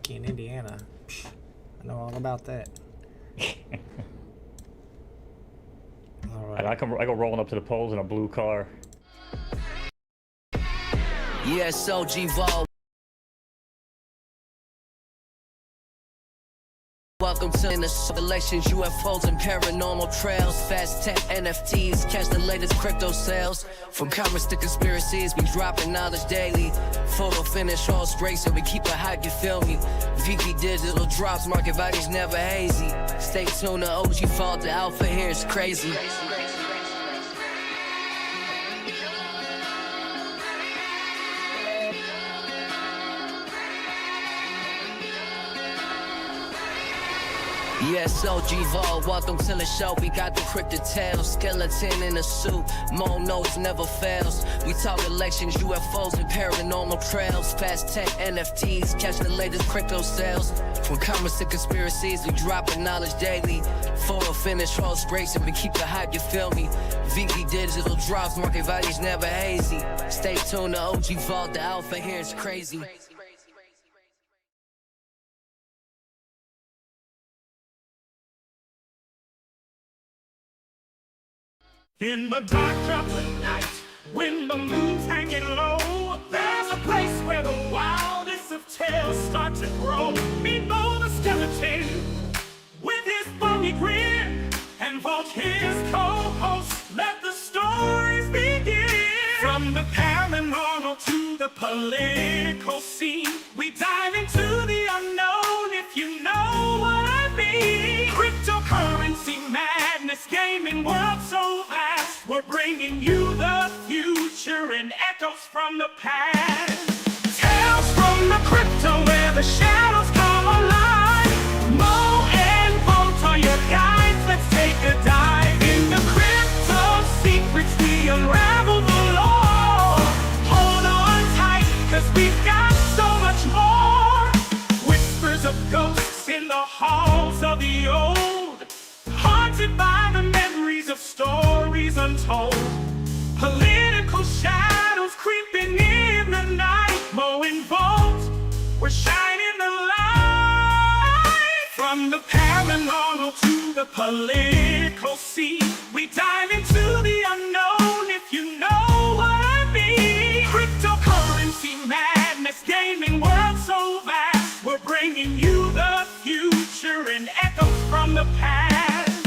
Kentucky and Indiana. Psh, I know all about that. All right. I go rolling up to the polls in a blue car. Yes, OG Vol. Welcome to the elections, UFOs and paranormal trails. Fast tech, NFTs, catch the latest crypto sales. From commerce to conspiracies, we dropping knowledge daily. Photo finish, horse racing, we keep it hype, you feel me? VP digital drops, market values never hazy. Stay tuned, the OG Vault, the alpha here is crazy. Yes, OG Vol, welcome to the show. We got the cryptid tales, skeleton in a suit. MoKnowz never fails. We talk elections, UFOs and paranormal trails. Fast tech, NFTs, catch the latest crypto sales. From commerce to conspiracies, we dropping knowledge daily. Photo finish, horse racing, we keep it hype, you feel me? VP digital drops, market values never hazy. Stay tuned, the OG Vault, the alpha here is crazy. In the dark of the night, when the moon's hanging low, there's a place where the wildest of tales start to grow. Below the skeleton, with his bony grin, and Vault his co-host, let the stories begin. From the paranormal to the political scene, we dive into the unknown, if you know what I mean. Cryptocurrency madness, gaming world so vast, we're bringing you the future and echoes from the past. Tales from the crypto where the shadows come alive. Mo and Vault are your guides, let's take a dive in the crypto secrets, we unravel the law. Hold on tight, cause we've got so much more. Whispers of ghosts in the halls of the old, haunted by the memories of stories untold. Political shadows creeping in the night. Mo and Vault, we're shining the light. From the paranormal to the political scene, we dive into the unknown, if you know what I mean. Cryptocurrency madness, gaming world so vast, we're bringing you the future and echoes from the past.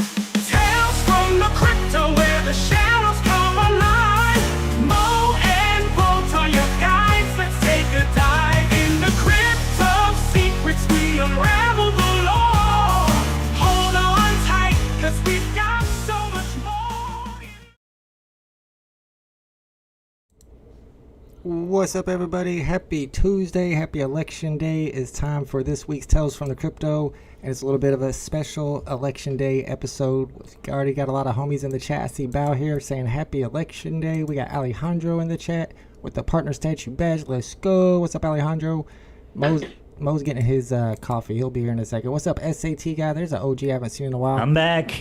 Tales from the crypto where the shadows come alive. Mo and Vault are your guides, let's take a dive in the crypto secrets, we unravel the law. Hold on tight, cause we've got so much more. What's up, everybody? Happy Tuesday, happy election day. It's time for this week's Tales from the Crypto, and it's a little bit of a special election day episode. We already got a lot of homies in the chat. I see Bao here saying happy election day. We got Alejandro in the chat with the partner statue badge. Let's go. What's up, Alejandro? Mo's getting his coffee. He'll be here in a second. What's up, SAT guy? There's an OG I haven't seen in a while. I'm back.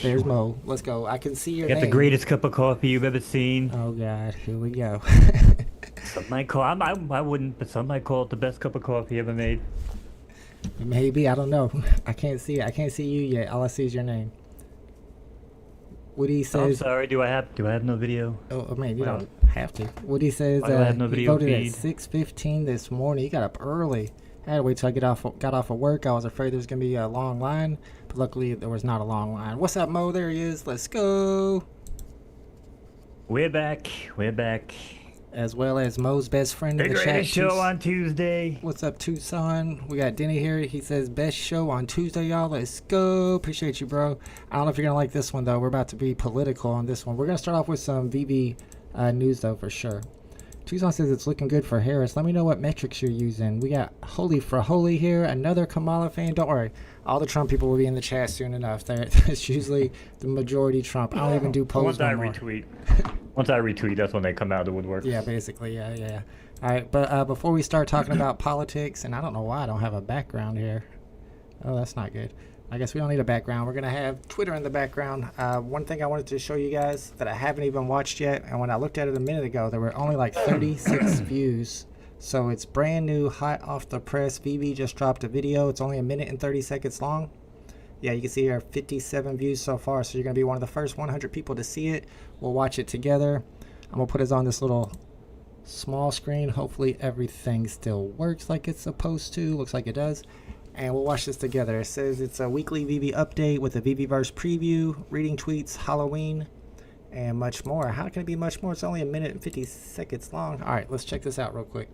There's Mo. Let's go. I can see your Got name. the greatest cup of coffee you've ever seen. Oh God, here we go. Some might call, I wouldn't, but some might call it the best cup of coffee ever made. Maybe, I don't know. I can't see it. I can't see you yet. All I see is your name. Woody says. I'm sorry. Do I have no video? Oh man, you don't have to. Woody says Why do I have no he video voted feed? at 6:15 this morning. He got up early. I had to wait till I got off of work. I was afraid there was gonna be a long line, but luckily there was not a long line. What's up, Mo? There he is. Let's go. We're back. As well as Mo's best friend The in the chat. greatest show on Tuesday. What's up, Tucson? We got Denny here. He says, best show on Tuesday, y'all. Let's go. Appreciate you, bro. I don't know if you're going to like this one, though. We're about to be political on this one. We're going to start off with some VV news, though, for sure. Tucson says it's looking good for Harris. Let me know what metrics you're using. We got Holy for Holy here. Another Kamala fan. Don't worry. All the Trump people will be in the chat soon enough. It's usually the majority Trump. I don't even do polls no more. Once I retweet, that's when they come out of the woodwork. Yeah, basically, yeah. All right, but before we start talking about politics, and I don't know why I don't have a background here. Oh, that's not good. I guess we don't need a background. We're going to have Twitter in the background. One thing I wanted to show you guys that I haven't even watched yet, and when I looked at it a minute ago, there were only like 36 views So it's brand new, hot off the press. VV just dropped a video. It's only 1 minute and 30 seconds long. Yeah, you can see here 57 views so far. So you're going to be one of the first 100 people to see it. We'll watch it together. I'm going to put it on this little small screen. Hopefully everything still works like it's supposed to. Looks like it does. And we'll watch this together. It says it's a weekly VV update with a VVverse preview, reading tweets, Halloween, and much more. How can it be much more? It's only 1 minute and 50 seconds long. All right, let's check this out real quick.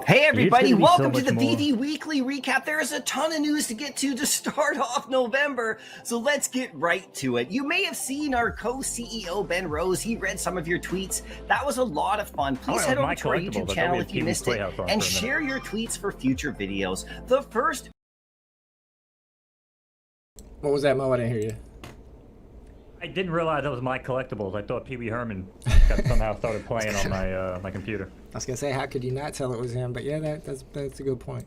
Hey everybody, so welcome to much the more. VV Weekly Recap. There is a ton of news to get to start off November, so let's get right to it. You may have seen our co-CEO Ben Rose. He read some of your tweets. That was a lot of fun. Please Oh, head over my to our collectible, YouTube but channel we if have you TV missed it Playhouse on for a and minute. share your tweets for future videos. The first What was that, Mo? I didn't hear you. I didn't realize that was my collectibles. I thought Pee Wee Herman got somehow started playing on my my computer. I was gonna say, how could you not tell it was him? But yeah, that's a good point.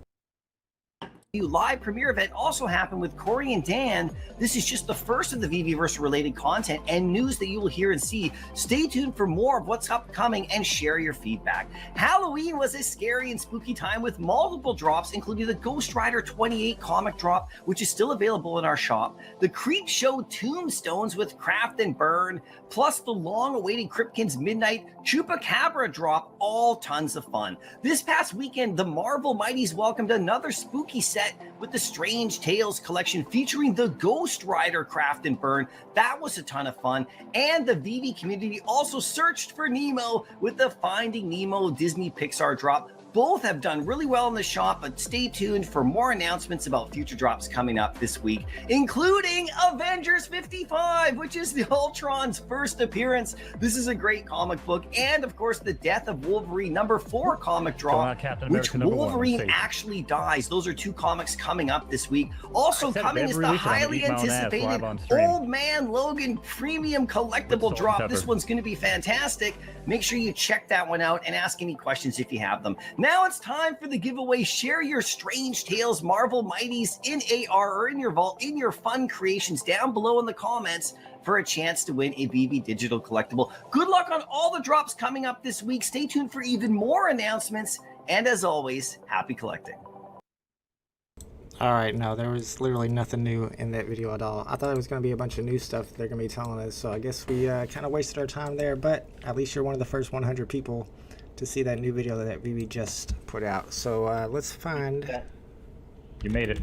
live premiere event also happened with Corey and Dan. This is just the first of the VVverse related content and news that you will hear and see. Stay tuned for more of what's upcoming and share your feedback. Halloween was a scary and spooky time with multiple drops, including the Ghost Rider 28 comic drop, which is still available in our shop, the Creep Show Tombstones with Craft and Burn, plus the long-awaited Cryptkins Midnight Chupacabra drop, all tons of fun. This past weekend, the Marvel Mighties welcomed another spooky set with the Strange Tales collection featuring the Ghost Rider Craft and Burn. That was a ton of fun. And the VV community also searched for Nemo with the Finding Nemo Disney Pixar drop. Both have done really well in the shop, but stay tuned for more announcements about future drops coming up this week, including Avengers 55, which is the Ultron's first appearance. This is a great comic book. And of course, the Death of Wolverine #4 comic drop, Captain which America #1, Wolverine safe. actually dies. Those are two comics coming up this week. Also I said it coming is every the week, I'm gonna highly eat my own ass anticipated live on stream. Old Man Logan premium collectible salt and drop. pepper. This one's going to be fantastic. Make sure you check that one out and ask any questions if you have them. Now it's time for the giveaway. Share your Strange Tales Marvel Mighties in AR or in your vault, in your fun creations down below in the comments for a chance to win a VV digital collectible. Good luck on all the drops coming up this week. Stay tuned for even more announcements. And as always, happy collecting. All right, no, there was literally nothing new in that video at all. I thought it was going to be a bunch of new stuff they're going to be telling us, so I guess we kind of wasted our time there, but at least you're one of the first 100 people to see that new video that VV just put out. So let's find... You made it.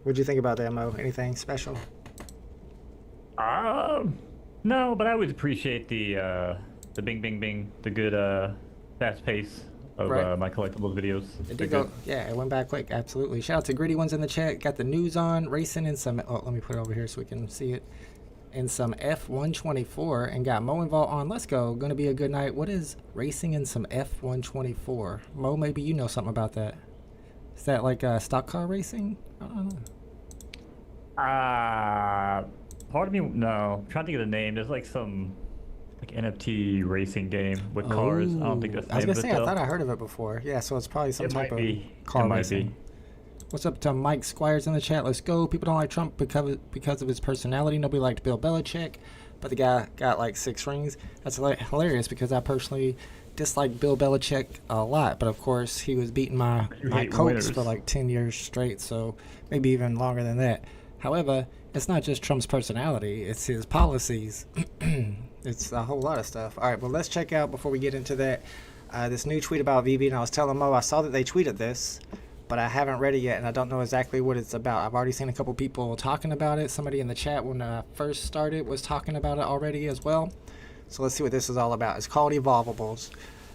What'd you think about that, Mo? Anything special? No, but I always appreciate the bing bing bing, the good fast pace of Right. my collectibles videos. It They're did go, good. yeah, it went back quick, absolutely. Shout out to Gritty Ones in the chat. Got the news on, racing in some... Oh, let me put it over here so we can see it. In some F124, and got Mo involved on Let's Go. Gonna be a good night. What is racing in some F124? Mo, maybe you know something about that. Is that like stock car racing? I don't know. Part of me, no. I'm trying to think of the name. There's like some like NFT racing game with cars. I don't think that's the I was name gonna of say, it, I though. thought I heard of it before. Yeah, so it's probably some It type might of be. car It might racing. be. What's up to Mike Squires in the chat? Let's go. People don't like Trump because of his personality. Nobody liked Bill Belichick, but the guy got like 6 rings. That's hilarious because I personally dislike Bill Belichick a lot, but of course he was beating my hate Colts winners. for like 10 years straight, so maybe even longer than that. However, it's not just Trump's personality, it's his policies. It's a whole lot of stuff. All right, well, let's check out, before we get into that, this new tweet about VV. And I was telling Mo, I saw that they tweeted this, but I haven't read it yet, and I don't know exactly what it's about. I've already seen a couple people talking about it. Somebody in the chat when I first started was talking about it already as well. So let's see what this is all about. It's called Evolvables.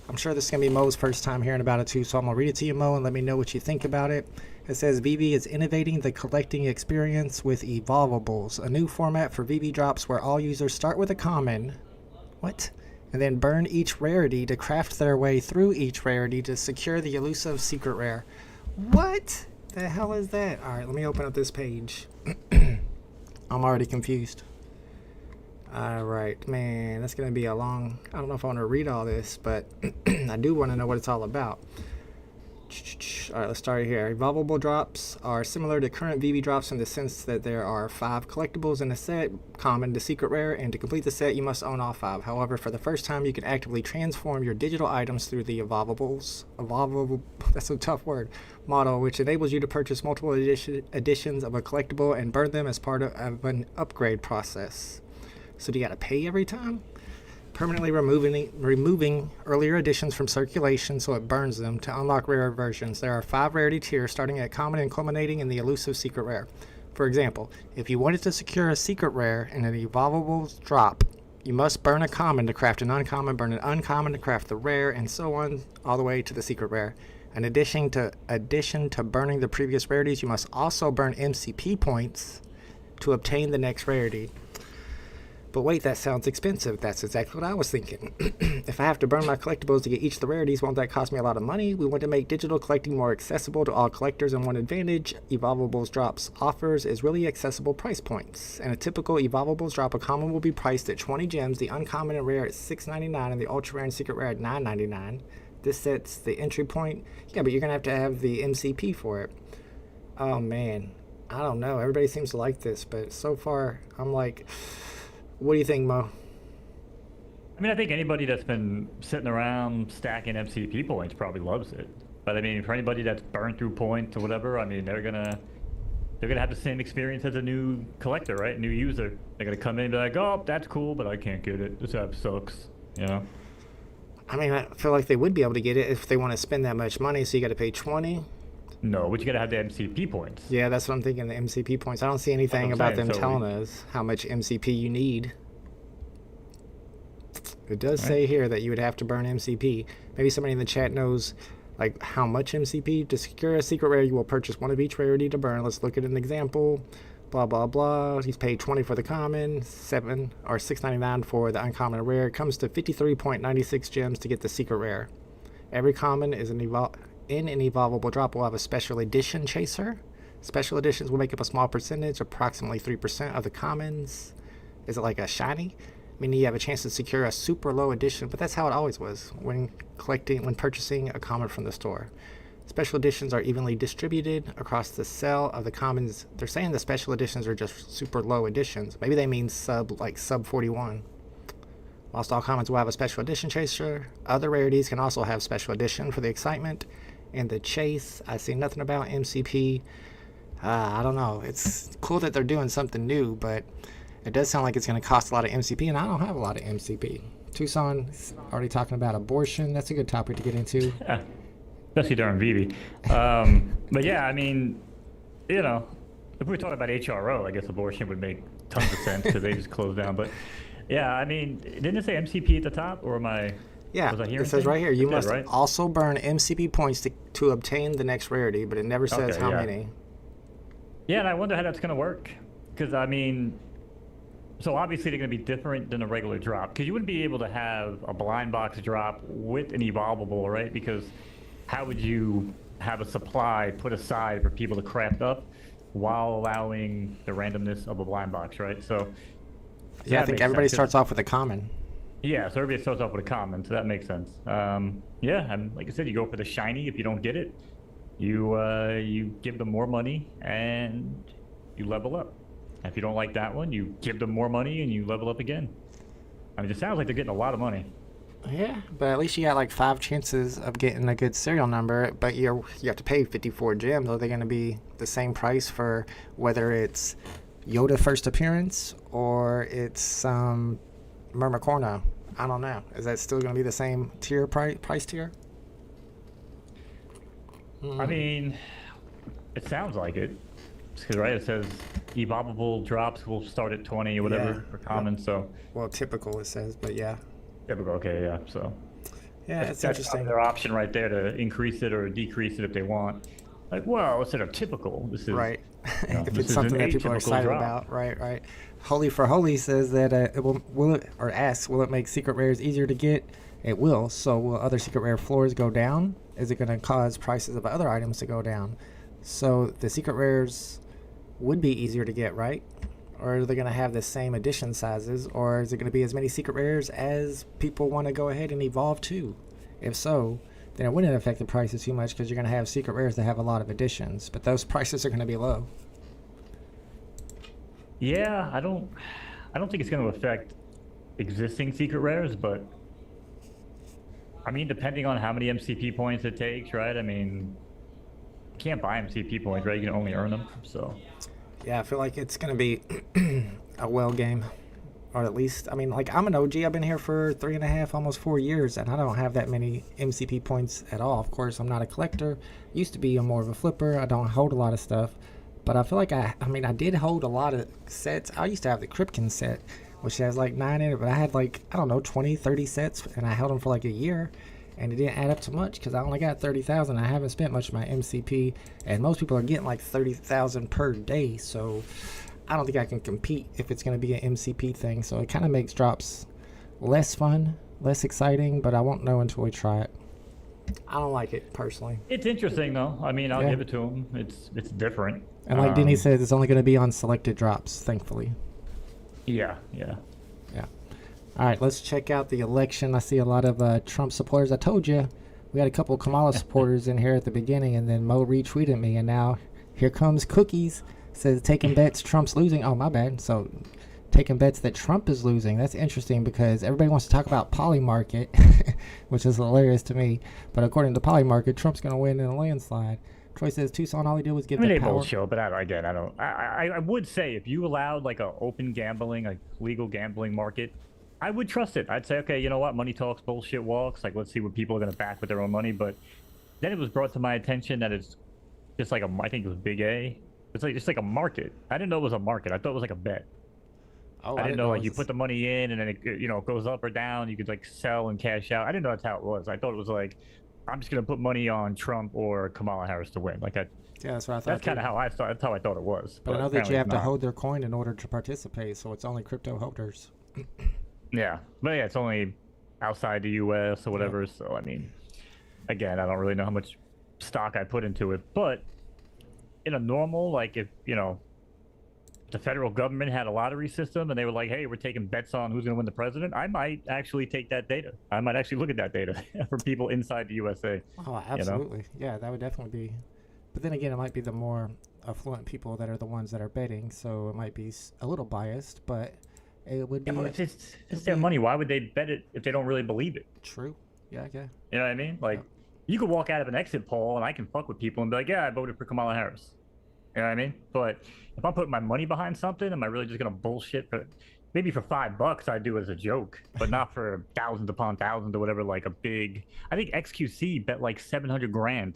I'm sure this is going to be Mo's first time hearing about it too, so I'm going to read it to you, Mo, and let me know what you think about it. It says, VV is innovating the collecting experience with Evolvables, a new format for VV drops where all users start with a common, and then burn each rarity to craft their way through each rarity to secure the elusive secret rare. What the hell is that? All right, let me open up this page. I'm already confused. All right, man, that's gonna be a long... I don't know if I want to read all this, but I do want to know what it's all about. All right, let's start here. Evolvable drops are similar to current VV drops in the sense that there are 5 collectibles in a set, common to secret rare, and to complete the set, you must own all 5. However, for the first time, you can actively transform your digital items through the evolvable, that's a tough word, model, which enables you to purchase multiple editions of a collectible and burn them as part of an upgrade process. So do you got to pay every time? Permanently removing earlier editions from circulation so it burns them to unlock rarer versions. There are 5 rarity tiers starting at common and culminating in the elusive secret rare. For example, if you wanted to secure a secret rare in an evolvable drop, you must burn a common to craft an uncommon, burn an uncommon to craft the rare, and so on all the way to the secret rare. In addition to burning the previous rarities, you must also burn MCP points to obtain the next rarity. But wait, that sounds expensive. That's exactly what I was thinking. If I have to burn my collectibles to get each of the rarities, won't that cost me a lot of money? We want to make digital collecting more accessible to all collectors, and one advantage Evolvables Drops offers is really accessible price points. In a typical Evolvables Drop, a common will be priced at 20 gems, the uncommon and rare at $6.99, and the ultra rare and secret rare at $9.99. This sets the entry point. Yeah, but you're going to have the MCP for it. Oh, man. I don't know. Everybody seems to like this, but so far, I'm like... What do you think, Mo? I mean, I think anybody that's been sitting around stacking MCP points probably loves it. But I mean, for anybody that's burned through points or whatever, I mean, they're gonna have the same experience as a new collector, right? New user. They're gonna come in and be like, "Oh, that's cool, but I can't get it. This app sucks." You know? I mean, I feel like they would be able to get it if they want to spend that much money. So you got to pay 20. No, but you gotta have the MCP points. Yeah, that's what I'm thinking. The MCP points. I don't see anything about them telling us how much MCP you need. It does say here that you would have to burn MCP. Maybe somebody in the chat knows like how much MCP. To secure a secret rare, you will purchase one of each rarity to burn. Let's look at an example. Blah blah blah. He's paid 20 for the common, $6.99 for the uncommon and rare. It comes to 53.96 gems to get the secret rare. Every common is in an evolvable drop will have a special edition chaser. Special editions will make up a small percentage, approximately 3% of the commons. Is it like a shiny? Meaning you have a chance to secure a super low edition, but that's how it always was when purchasing a common from the store. Special editions are evenly distributed across the sale of the commons. They're saying the special editions are just super low editions. Maybe they mean sub 41. Whilst all commons will have a special edition chaser, other rarities can also have special edition for the excitement and the chase. I see nothing about MCP. I don't know. It's cool that they're doing something new, but it does sound like it's going to cost a lot of MCP, and I don't have a lot of MCP. Tucson already talking about abortion. That's a good topic to get into. Yeah, especially during VV. But yeah, I mean, you know, if we were talking about HRO, I guess abortion would make tons of sense because they just closed down. But yeah, I mean, didn't it say MCP at the top, or am I? Yeah, was I hearing it says right here, you must right? also burn MCP points to obtain the next rarity, but it never says how many. Yeah, and I wonder how that's going to work. Because, I mean, so obviously they're going to be different than a regular drop. Because you wouldn't be able to have a blind box drop with an evolvable, right? Because how would you have a supply put aside for people to craft up while allowing the randomness of a blind box, right? So yeah, I think everybody starts off with a common. Yeah, so everybody starts off with a common, so that makes sense. Yeah, and like I said, you go for the shiny. If you don't get it, you give them more money and you level up. If you don't like that one, you give them more money and you level up again. I mean, it sounds like they're getting a lot of money. Yeah, but at least you got like 5 chances of getting a good serial number, but you have to pay 54 gems. Are they going to be the same price for whether it's Yoda first appearance or it's Myrmicorno? I don't know. Is that still going to be the same tier price tier? I mean, it sounds like it. Because right, it says evolvable drops will start at 20 or whatever for common. So well, typical it says, but yeah. Typical, okay, yeah. So yeah, it's interesting. Their option right there to increase it or decrease it if they want. Like, well, instead of typical, this is right. You know, if it's something that people are excited about, right. Holy for Holy says that will it make secret rares easier to get? It will. So will other secret rare floors go down? Is it going to cause prices of other items to go down? So the secret rares would be easier to get, right? Or are they going to have the same edition sizes? Or is it going to be as many secret rares as people want to go ahead and evolve to? If so, then it wouldn't affect the prices too much because you're going to have secret rares that have a lot of additions, but those prices are going to be low. Yeah, I don't think it's going to affect existing secret rares, but I mean, depending on how many MCP points it takes, right? I mean, you can't buy MCP points, right? You can only earn them, so. Yeah, I feel like it's going to be a well game. Or at least, I mean, like, I'm an OG. I've been here for 3.5, almost 4 years, and I don't have that many MCP points at all. Of course, I'm not a collector. Used to be more of a flipper. I don't hold a lot of stuff. But I feel like I did hold a lot of sets. I used to have the Kripken set, which has like 9 in it, but I had like, I don't know, 20, 30 sets, and I held them for like a year. And it didn't add up to much because I only got 30,000. I haven't spent much of my MCP, and most people are getting like 30,000 per day. So I don't think I can compete if it's going to be an MCP thing. So it kind of makes drops less fun, less exciting, but I won't know until we try it. I don't like it personally. It's interesting though. I mean, I'll give it to them. It's different. And like Denny says, it's only going to be on selected drops, thankfully. Yeah. All right, let's check out the election. I see a lot of Trump supporters. I told you we had a couple of Kamala supporters in here at the beginning, and then Mo retweeted me, and now here comes Cookies. Says taking bets Trump's losing. Oh, my bad. So taking bets that Trump is losing. That's interesting because everybody wants to talk about Polymarket, which is hilarious to me. But according to Polymarket, Trump's going to win in a landslide. Troy says Tucson, all he did was give the power. Bullshit, but I would say if you allowed like a open gambling, like legal gambling market, I would trust it. I'd say, okay, you know what? Money talks, bullshit walks. Like, let's see what people are going to back with their own money. But then it was brought to my attention that it's just like I think it was Big A. It's like just like a market. I didn't know it was a market. I thought it was like a bet. Oh, I didn't know like you put the money in and then it goes up or down. You could like sell and cash out. I didn't know that's how it was. I thought it was like I'm just gonna put money on Trump or Kamala Harris to win. Like that. Yeah, that's what I thought. That's kind of how I thought. That's how I thought it was. But I know that you have to hold their coin in order to participate, so it's only crypto holders. Yeah, but yeah, it's only outside the U.S. or whatever. Yeah. So I mean, again, I don't really know how much stock I put into it, but in a normal, like if the federal government had a lottery system and they were like, hey, we're taking bets on who's going to win the president, I might actually take that data. I might actually look at that data for people inside the USA. Oh, absolutely. Yeah, that would definitely be. But then again, it might be the more affluent people that are the ones that are betting, so it might be a little biased, but it would be. Yeah, it's their money. Why would they bet it if they don't really believe it? True. Yeah. You know what I mean? Like, you could walk out of an exit poll and I can fuck with people and be like, yeah, I voted for Kamala Harris. You know what I mean? But if I'm putting my money behind something, am I really just gonna bullshit? Maybe for $5 I do as a joke, but not for thousands upon thousands or whatever. Like a big, I think XQC bet like 700 grand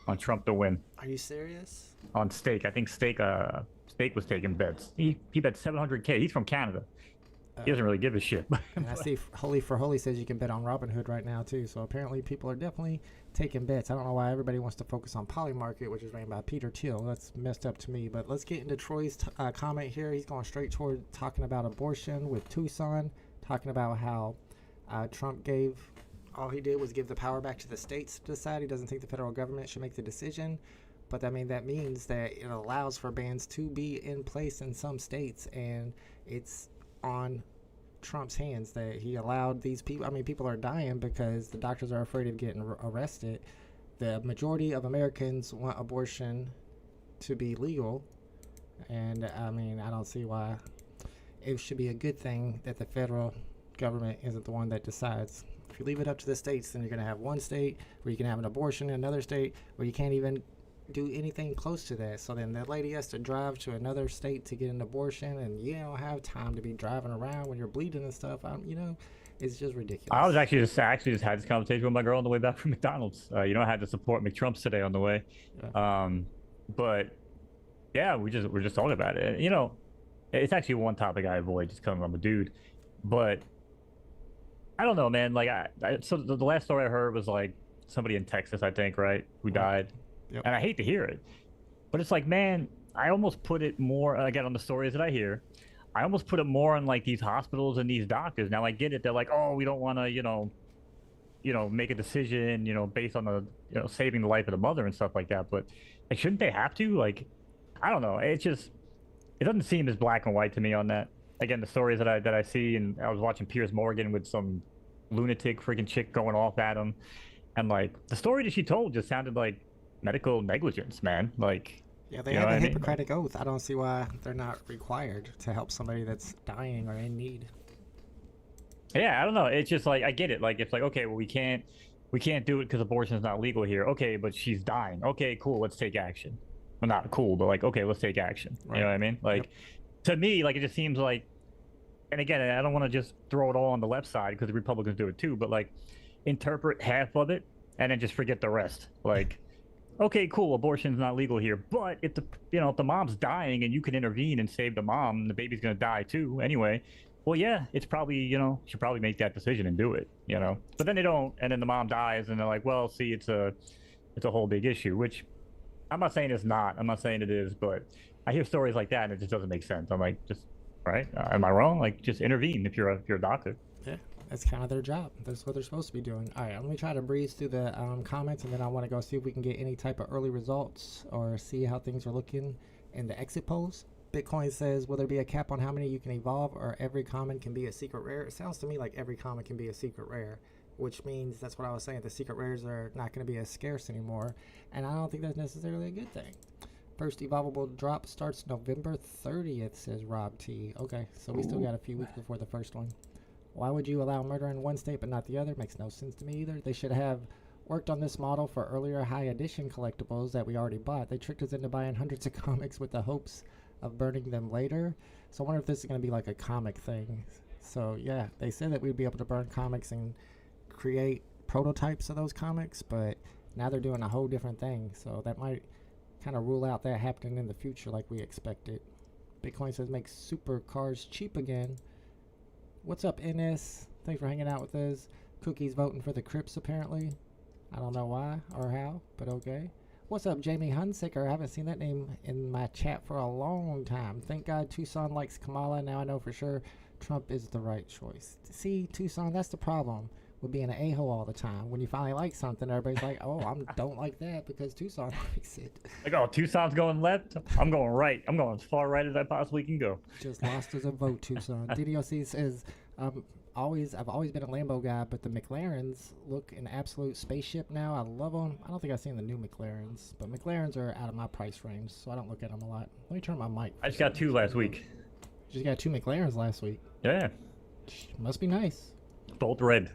on Trump to win. Are you serious? On Stake, I think Stake was taking bets. He bet 700K. He's from Canada. He doesn't really give a shit. And I see Holy for Holy says you can bet on Robinhood right now too. So apparently people are definitely taking bets. I don't know why everybody wants to focus on Polymarket, which is ran by Peter Thiel. That's messed up to me. But let's get into Troy's comment here. He's going straight toward talking about abortion with Tucson, talking about how Trump all he did was give the power back to the states to decide. He doesn't think the federal government should make the decision. But that means that it allows for bans to be in place in some states, and it's on Trump's hands that he allowed these people. I mean, people are dying because the doctors are afraid of getting arrested. The majority of Americans want abortion to be legal, and I mean, I don't see why it should be a good thing that the federal government isn't the one that decides. If you leave it up to the states, then you're going to have one state where you can have an abortion, another state where you can't even do anything close to that. So then that lady has to drive to another state to get an abortion, and you don't have time to be driving around when you're bleeding and stuff. It's just ridiculous. I was actually just had this conversation with my girl on the way back from McDonald's. I had to support McTrumps today on the way. Yeah. But yeah, we're just talking about it. It's actually one topic I avoid just because I'm a dude. But I don't know, man. Like so the last story I heard was like somebody in Texas, I think, right, who died. Yep. And I hate to hear it, but it's like, man, I almost put it more, again, on the stories that I hear, I almost put it more on like these hospitals and these doctors. Now I get it. They're like, oh, we don't want to, make a decision, based on the, saving the life of the mother and stuff like that. But like, shouldn't they have to? Like, I don't know. It doesn't seem as black and white to me on that. Again, the stories that I see, and I was watching Piers Morgan with some lunatic freaking chick going off at him. And like the story that she told just sounded like medical negligence, man. Like, Yeah, they you know have what a I mean? Hippocratic oath. I don't see why they're not required to help somebody that's dying or in need. Yeah, I don't know. It's just like I get it. Like it's like okay, well we can't do it because abortion is not legal here. Okay, but she's dying. Okay, cool. Let's take action. Well, not cool, but like okay, let's take action. Right. You know what I mean? Like to me, like it just seems like, and again, I don't want to just throw it all on the left side because the Republicans do it too. But like interpret half of it and then just forget the rest. Like okay, cool, abortion's not legal here, but if the if the mom's dying and you can intervene and save the mom, the baby's gonna die too anyway. Well, yeah, it's probably should probably make that decision and do it, But then they don't, and then the mom dies, and they're like, well, see, it's a whole big issue, which I'm not saying it's not, I'm not saying it is, but I hear stories like that and it just doesn't make sense. I'm like, just right? Am I wrong? Like, just intervene if you're a doctor. Yeah, that's kind of their job. That's what they're supposed to be doing. All right, let me try to breeze through the comments, and then I want to go see if we can get any type of early results or see how things are looking in the exit polls. Bitcoin says, will there be a cap on how many you can evolve, or every common can be a secret rare? It sounds to me like every common can be a secret rare, which means that's what I was saying. The secret rares are not going to be as scarce anymore, and I don't think that's necessarily a good thing. First evolvable drop starts November 30th, says Rob T. Okay, so we still got a few weeks before the first one. Why would you allow murder in one state but not the other? Makes no sense to me either. They should have worked on this model for earlier high edition collectibles that we already bought. They tricked us into buying hundreds of comics with the hopes of burning them later. So I wonder if this is going to be like a comic thing. So yeah, they said that we'd be able to burn comics and create prototypes of those comics, but now they're doing a whole different thing. So that might kind of rule out that happening in the future like we expected. Bitcoin says make supercars cheap again. What's up, NS? Thanks for hanging out with us. Cookie's voting for the Crips apparently. I don't know why or how, but okay. What's up, Jamie Hunsicker? I haven't seen that name in my chat for a long time. Thank God Tucson likes Kamala. Now I know for sure Trump is the right choice. See, Tucson, that's the problem with being an a-hole all the time. When you finally like something, everybody's like, oh, I don't like that because Tucson likes it. Like, oh, Tucson's going left? I'm going right. I'm going as far right as I possibly can go. Just lost as a vote, Tucson. DDOC says, I've always been a Lambo guy, but the McLarens look an absolute spaceship now. I love them. I don't think I've seen the new McLarens, but McLarens are out of my price range, so I don't look at them a lot. Let me turn my mic. I just got 2 last week. You just got 2 McLarens last week. Yeah. Must be nice. Both red.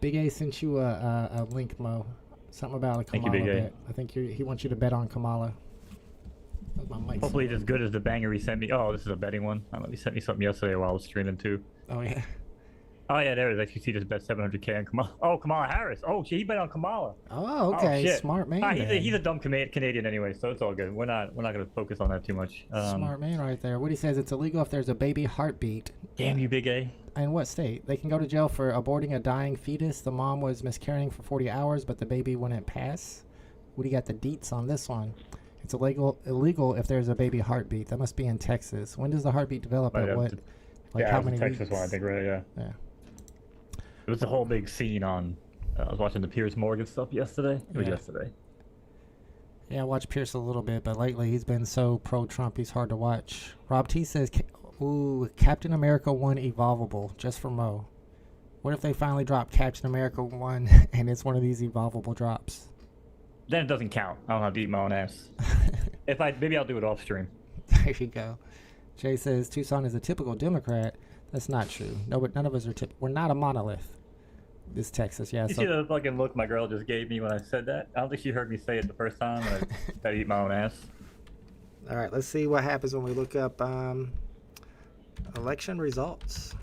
Big A sent you a link, Mo. Something about a Kamala Thank you, Big A. bet. I think he wants you to bet on Kamala. That's my mic. Hopefully it's as good as the banger he sent me. Oh, this is a betting one. He sent me something yesterday while I was streaming too. Oh, yeah. Oh, yeah, there it is. I can see just bet 700K on Kamala. Oh, Kamala Harris. Oh, shit, he bet on Kamala. Oh, okay. Oh, Smart man. He's a dumb Canadian anyway, so it's all good. We're not going to focus on that too much. Smart man right there. Woody says it's illegal if there's a baby heartbeat. Damn you, Big A. In what state? They can go to jail for aborting a dying fetus. The mom was miscarrying for 40 hours, but the baby wouldn't pass. Woody got the deets on this one. It's illegal if there's a baby heartbeat. That must be in Texas. When does the heartbeat develop? At what? Like yeah, how it was many the Texas weeks? one, I think, right? Yeah. Yeah. It was a whole big scene on. I was watching the Piers Morgan stuff yesterday. It was Yeah. yesterday. Yeah, I watched Pierce a little bit, but lately he's been so pro-Trump, he's hard to watch. Rob T says, ooh, Captain America 1 evolvable, just for Mo. What if they finally drop Captain America 1 and it's one of these evolvable drops? Then it doesn't count. I don't have to eat my own ass. Maybe I'll do it off stream. There you go. Jay says, Tucson is a typical Democrat. That's not true. No, but none of us are we're not a monolith. This Texas, yeah. You see the fucking look my girl just gave me when I said that? I don't think she heard me say it the first time. I gotta eat my own ass. All right, let's see what happens when we look up election results.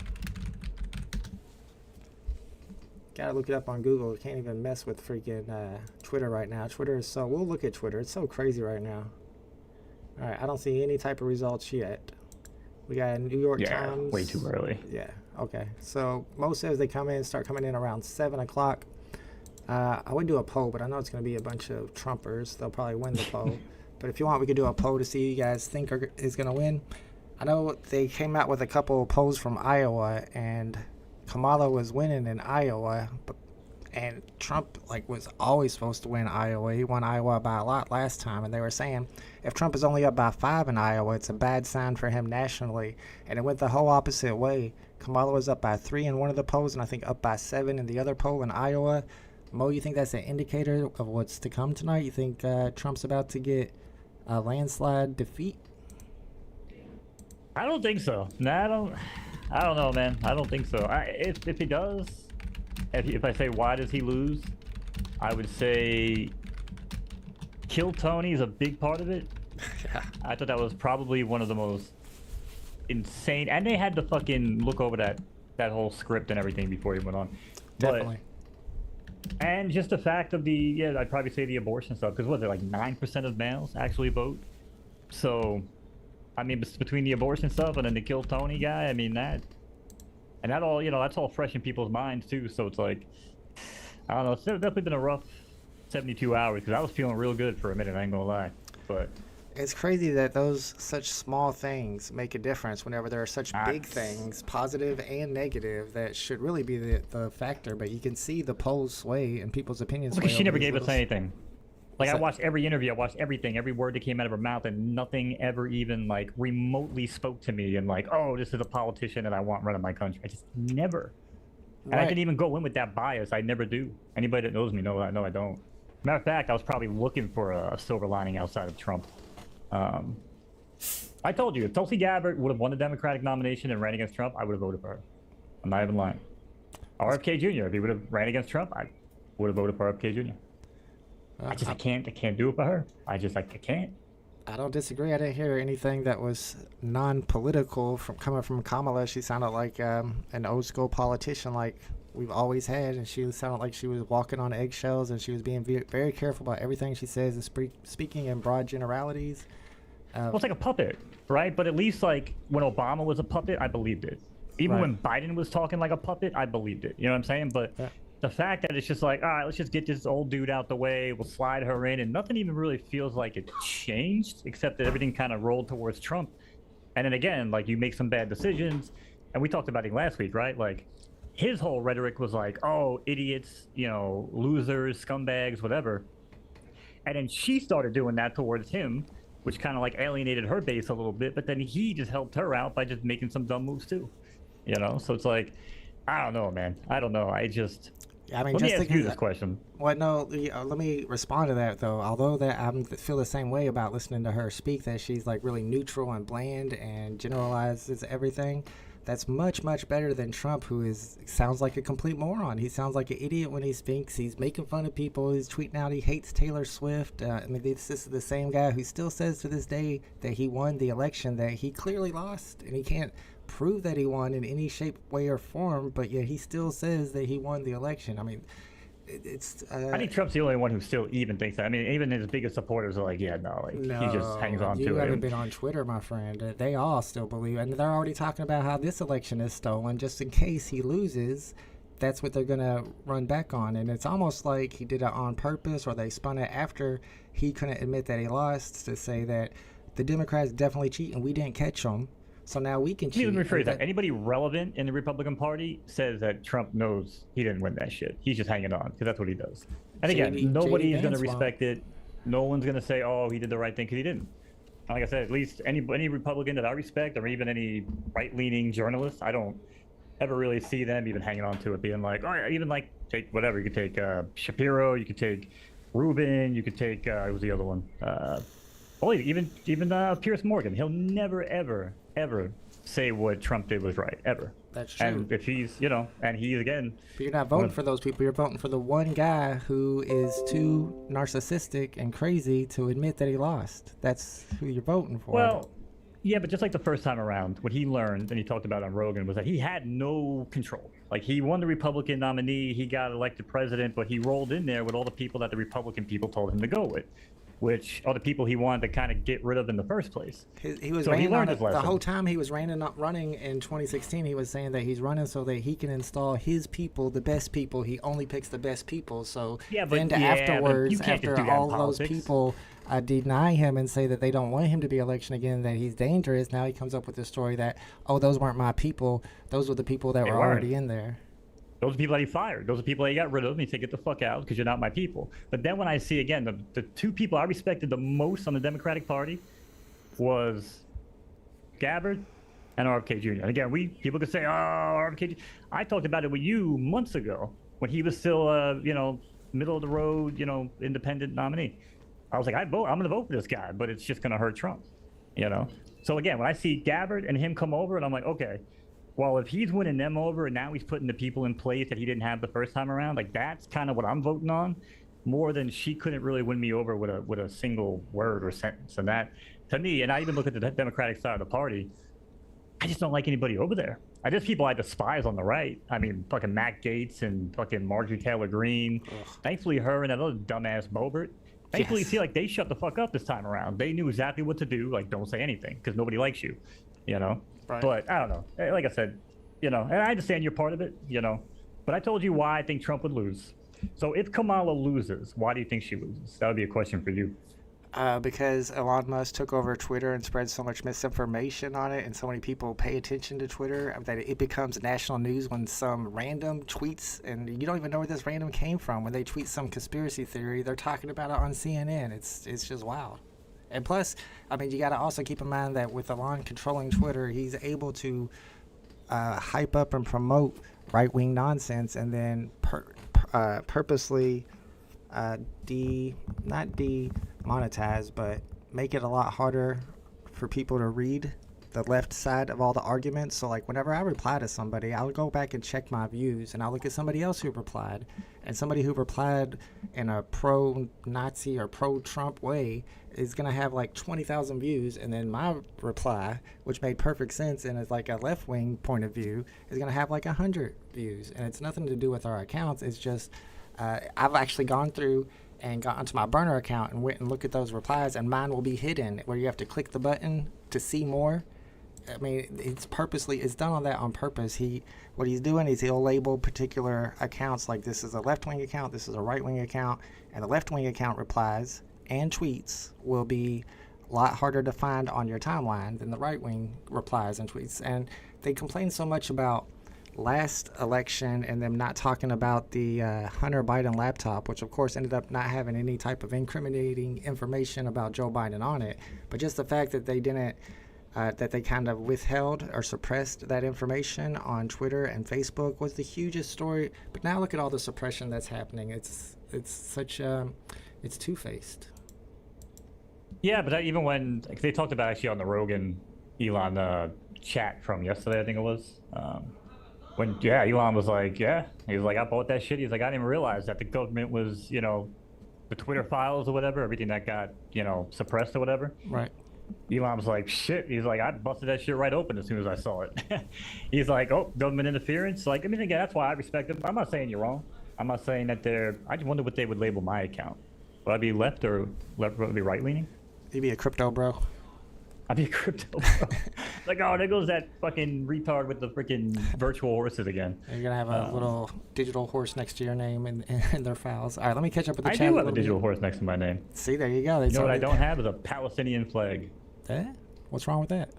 Gotta look it up on Google. Can't even mess with freaking Twitter right now. Twitter is so... We'll look at Twitter. It's so crazy right now. All right, I don't see any type of results yet. We got a New York Times. Way too early. Yeah, okay. So Mo says they start coming in around 7 o'clock. I would do a poll, but I know it's going to be a bunch of Trumpers. They'll probably win the poll. But if you want, we could do a poll to see who you guys think is going to win. I know they came out with a couple of polls from Iowa, and Kamala was winning in Iowa, and Trump was always supposed to win Iowa. He won Iowa by a lot last time, and they were saying if Trump is only up by 5 in Iowa, it's a bad sign for him nationally. And it went the whole opposite way. Kamala was up by 3 in one of the polls, and I think up by 7 in the other poll in Iowa. Mo, you think that's an indicator of what's to come tonight? You think Trump's about to get a landslide defeat? I don't think so. No, I don't know, man. I don't think so. If he does, if I say why does he lose, I would say Kill Tony is a big part of it. Yeah. I thought that was probably one of the most insane, and they had to fucking look over that whole script and everything before he went on. Definitely. And just the fact of I'd probably say the abortion stuff, because was it like 9% of males actually vote? So, I mean, between the abortion stuff and then the Kill Tony guy, I mean that all, that's all fresh in people's minds too. So it's like, I don't know, it's definitely been a rough 72 hours, because I was feeling real good for a minute, I ain't gonna lie. But it's crazy that those such small things make a difference whenever there are such big things, positive and negative, that should really be the factor. But you can see the polls sway and people's opinions sway. Because she over never these gave us little anything. Like, I watched every interview, I watched everything, every word that came out of her mouth, and nothing ever even, like, remotely spoke to me and, like, oh, this is a politician that I want running my country. I just never. And I didn't even go in with that bias. I never do. Anybody that knows me knows I don't. Matter of fact, I was probably looking for a silver lining outside of Trump. I told you, if Tulsi Gabbard would have won the Democratic nomination and ran against Trump, I would have voted for her. I'm not even lying. RFK Jr., if he would have ran against Trump, I would have voted for RFK Jr. I can't do it for her. I can't. I don't disagree. I didn't hear anything that was non-political coming from Kamala. She sounded like an old school politician, like we've always had, and she sounded like she was walking on eggshells, and she was being very careful about everything she says and speaking in broad generalities. Well, it's like a puppet, right? But at least, like, when Obama was a puppet, I believed it. Even when Biden was talking like a puppet, I believed it. You know what I'm saying? But the fact that it's just like, all right, let's just get this old dude out the way, we'll slide her in, and nothing even really feels like it changed, except that everything kind of rolled towards Trump. And then again, like, you make some bad decisions, and we talked about it last week, right? Like, his whole rhetoric was like, oh, idiots, losers, scumbags, whatever. And then she started doing that towards him, which kind of like alienated her base a little bit, but then he just helped her out by just making some dumb moves too. So it's like, I don't know, man. I don't know. Let me ask you this question. Well, no, let me respond to that, though. Although that I feel the same way about listening to her speak, that she's like really neutral and bland and generalizes everything. That's much, much better than Trump, who sounds like a complete moron. He sounds like an idiot when he speaks. He's making fun of people. He's tweeting out he hates Taylor Swift. I mean, this is the same guy who still says to this day that he won the election that he clearly lost, and he can't prove that he won in any shape, way, or form, but yet he still says that he won the election. I mean, it's I think Trump's the only one who still even thinks that. I mean, even his biggest supporters are like, yeah, no, like, he just hangs on to it. You haven't been on Twitter, my friend. They all still believe, and they're already talking about how this election is stolen just in case he loses. That's what they're going to run back on, and it's almost like he did it on purpose, or they spun it after he couldn't admit that he lost, to say that the Democrats definitely cheat and we didn't catch them. So now we can cheat. Let me rephrase that. Anybody relevant in the Republican Party says that Trump knows he didn't win that shit. He's just hanging on, because that's what he does. And again, nobody is going to respect it. No one's going to say, oh, he did the right thing, because he didn't. And like I said, at least any Republican that I respect, or even any right-leaning journalist, I don't ever really see them even hanging on to it, being like, all right, even like, take whatever. You could take Shapiro, you could take Rubin, you could take, what was the other one? Even Pierce Morgan. He'll never, ever say what Trump did was right, ever. That's true. And if he's, and he's, again... But you're not voting for those people. You're voting for the one guy who is too narcissistic and crazy to admit that he lost. That's who you're voting for. Well, yeah, but just like the first time around, what he learned, and he talked about on Rogan, was that he had no control. Like, he won the Republican nominee, he got elected president, but he rolled in there with all the people that the Republican people told him to go with, which are the people he wanted to kind of get rid of in the first place. He was the whole time he was running in 2016. He was saying that he's running so that he can install his people, the best people. He only picks the best people. So afterwards, after all those people deny him and say that they don't want him to be election again, that he's dangerous, now he comes up with this story that, oh, those weren't my people. Those were the people that were already in there. Those are people that he fired. Those are people that he got rid of. And he said, get the fuck out, because you're not my people. But then when I see, again, the two people I respected the most on the Democratic Party was Gabbard and RFK Jr. And again, people could say, oh, RFK Jr. I talked about it with you months ago when he was still, middle of the road, independent nominee. I was like, I'm going to vote for this guy, but it's just going to hurt Trump, So again, when I see Gabbard and him come over, and I'm like, okay, well, if he's winning them over and now he's putting the people in place that he didn't have the first time around, like that's kind of what I'm voting on, more than she couldn't really win me over with a single word or sentence. And that, to me, and I even look at the Democratic side of the party, I just don't like anybody over there. I just people I despise on the right. I mean, fucking Matt Gaetz and fucking Marjorie Taylor Greene. Ugh. Thankfully, her and that other dumbass Boebert. Thankfully, see, like they shut the fuck up this time around. They knew exactly what to do. Like, don't say anything because nobody likes you, Right. But I don't know. Like I said, and I understand you're part of it, But I told you why I think Trump would lose. So if Kamala loses, why do you think she loses? That would be a question for you. Because Elon Musk took over Twitter and spread so much misinformation on it, and so many people pay attention to Twitter that it becomes national news when some random tweets, and you don't even know where this random came from. When they tweet some conspiracy theory, they're talking about it on CNN. It's just wild. And plus, I mean, you got to also keep in mind that with Elon controlling Twitter, he's able to hype up and promote right-wing nonsense, and then purposely not demonetize, but make it a lot harder for people to read the left side of all the arguments. So like whenever I reply to somebody, I'll go back and check my views, and I'll look at somebody else who replied, and somebody who replied in a pro-Nazi or pro-Trump way is going to have like 20,000 views, and then my reply, which made perfect sense and is like a left-wing point of view, is going to have like 100 views. And it's nothing to do with our accounts. It's just I've actually gone through and got onto my burner account and went and looked at those replies, and mine will be hidden where you have to click the button to see more. I mean, it's done on that on purpose. What he's doing is he'll label particular accounts like this is a left-wing account, this is a right-wing account, and the left-wing account replies and tweets will be a lot harder to find on your timeline than the right-wing replies and tweets. And they complain so much about last election and them not talking about the Hunter Biden laptop, which of course ended up not having any type of incriminating information about Joe Biden on it, but just the fact that they didn't that they kind of withheld or suppressed that information on Twitter and Facebook was the hugest story. But now look at all the suppression that's happening. It's it's two-faced. Yeah, but even when they talked about actually on the Rogan Elon chat from yesterday, I think it was. Elon was like, he was like, I bought that shit. He's like, I didn't even realize that the government was, the Twitter files or whatever, everything that got, suppressed or whatever. Right. Elon was like, shit. He's like, I busted that shit right open as soon as I saw it. He's like, oh, government interference. Like, I mean, again, that's why I respect him. I'm not saying you're wrong. I'm not saying that I just wonder what they would label my account. Would I be left or would I be right leaning? You'd be a crypto bro. I'd be a crypto bro. Like, oh, there goes that fucking retard with the freaking virtual horses again. You're going to have a little digital horse next to your name in their files. All right, let me catch up with the chat. I do have a digital horse next to my name. See, there you go. You know what I don't have is a Palestinian flag. What's wrong with that?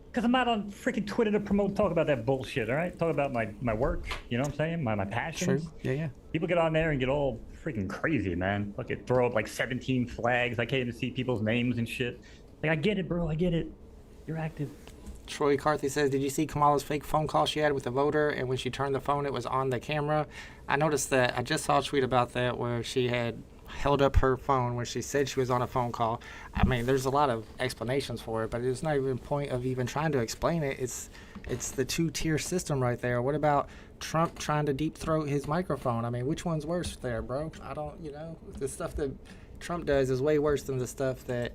Because I'm not on freaking Twitter to talk about that bullshit, all right? Talk about my work, you know what I'm saying? My passions. True. Yeah. People get on there and get all freaking crazy, man. Fucking throw up like 17 flags. I can't even see people's names and shit. Like, I get it, bro. I get it. You're active. Troy Carthy says, did you see Kamala's fake phone call she had with the voter, and when she turned the phone, it was on the camera? I noticed that. I just saw a tweet about that where she had held up her phone when she said she was on a phone call. I mean, there's a lot of explanations for it, but there's not even a point of even trying to explain it. It's the two-tier system right there. What about Trump trying to deep throat his microphone? I mean, which one's worse there, bro? I don't, the stuff that Trump does is way worse than the stuff that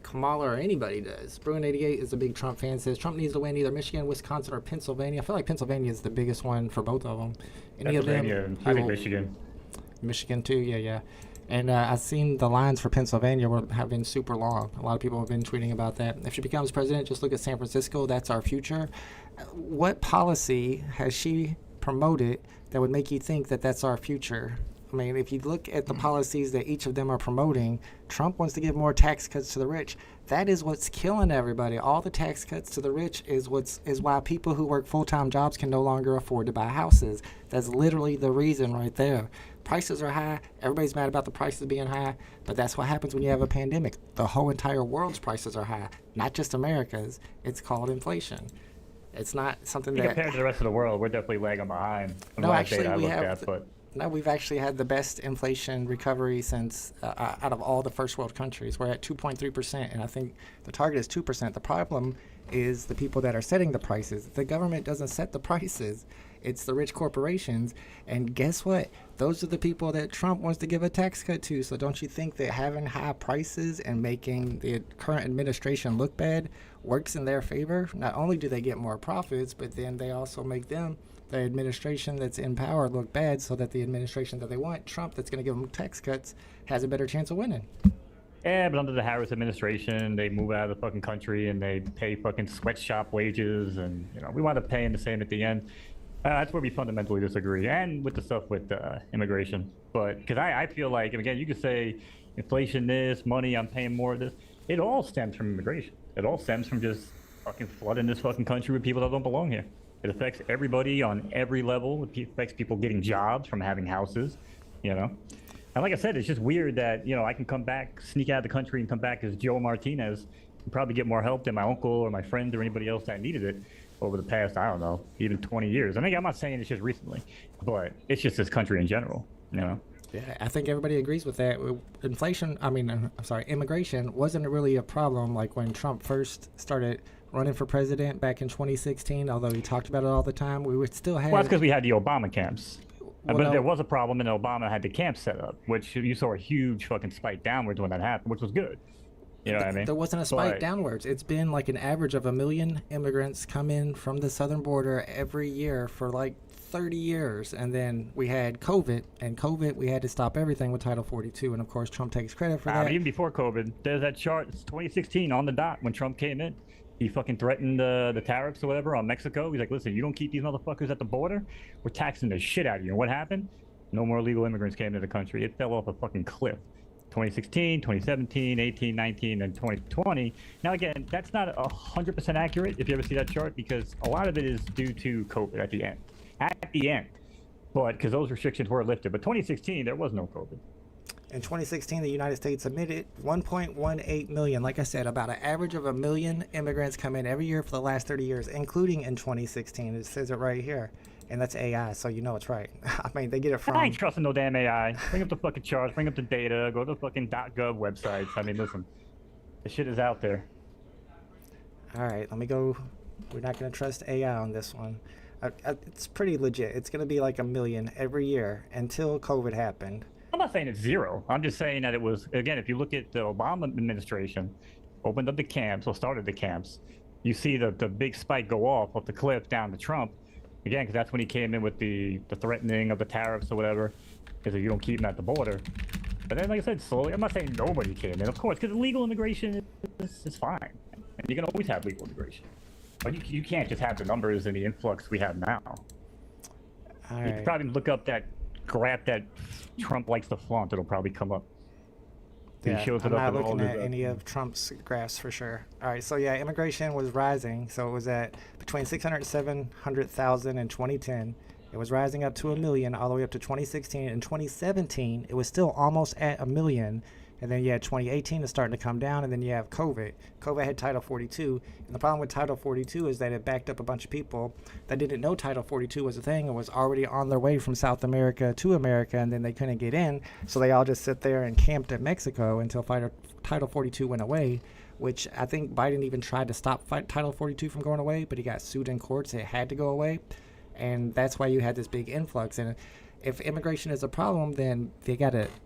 Kamala or anybody does. Bruin88 is a big Trump fan, says Trump needs to win either Michigan, Wisconsin, or Pennsylvania. I feel like Pennsylvania is the biggest one for both of them. Any of them? I think Michigan. Michigan too, yeah. And I've seen the lines for Pennsylvania have been super long. A lot of people have been tweeting about that. If she becomes president, just look at San Francisco. That's our future. What policy has she promoted that would make you think that that's our future? I mean, if you look at the policies that each of them are promoting, Trump wants to give more tax cuts to the rich. That is what's killing everybody. All the tax cuts to the rich is why people who work full-time jobs can no longer afford to buy houses. That's literally the reason right there. Prices are high. Everybody's mad about the prices being high, but that's what happens when you have a pandemic. The whole entire world's prices are high, not just America's. It's called inflation. It's not something that... Compared to the rest of the world, we're definitely lagging behind. No, actually, we have... No, we've actually had the best inflation recovery since out of all the first world countries. We're at 2.3%, and I think the target is 2%. The problem is the people that are setting the prices. The government doesn't set the prices. It's the rich corporations. And guess what? Those are the people that Trump wants to give a tax cut to. So don't you think that having high prices and making the current administration look bad works in their favor? Not only do they get more profits, but then they also make them, the administration that's in power, look bad, so that the administration that they want, Trump, that's going to give them tax cuts, has a better chance of winning. Yeah, but under the Harris administration, they move out of the fucking country and they pay fucking sweatshop wages, and we wind up paying the same at the end. That's where we fundamentally disagree, and with the stuff with immigration. But because I feel like, and again, you could say inflation, this money, I'm paying more of this. It all stems from immigration. It all stems from just fucking flooding this fucking country with people that don't belong here. It affects everybody on every level. It affects people getting jobs from having houses, And like I said, it's just weird that, I can come back, sneak out of the country and come back as Joe Martinez and probably get more help than my uncle or my friends or anybody else that needed it over the past, I don't know, even 20 years. I mean, I'm not saying it's just recently, but it's just this country in general, Yeah, I think everybody agrees with that. Immigration wasn't really a problem like when Trump first started running for president back in 2016, although he talked about it all the time. We would still have... Well, that's because we had the Obama camps. Well, but there was a problem, and Obama had the camps set up, which you saw a huge fucking spike downwards when that happened, which was good. You know what I mean? There wasn't a spike downwards. It's been like an average of 1 million immigrants come in from the southern border every year for like 30 years. And then we had COVID, and COVID, we had to stop everything with Title 42. And of course, Trump takes credit for that. But even before COVID, there's that chart. It's 2016 on the dot when Trump came in. He fucking threatened the tariffs or whatever on Mexico. He's like, listen, you don't keep these motherfuckers at the border, we're taxing the shit out of you. And what happened? No more illegal immigrants came into the country. It fell off a fucking cliff. 2016, 2017, 18, 19, and 2020. Now, again, that's not 100% accurate if you ever see that chart, because a lot of it is due to COVID at the end. But because those restrictions were lifted. But 2016, there was no COVID. In 2016, the United States admitted 1.18 million. Like I said, about an average of 1 million immigrants come in every year for the last 30 years, including in 2016. It says it right here. And that's AI, so you know it's right. I mean, they get it from... I ain't trusting no damn AI. Bring up the fucking charts, bring up the data, go to the fucking .gov websites. I mean, listen, the shit is out there. All right, let me go. We're not going to trust AI on this one. It's pretty legit. It's going to be like 1 million every year until COVID happened. I'm not saying it's zero. I'm just saying that it was, again, if you look at the Obama administration, opened up the camps, or started the camps, you see the big spike go off the cliff down to Trump. Again, because that's when he came in with the threatening of the tariffs or whatever, because you don't keep them at the border. But then, like I said, slowly, I'm not saying nobody came in, of course, because legal immigration is fine. And you can always have legal immigration. But you can't just have the numbers and the influx we have now. All You right. can probably look up that graph that Trump likes to flaunt. It'll probably come up. Yeah, He shows it I'm up not in all looking his, at any of Trump's graphs for sure. All right, so yeah, immigration was rising. So it was at between 600 and 700,000 in 2010. It was rising up to 1 million all the way up to 2016. In 2017, it was still almost at 1 million. And then you had 2018 is starting to come down, and then you have COVID. COVID had Title 42, and the problem with Title 42 is that it backed up a bunch of people that didn't know Title 42 was a thing and was already on their way from South America to America, and then they couldn't get in, so they all just sit there and camped in Mexico until Title 42 went away, which I think Biden even tried to stop Title 42 from going away, but he got sued in courts. It had to go away, and that's why you had this big influx. And if immigration is a problem, then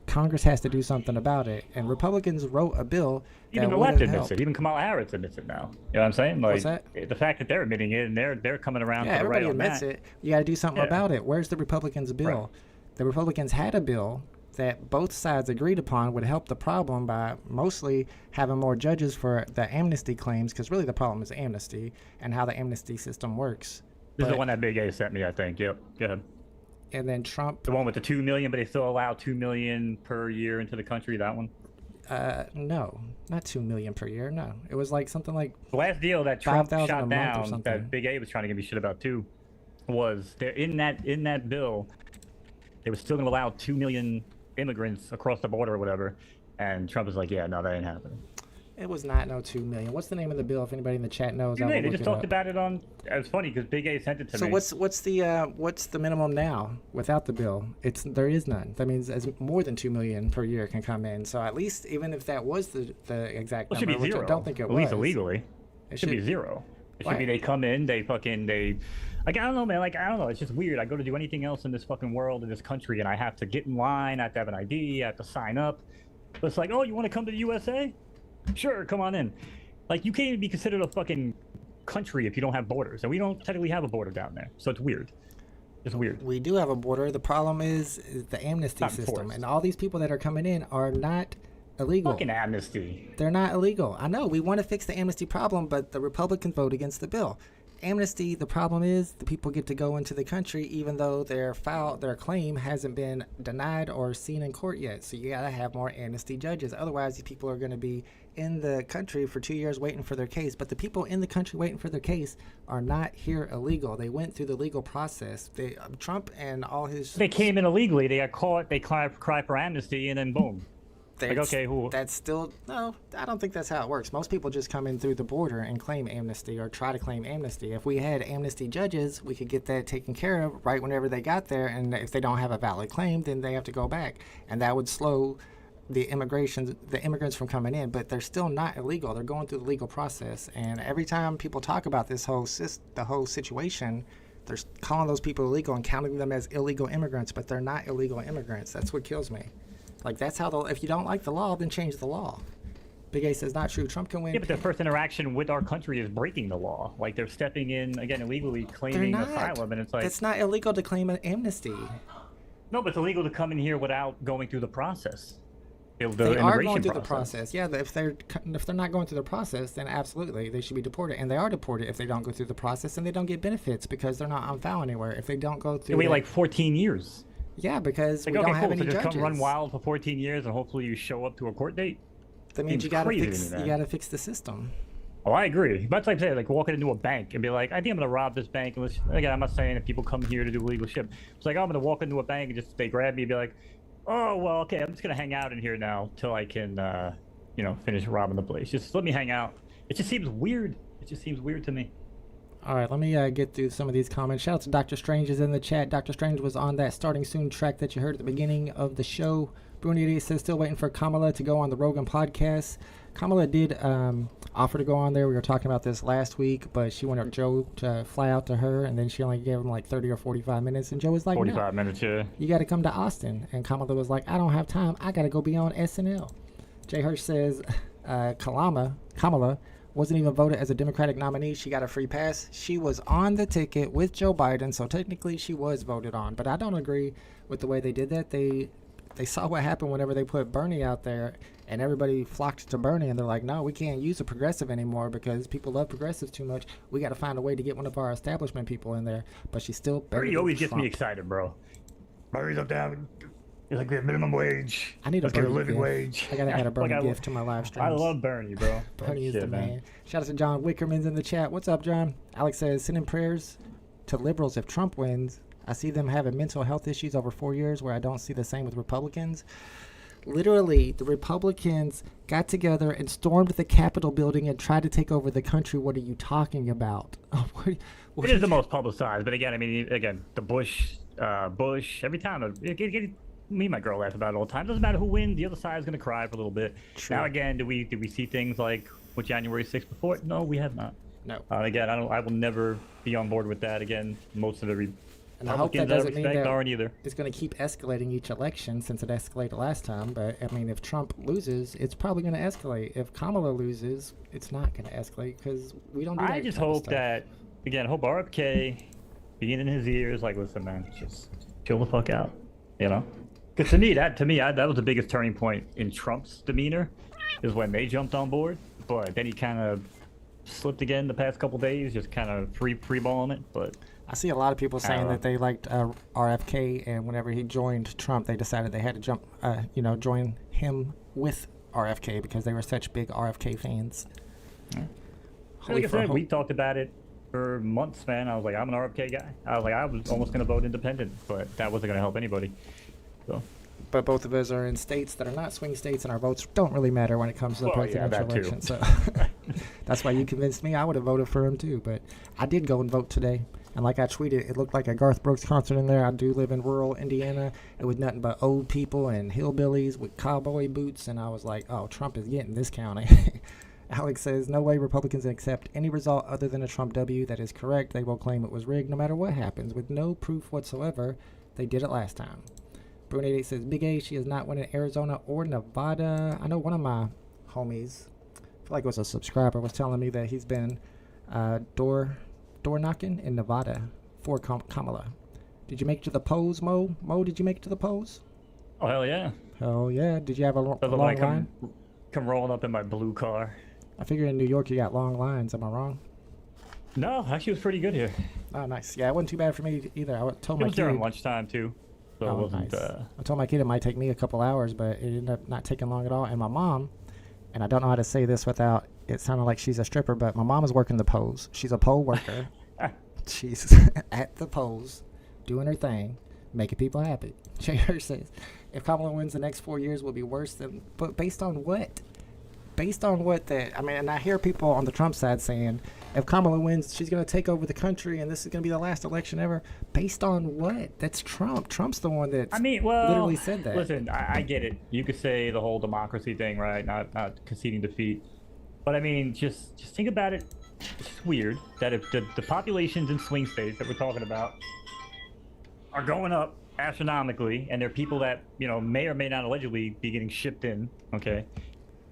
Congress has to do something about it. And Republicans wrote a bill that even the would left have admits helped. it. Even Kamala Harris admits it now. You know what I'm saying? Like, What's that? The fact that they're admitting it and they're coming around Yeah, to the right everybody on admits that. it. You got to do something Yeah. about it. Where's the Republicans' bill? Right. The Republicans had a bill that both sides agreed upon would help the problem by mostly having more judges for the amnesty claims, because really the problem is amnesty and how the amnesty system works. This is But- the one that Big A sent me, I think. Yep. Go ahead. And then Trump, The one with the 2 million, but they still allow 2 million per year into the country. That one. no, not 2 million per year. No, it was like something like The last deal that Trump 5,000 a shot month or down, something. that Big A was trying to give me shit about too, was there in that bill, they were still going to allow 2 million immigrants across the border or whatever, and Trump was like, yeah, no, that ain't happening. It was not no 2 million. What's the name of the bill? If anybody in the chat knows, I will They look just it talked up. about it on. It's funny because Big A sent it to So me. what's the minimum now without the bill? There is none. That means as more than 2 million per year can come in. So at least even if that was the exact Well, it should number, be which zero. I don't think it At was. least illegally. It should be zero. It should be they come in, they like, I don't know, man. Like, I don't know. It's just weird. I go to do anything else in this fucking world, in this country, and I have to get in line. I have to have an ID. I have to sign up. But it's like, oh, you want to come to the USA? Sure, come on in. Like, you can't even be considered a fucking country if you don't have borders. And we don't technically have a border down there. So it's weird. It's weird. We do have a border. The problem is the amnesty system. Forced. And all these people that are coming in are not illegal. Fucking amnesty. They're not illegal. I know we want to fix the amnesty problem, but the Republicans vote against the bill. Amnesty, the problem is the people get to go into the country even though their claim hasn't been denied or seen in court yet. So you gotta have more amnesty judges. Otherwise, these people are going to be in the country for 2 years waiting for their case. But the people in the country waiting for their case are not here illegal. They went through the legal process. Trump and all his... They came in illegally. They got caught. They cry for amnesty, and then boom. Like, okay, who? That's still... No, I don't think that's how it works. Most people just come in through the border and claim amnesty or try to claim amnesty. If we had amnesty judges, we could get that taken care of right whenever they got there. And if they don't have a valid claim, then they have to go back. And that would slow the immigrants from coming in. But they're still not illegal. They're going through the legal process. And every time people talk about the whole situation, they're calling those people illegal and counting them as illegal immigrants. But they're not illegal immigrants. That's what kills me. Like, that's how if you don't like the law, then change the law. Big A says, not true. Trump can win. Yeah, but their first interaction with our country is breaking the law. Like, they're stepping in, again, illegally, claiming asylum, and it's like... It's not illegal to claim an amnesty. No, but it's illegal to come in here without going through the process. They are going through the process. Yeah, if they're not going through the process, then absolutely, they should be deported. And they are deported if they don't go through the process, and they don't get benefits because they're not on file anywhere. If they don't go through... They wait, like, 14 years. Yeah, because like, we don't have any just judges. Come run wild for 14 years and hopefully you show up to a court date? That means you gotta fix the system. Oh, I agree. But like I say, like walking into a bank and be like, I think I'm gonna rob this bank. And again, I'm not saying if people come here to do illegal shit. It's like, oh, I'm gonna walk into a bank and just they grab me and be like, oh, well, okay, I'm just gonna hang out in here now till I can, finish robbing the place. Just let me hang out. It just seems weird. It just seems weird to me. All right, let me get through some of these comments. Shout out to Dr. Strange is in the chat. Dr. Strange was on that Starting Soon track that you heard at the beginning of the show. Bruni says, still waiting for Kamala to go on the Rogan podcast. Kamala did offer to go on there. We were talking about this last week, but she wanted Joe to fly out to her, and then she only gave him like 30 or 45 minutes, and Joe was like, 45 minutes, yeah. You got to come to Austin. And Kamala was like, I don't have time. I got to go be on SNL. Jay Hirsch says, Kamala wasn't even voted as a Democratic nominee. She got a free pass. She was on the ticket with Joe Biden, so technically she was voted on. But I don't agree with the way they did that. They saw what happened whenever they put Bernie out there, and everybody flocked to Bernie, and they're like, no, we can't use a progressive anymore because people love progressives too much. We got to find a way to get one of our establishment people in there. But she's still Bernie always gets me excited, bro. Bernie's up there. It's like the minimum wage. I need a Bernie living gift. wage. I gotta add a Bernie gift to my live streams. I love Bernie, bro. Bernie is the man. Shout out to John Wickerman's in the chat. What's up, John? Alex says, sending prayers to liberals if Trump wins. I see them having mental health issues over 4 years where I don't see the same with Republicans. Literally, the Republicans got together and stormed the Capitol building and tried to take over the country. What are you talking about? It is the most publicized, but again, I mean, the Bush, every time, me and my girl laugh about it all the time. Doesn't matter who wins, the other side is going to cry for a little bit. True. Now, again, did we see things like with January 6th before? No, we have not. No. Again, I will never be on board with that. Again, most of the and I hope that doesn't mean that aren't either. It's going to keep escalating each election since it escalated last time. But, I mean, if Trump loses, it's probably going to escalate. If Kamala loses, it's not going to escalate because we don't do that. I just hope that, again, hope RFK being in his ears, like, listen, man, just chill the fuck out, you know? Because to me, that was the biggest turning point in Trump's demeanor, is when they jumped on board. But then he kind of slipped again the past couple days, just kind of free-balling it. But I see a lot of people saying that they liked RFK, and whenever he joined Trump, they decided they had to join him with RFK because they were such big RFK fans. Yeah. Like I said, we talked about it for months, man. I was like, I'm an RFK guy. I was almost going to vote independent, but that wasn't going to help anybody. So but both of us are in states that are not swing states, and our votes don't really matter when it comes to the presidential that too. election. So that's why you convinced me. I would have voted for him too, but I did go and vote today. And like I tweeted, it looked like a Garth Brooks concert in there. I do live in rural Indiana. It was nothing but old people and hillbillies with cowboy boots, and I was like, oh, Trump is getting this county. Alex says, no way Republicans accept any result other than a Trump W. That is correct. They will claim it was rigged no matter what happens, with no proof whatsoever. They did it last time. Brunette says, Big A, she is not winning Arizona or Nevada. I know one of my homies, I feel like it was a subscriber, was telling me that he's been door knocking in Nevada for Kamala. Did you make it to the polls, Mo? Mo, did you make it to the polls? Oh, hell yeah. Hell yeah. Did you have a long line? Come rolling up in my blue car. I figure in New York you got long lines. Am I wrong? No, actually it was pretty good here. Oh, nice. Yeah, it wasn't too bad for me either. I told It my was kid. during lunchtime too. So it wasn't, nice. I told my kid it might take me a couple hours, but it ended up not taking long at all. And my mom, and I don't know how to say this without it sounding like she's a stripper, but my mom is working the polls. She's a poll worker. She's at the polls, doing her thing, making people happy. JR says, if Kamala wins the next 4 years, will be worse than, but based on what? Based on what that, I mean, and I hear people on the Trump side saying, if Kamala wins, she's going to take over the country and this is going to be the last election ever. Based on what? That's Trump. Trump's the one that literally said that. Listen, I get it. You could say the whole democracy thing, right? Not conceding defeat. But I mean, just think about it. It's weird that if the populations in swing states that we're talking about are going up astronomically, and there are people that, you know, may or may not allegedly be getting shipped in, okay,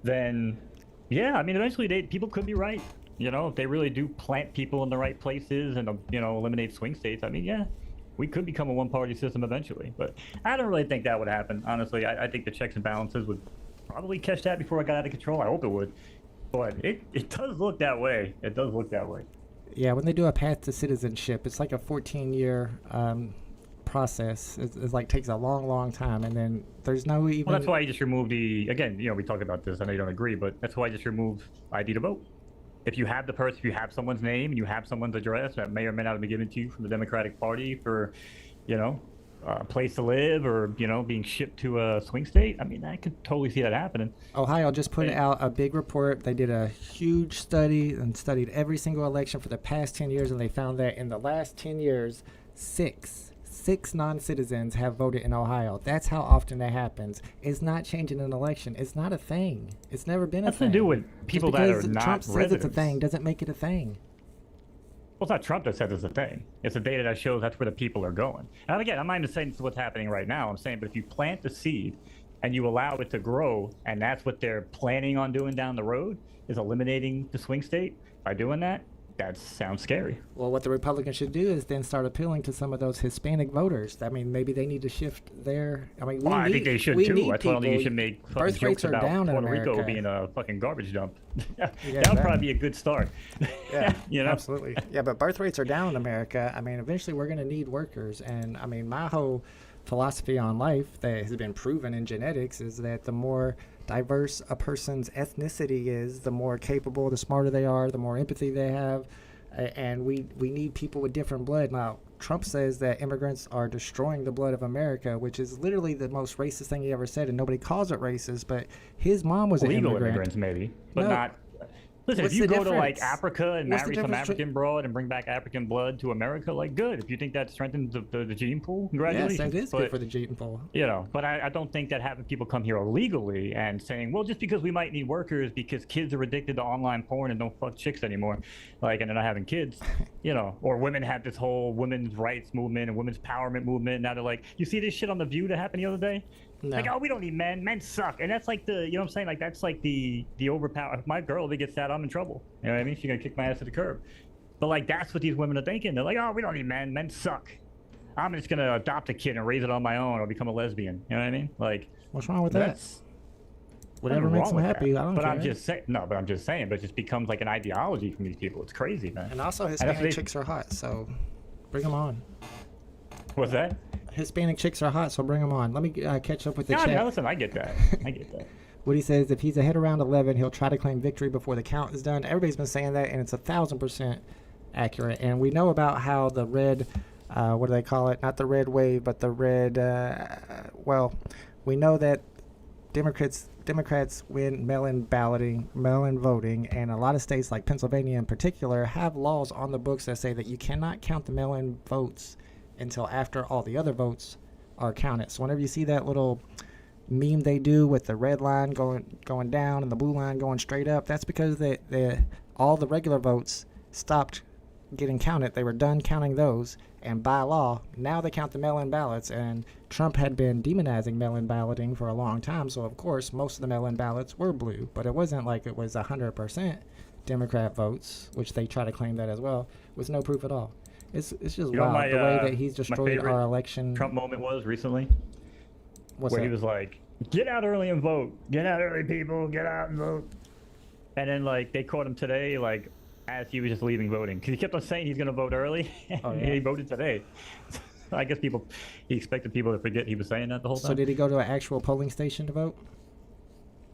then yeah, I mean, eventually people could be right. You know, if they really do plant people in the right places and, you know, eliminate swing states, I mean, yeah, we could become a one-party system eventually. But I don't really think that would happen, honestly. I think the checks and balances would probably catch that before it got out of control. I hope it would. But it does look that way. It does look that way. Yeah, when they do a path to citizenship, it's like a 14-year process. It's like takes a long time, and then there's no even. Well, that's why you just remove again, you know, we talked about this. I know you don't agree, but that's why I just remove ID to vote. If you have if you have someone's name and you have someone's address that may or may not have been given to you from the Democratic Party for, you know, a place to live or, you know, being shipped to a swing state, I mean, I could totally see that happening. Ohio just put out a big report. They did a huge study and studied every single election for the past 10 years, and they found that in the last 10 years, six non-citizens have voted in Ohio. That's how often that happens. It's not changing an election. It's not a thing. It's never been a thing. Nothing to do with people that are not Trump says residents. it's a thing doesn't make it a thing. Well, it's not Trump that says it's a thing. It's the data that shows that's where the people are going. And again, I'm not even saying this is what's happening right now. I'm saying, but if you plant the seed and you allow it to grow, and that's what they're planning on doing down the road, is eliminating the swing state by doing that, that sounds scary. Well, what the Republicans should do is then start appealing to some of those Hispanic voters. I mean, maybe they need to shift their. I mean, I think they should too. That's why I don't think you should make fucking birth jokes rates are about down in Puerto Rico America. being a fucking garbage dump. Yeah, that would probably be a good start. Yeah, you know? absolutely. Yeah, but birth rates are down in America. I mean, eventually we're going to need workers. And I mean, my whole philosophy on life that has been proven in genetics is that the more diverse a person's ethnicity is, the more capable, the smarter they are, the more empathy they have. And we need people with different blood. Now, Trump says that immigrants are destroying the blood of America, which is literally the most racist thing he ever said, and nobody calls it racist, but his mom was an Legal immigrant. immigrants, maybe, but No. not. Listen, What's if you the go to like difference? Africa and What's the marry some difference African broad and bring back African blood to America, like good. If you think that strengthens the gene pool, congratulations. Yes, that is But, good for the gene pool. you know, but I don't think that having people come here illegally and saying, well, just because we might need workers because kids are addicted to online porn and don't fuck chicks anymore, like, and they're not having kids, you know, or women have this whole women's rights movement and women's empowerment movement. Now they're like, you see this shit on The View that happened the other day? No. Like, oh, we don't need men. Men suck. And that's like you know what I'm saying? Like, that's like the overpower. If my girl, if it gets that, I'm in trouble. You know what I mean? She's going to kick my ass to the curb. But, like, that's what these women are thinking. They're like, oh, we don't need men. Men suck. I'm just going to adopt a kid and raise it on my own or become a lesbian. You know what I mean? Like, What's wrong with that? that's Whatever nothing makes wrong them with happy, that. I don't but care. I'm just saying, but I'm just saying, but it just becomes like an ideology from these people. It's crazy, man. And also, that's Hispanic what they- chicks are hot, so bring them on. What's that? Hispanic chicks are hot, so bring them on. Let me catch up with the No, chat. no, listen, I get that. I get that. Woody says if he's ahead around 11, he'll try to claim victory before the count is done. Everybody's been saying that, and it's 1,000% accurate. And we know about how the red, what do they call it? Not the red wave, but the red, well, we know that Democrats win mail-in voting, and a lot of states like Pennsylvania in particular have laws on the books that say that you cannot count the mail-in votes until after all the other votes are counted. So whenever you see that little meme they do with the red line going down and the blue line going straight up, that's because all the regular votes stopped getting counted. They were done counting those, and by law now they count the mail-in ballots. And Trump had been demonizing mail-in balloting for a long time, so of course most of the mail-in ballots were blue, but it wasn't like it was 100% Democrat votes, which they try to claim that as well, with no proof at all. It's just wild, the way that he's destroyed our election. Trump moment was recently What's where that? he was like, get out early and vote, get out early, people, get out and vote. And then like they caught him today, like as he was just leaving voting, because he kept on saying he's going to vote early. Oh, yeah. He voted today. I guess he expected people to forget he was saying that the whole time. So did he go to an actual polling station to vote?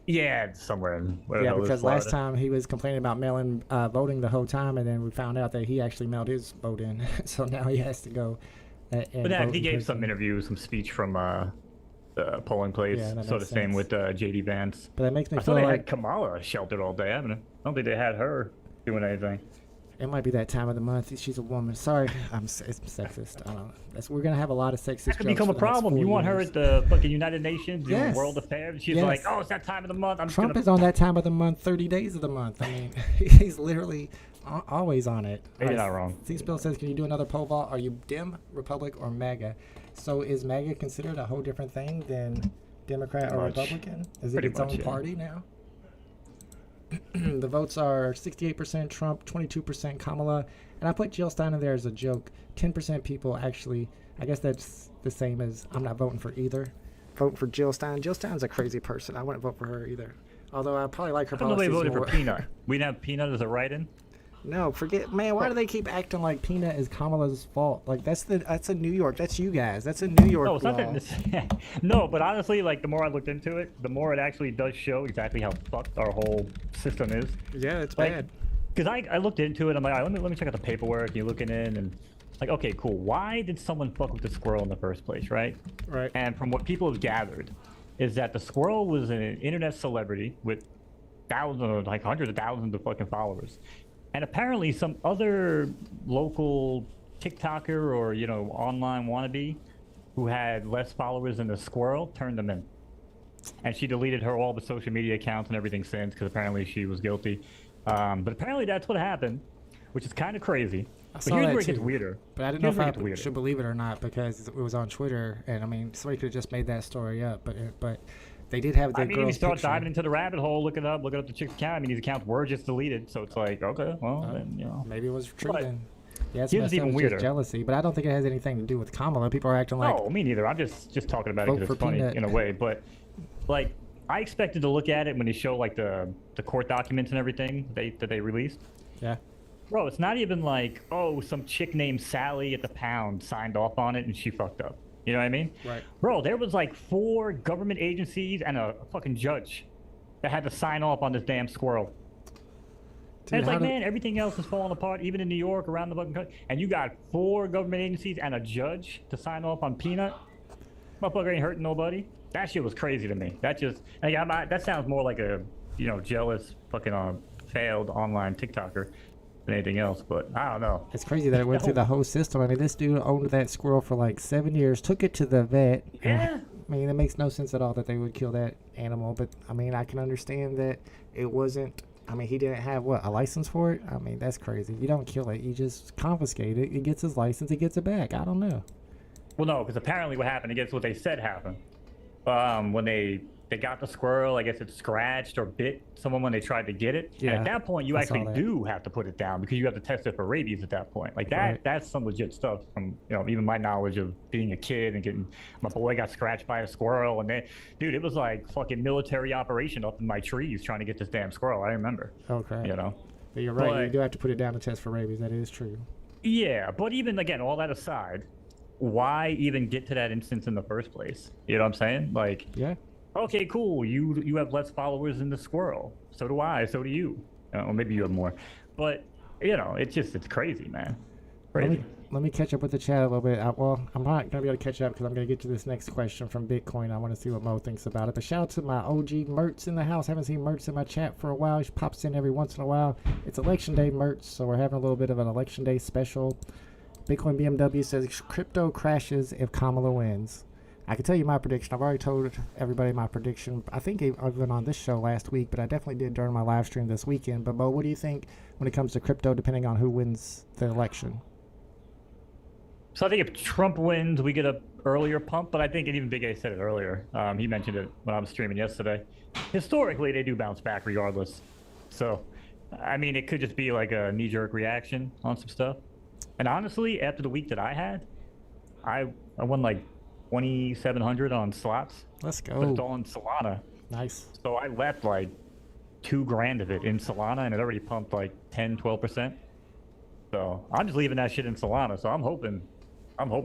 Yeah, somewhere in Yeah, because last time he was complaining about mail-in voting the whole time, and then we found out that he actually mailed his vote in. So now he has to go. But yeah, he gave some interview, some speech from the polling place. Yeah, that So the makes same sense. with JD Vance. But that makes me I feel thought they like had Kamala sheltered all day, haven't they? I don't think they had her doing anything. it might be that time of the month. She's a woman. Sorry, it's sexist. I don't know. We're gonna have a lot of sexist. That could jokes become a for the next problem. 4 You want her years. at the fucking United Nations doing Yes. world affairs? She's Yes. like, oh, it's that time of the month. I'm just Trump gonna... is on that time of the month, 30 days of the month. I mean, he's literally always on it. You're not wrong. C-Spill says, can you do another poll vault? Are you Dem, Republic, or MAGA? So is MAGA considered a whole different thing than Democrat or Much. Republican? Is it Pretty its much, own yeah. party now? The votes are 68% Trump, 22% Kamala, and I put Jill Stein in there as a joke. 10% people actually, I guess that's the same as I'm not voting for either. Vote for Jill Stein. Jill Stein's a crazy person. I wouldn't vote for her either. Although I probably like her I don't know policies they voted more. for Peanut. We didn't have Peanut as a write-in. No, forget, man. Why do they keep acting like Peanut is Kamala's fault? Like that's a New York. That's you guys. That's a New York No, it's law. not that. No, but honestly, like the more I looked into it, the more it actually does show exactly how fucked our whole system is. Yeah, it's Like, bad. because I looked into it. I'm like, all right, let me check out the paperwork. You're looking in, and like, okay, cool. Why did someone fuck with the squirrel in the first place, right? Right. And from what people have gathered, is that the squirrel was an internet celebrity with thousands, like hundreds of thousands of fucking followers. And apparently some other local TikToker or, online wannabe who had less followers than the squirrel turned them in. And she deleted all the social media accounts and everything since, because apparently she was guilty. But apparently that's what happened, which is kind of crazy. I But saw here's that where it gets too. weirder. But I didn't know Here's where it if gets I weirder. should believe it or not because it was on Twitter, and I mean, somebody could have just made that story up. But they did have the I mean, if you girl's start picture. diving into the rabbit hole, looking up the chick's account, I mean, these accounts were just deleted. So it's like, okay, well, then, Maybe it was true But then. Yeah, it's here's messed even up. It's weirder. just jealousy, but I don't think it has anything to do with Kamala. People are acting like No, me neither. I'm just talking about it Vote because for it's funny Peanut. in a way. But like, I expected to look at it when they show like the court documents and everything that they released. yeah. Bro, it's not even like, oh, some chick named Sally at the pound signed off on it and she fucked up. You know what I mean? Right. Bro, there was like 4 government agencies and a fucking judge that had to sign off on this damn squirrel. Dude, And it's how like, did- man, everything else is falling apart, even in New York, around the fucking country. And you got 4 government agencies and a judge to sign off on Peanut? Motherfucker ain't hurting nobody. That shit was crazy to me. That just, like, that sounds more like a, jealous fucking failed online TikToker than anything else. But I don't know. It's crazy that it went through the whole system. I mean, this dude owned that squirrel for like 7 years, took it to the vet. Yeah. I mean, it makes no sense at all that they would kill that animal. But I mean, I can understand that it wasn't. I mean, he didn't have a license for it. I mean, that's crazy. You don't kill it. You just confiscate it. He gets his license. He gets it back. I don't know. Well, no, because apparently what happened, I guess what they said happened. When they got the squirrel, I guess it scratched or bit someone when they tried to get it. Yeah, and at that point, you I saw actually that. do have to put it down because you have to test it for rabies at that point. Like that, Right. that's some legit stuff from, even my knowledge of being a kid and getting, my boy got scratched by a squirrel. And then, dude, it was like fucking military operation up in my trees trying to get this damn squirrel. I remember, Okay. But you're right. You But- do have to put it down to test for rabies. That is true. Yeah, but even again, all that aside, why even get to that instance in the first place? You know what I'm saying? Like, Yeah. okay, cool. You have less followers than the squirrel. So do I. So do you. Or maybe you have more. But it's crazy, man. Crazy. Let me catch up with the chat a little bit. Well, I'm not going to be able to catch up because I'm going to get to this next question from Bitcoin. I want to see what Mo thinks about it. But shout out to my OG Mertz in the house. Haven't seen Mertz in my chat for a while. He pops in every once in a while. It's election day, Mertz, so we're having a little bit of an election day special. Bitcoin BMW says crypto crashes if Kamala wins. I can tell you my prediction. I've already told everybody my prediction. I think I went on this show last week, but I definitely did during my live stream this weekend. But Mo, what do you think when it comes to crypto, depending on who wins the election? So I think if Trump wins, we get a earlier pump, but I think, and even Big A said it earlier, he mentioned it when I was streaming yesterday. Historically, they do bounce back regardless. So, I mean, it could just be like a knee-jerk reaction on some stuff. And honestly, after the week that I had, I won like 2,700 on slots. Let's go. But it's all in Solana. Nice. So I left like $2,000 of it in Solana, and it already pumped like 10-12%. So I'm just leaving that shit in Solana. So I'm hoping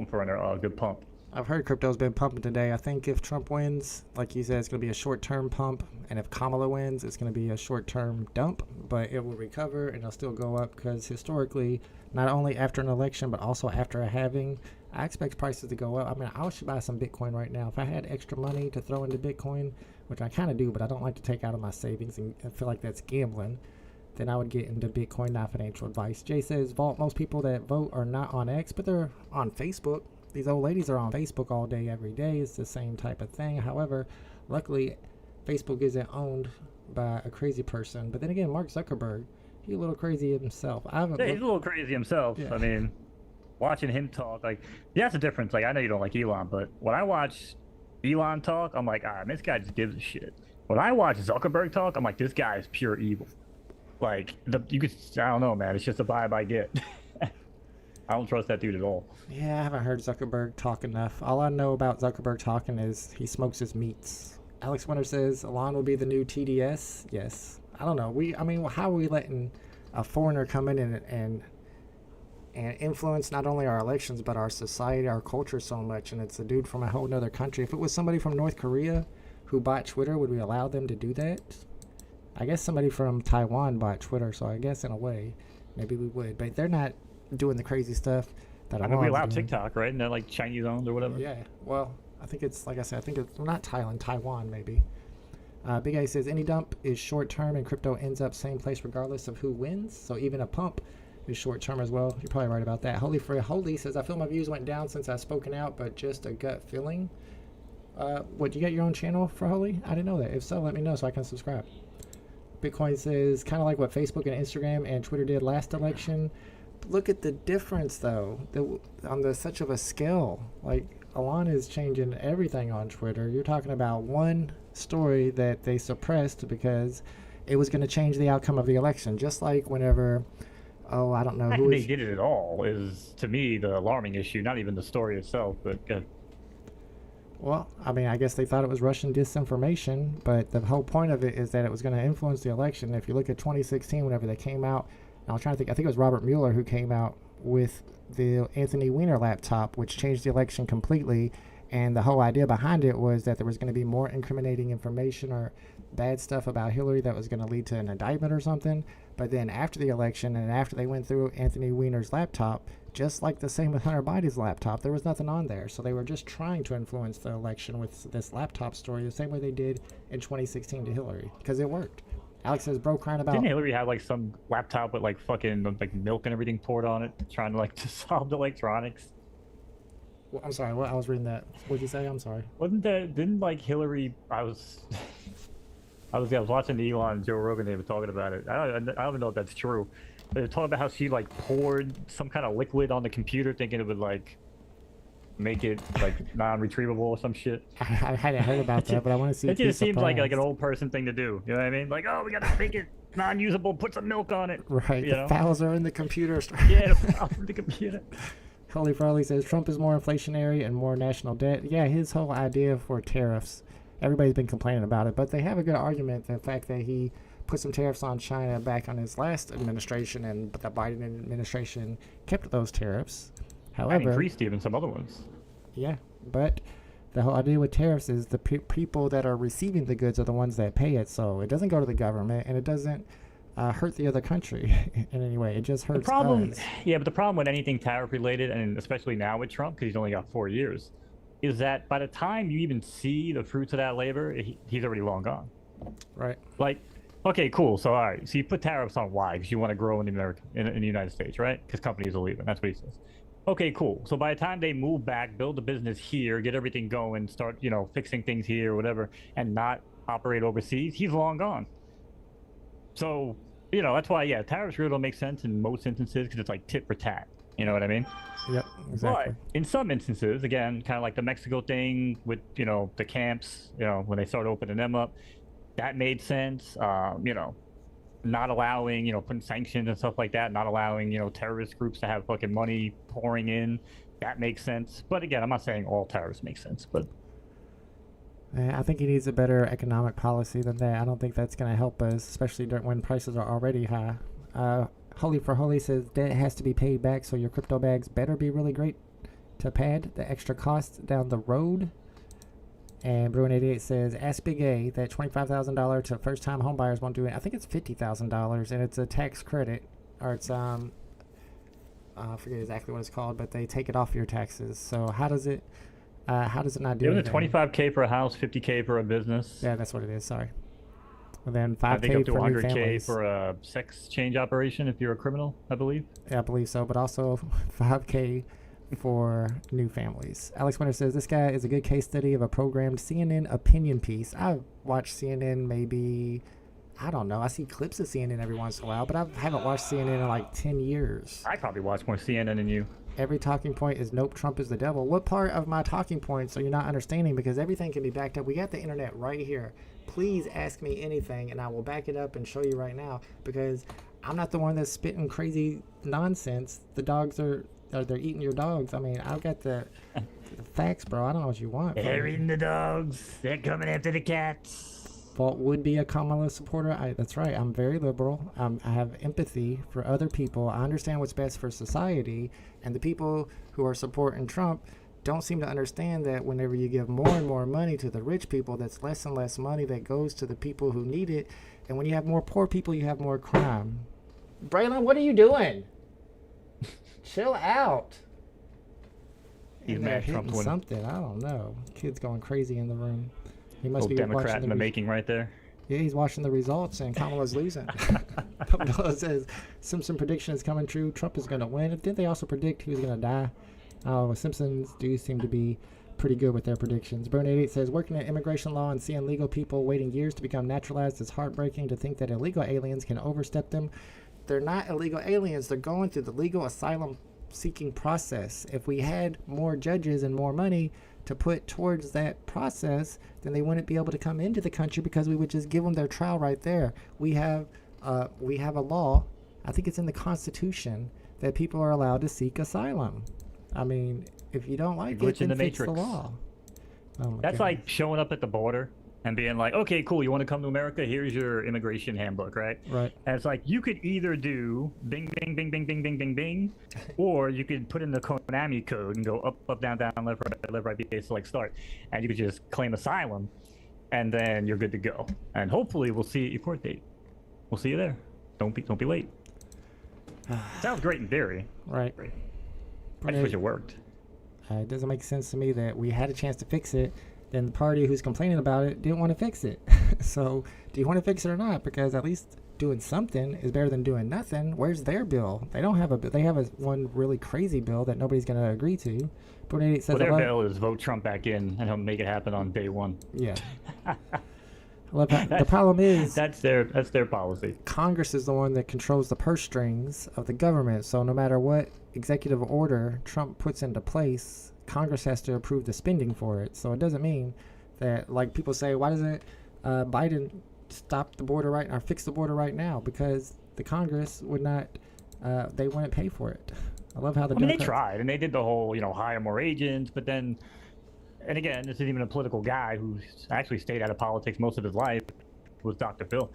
for a good pump. I've heard crypto's been pumping today. I think if Trump wins, like you said, it's going to be a short-term pump. And if Kamala wins, it's going to be a short-term dump. But it will recover and it'll still go up because historically, not only after an election, but also after a halving, I expect prices to go up. I mean, I should buy some Bitcoin right now. If I had extra money to throw into Bitcoin, which I kind of do, but I don't like to take out of my savings and I feel like that's gambling, then I would get into Bitcoin, not financial advice. Jay says, Vault, most people that vote are not on X, but they're on Facebook. These old ladies are on Facebook all day, every day. It's the same type of thing. However, luckily, Facebook isn't owned by a crazy person. But then again, Mark Zuckerberg, he's a little crazy himself. Yeah, he's a little crazy himself. Yeah. I mean, watching him talk, like, yeah, that's the difference. Like, I know you don't like Elon, but when I watch Elon talk, I'm like, this guy just gives a shit. When I watch Zuckerberg talk, I'm like, this guy is pure evil. Like, you could, I don't know, man. It's just a vibe I get. I don't trust that dude at all. Yeah, I haven't heard Zuckerberg talk enough. All I know about Zuckerberg talking is he smokes his meats. Alex Winter says Elon will be the new TDS. Yes. I don't know. I mean, how are we letting a foreigner come in and influence not only our elections, but our society, our culture so much? And it's a dude from a whole nother country. If it was somebody from North Korea who bought Twitter, would we allow them to do that? I guess somebody from Taiwan bought Twitter, so I guess in a way, maybe we would. But they're not doing the crazy stuff that I mean, we allow doing. TikTok, right? And they're like Chinese owned or whatever. Yeah, well, I think it's, like I said, I think it's not Thailand, Taiwan maybe. Big A says any dump is short term and crypto ends up same place regardless of who wins. So even a pump is short term as well. You're probably right about that. Holy says I feel my views went down since I've spoken out, but just a gut feeling. What, you got your own channel for Holy? I didn't know that. If so, let me know so I can subscribe. Bitcoin says kind of like what Facebook and Instagram and Twitter did last election. Look at the difference though, on such of a scale. Like Elon is changing everything on Twitter. You're talking about one story that they suppressed because it was going to change the outcome of the election. Just like whenever, I don't know who they did it at all is to me the alarming issue. Not even the story itself, but. Well, I mean, I guess they thought it was Russian disinformation, but the whole point of it is that it was going to influence the election. If you look at 2016, whenever they came out, I was trying to think, I think it was Robert Mueller who came out with the Anthony Weiner laptop, which changed the election completely. And the whole idea behind it was that there was going to be more incriminating information or bad stuff about Hillary that was going to lead to an indictment or something. But then after the election and after they went through Anthony Weiner's laptop, just like the same with Hunter Biden's laptop, there was nothing on there. So they were just trying to influence the election with this laptop story the same way they did in 2016 to Hillary, because it worked. Alex says, bro, crying about... Didn't Hillary have like some laptop with like fucking like milk and everything poured on it, trying to like to solve the electronics? Well, I'm sorry, what? I was reading that. What'd you say? I'm sorry. Didn't like Hillary... I was watching the Elon and Joe Rogan, they were talking about it. I don't even know if that's true. They were talking about how she like poured some kind of liquid on the computer thinking it would like make it like non-retrievable or some shit. I hadn't heard about that, but I want to see. It just seems like an old person thing to do. You know what I mean? Like, oh, we gotta make it non-usable, put some milk on it. Right. You The know? files are in the computer. Yeah, the files in the computer. Holy Farley says Trump is more inflationary and more national debt. Yeah, his whole idea for tariffs, everybody's been complaining about it, but they have a good argument. The fact that he put some tariffs on China back on his last administration, and the Biden administration kept those tariffs. However, and increased even some other ones. Yeah, but the whole idea with tariffs is the people that are receiving the goods are the ones that pay it. So it doesn't go to the government, and it doesn't hurt the other country in any way. It just hurts The problem, us. yeah, but the problem with anything tariff related, and especially now with Trump, because he's only got 4 years, is that by the time you even see the fruits of that labor, he's already long gone. Right. Like, okay, cool. So, all right. So you put tariffs on why? Because you want to grow in the United States, right? Because companies are leaving. That's what he says. Okay, cool. So by the time they move back, build a business here, get everything going, start, fixing things here or whatever, and not operate overseas, he's long gone. So, that's why, yeah, tariffs really don't make sense in most instances because it's like tit for tat. You know what I mean? Yep, exactly. But in some instances, again, kind of like the Mexico thing with, the camps, when they started opening them up, that made sense. Not allowing, putting sanctions and stuff like that, not allowing, terrorist groups to have fucking money pouring in, that makes sense. But again, I'm not saying all tariffs make sense, but I think he needs a better economic policy than that. I don't think that's going to help us, especially when prices are already high. Holy for Holy says debt has to be paid back, so your crypto bags better be really great to pad the extra costs down the road. And Bruin88 says, ask Big A that $25,000 to first-time homebuyers won't do it. I think it's $50,000, and it's a tax credit, or it's I forget exactly what it's called, but they take it off your taxes. So how does it not do it was anything? $25K for a house, $50K for a business. Yeah, that's what it is. Sorry. And then I think up $5K to for new 100K families. for a sex change operation if you're a criminal, I believe. Yeah, I believe so, but also $5K for new families. Alex Winter says this guy is a good case study of a programmed CNN opinion piece. I've watched CNN maybe, I don't know, I see clips of CNN every once in a while, but I haven't watched CNN in like 10 years. I probably watch more CNN than you. Every talking point is nope, Trump is the devil. What part of my talking points are you not understanding? Because everything can be backed up. We got the internet right here. Please ask me anything and I will back it up and show you right now, because I'm not the one that's spitting crazy nonsense. The dogs are they're eating your dogs. I mean, I've got the facts, bro. I don't know what you want. They're eating the dogs. They're coming after the cats. Fault would be a Kamala supporter. That's right. I'm very liberal. I have empathy for other people. I understand what's best for society. And the people who are supporting Trump don't seem to understand that whenever you give more and more money to the rich people, that's less and less money that goes to the people who need it. And when you have more poor people, you have more crime. Braylon, what are you doing? Chill out. He's And mad they're Trump's hitting winning. something. I don't know. Kid's going crazy in the room. He must Old be Democrat watching in the the making right there. Yeah, he's watching the results, and Kamala's losing. Kamala says Simpson prediction is coming true. Trump is going to win. Didn't they also predict he was going to die? Simpsons do seem to be pretty good with their predictions. Burn88 says working in immigration law and seeing legal people waiting years to become naturalized is heartbreaking. To think that illegal aliens can overstep them. They're not illegal aliens. They're going through the legal asylum seeking process. If we had more judges and more money to put towards that process, then they wouldn't be able to come into the country, because we would just give them their trial right there. We have a law, I think it's in the Constitution, that people are allowed to seek asylum. I mean, if you don't like it, then fix the law. Oh my That's God. like showing up at the border and being like, okay, cool, you want to come to America? Here's your immigration handbook, right? Right. And it's like, you could either do bing, bing, bing, bing, bing, bing, bing, bing, or you could put in the Konami code and go up, up, down, down, left, right, B, select, start. And you could just claim asylum, and then you're good to go. And hopefully we'll see you at your court date. We'll see you there. Don't be late. Sounds great in theory. Right. I just wish it worked. It doesn't make sense to me that we had a chance to fix it, then the party who's complaining about it didn't want to fix it. So, do you want to fix it or not? Because at least doing something is better than doing nothing. Where's their bill? They don't have a bill. They have one really crazy bill that nobody's going to agree to. But says, Well, their bill is vote Trump back in, and he'll make it happen on day one. Yeah. The problem is that's their policy. Congress is the one that controls the purse strings of the government. So no matter what executive order Trump puts into place, Congress has to approve the spending for it. So it doesn't mean that, like people say, why doesn't Biden stop the border right or fix the border right now? Because the Congress would not, they wouldn't pay for it. I love how the they tried, and they did the whole, hire more agents, but then, and again, this isn't even a political guy who's actually stayed out of politics most of his life, was Dr. Phil.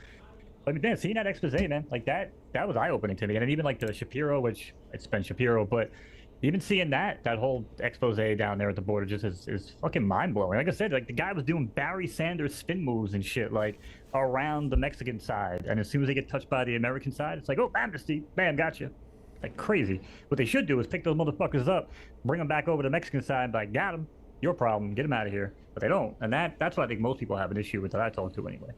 I mean, man, seeing that expose, man, like that was eye-opening to me. And then even like the Shapiro, which it's been Shapiro, but Even seeing that whole expose down there at the border just is fucking mind blowing. Like I said, like the guy was doing Barry Sanders spin moves and shit like around the Mexican side, and as soon as they get touched by the American side, it's like, oh, amnesty, bam, gotcha. Like crazy. What they should do is pick those motherfuckers up, bring them back over to the Mexican side, and be like, got him, your problem, get him out of here. But they don't, and that's what I think most people have an issue with that I talk to anyway.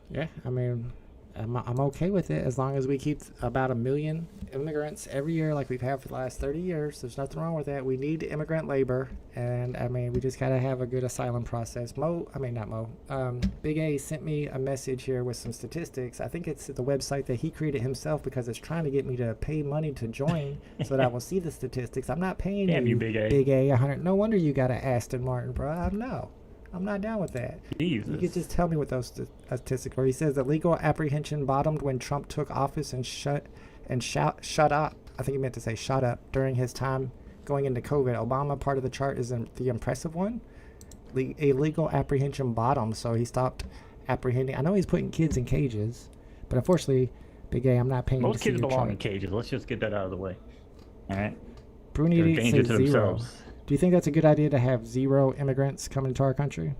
Yeah, I mean, I'm okay with it as long as we keep about 1 million immigrants every year like we've had for the last 30 years. There's nothing wrong with that. We need immigrant labor, and I mean, we just got to have a good asylum process. Big A sent me a message here with some statistics. I think it's the website that he created himself because it's trying to get me to pay money to join so that I will see the statistics. I'm not paying Damn you, Big A. Big A 100. No wonder you got an Aston Martin, bro. I'm not down with that. Jesus. You could just tell me what those statistics were. He says that legal apprehension bottomed when Trump took office and shut up. I think he meant to say shut up during his time going into COVID. Obama, part of the chart is the impressive one. A legal apprehension bottomed, so he stopped apprehending. I know he's putting kids in cages, but unfortunately, Big A, I'm not paying. Most to see kids your belong chart. in cages. Let's just get that out of the way. All right. Bruni They're a danger says to 0. themselves. Do you think that's a good idea to have 0 immigrants come into our country?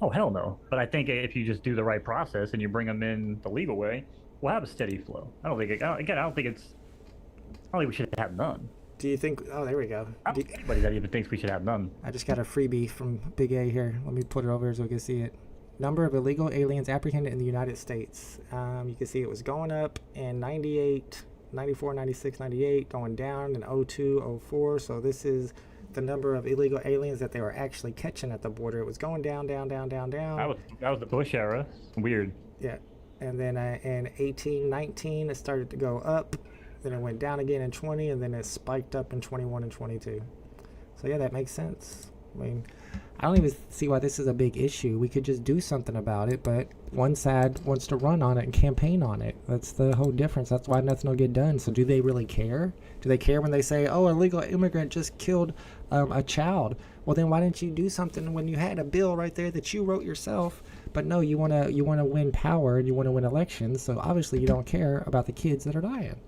Oh, hell no. But I think if you just do the right process and you bring them in the legal way, we'll have a steady flow. I don't think we should have none. Do you think? Oh, there we go. I don't think anybody that even thinks we should have none. I just got a freebie from Big A here. Let me put it over so we can see it. Number of illegal aliens apprehended in the United States. You can see it was going up in 98, 94, 96, 98, going down in 02, 04. So this is the number of illegal aliens that they were actually catching at the border. It was going down, down, down, down, down. That was the Bush era. Weird. Yeah. And then in 18, 19, it started to go up. Then it went down again in 20, and then it spiked up in 21 and 22. So yeah, that makes sense. I mean, I don't even see why this is a big issue. We could just do something about it, but one side wants to run on it and campaign on it. That's the whole difference. That's why nothing will get done. So do they really care? Do they care when they say, oh, a legal immigrant just killed a child? Well, then why didn't you do something when you had a bill right there that you wrote yourself? But no, you want to win power and you want to win elections. So obviously you don't care about the kids that are dying.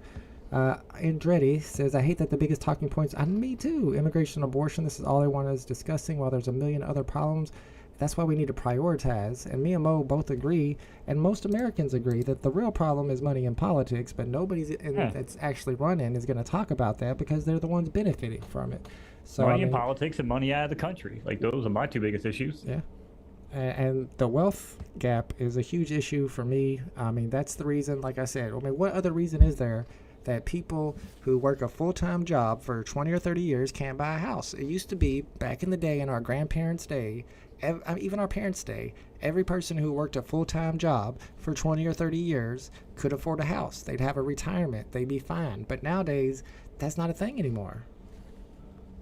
Andretti says, I hate that the biggest talking points, and me too, immigration, abortion, this is all they want us discussing while there's a million other problems. That's why we need to prioritize. And me and Mo both agree, and most Americans agree, that the real problem is money in politics, but nobody that's actually running is going to talk about that because they're the ones benefiting from it. So money in politics and money out of the country. Like, those are my two biggest issues. Yeah. And the wealth gap is a huge issue for me. I mean, that's the reason, like I said, what other reason is there that people who work a full-time job for 20 or 30 years can't buy a house? It used to be, back in the day, in our grandparents' day, even our parents' day, every person who worked a full-time job for 20 or 30 years could afford a house. They'd have a retirement. They'd be fine. But nowadays, that's not a thing anymore.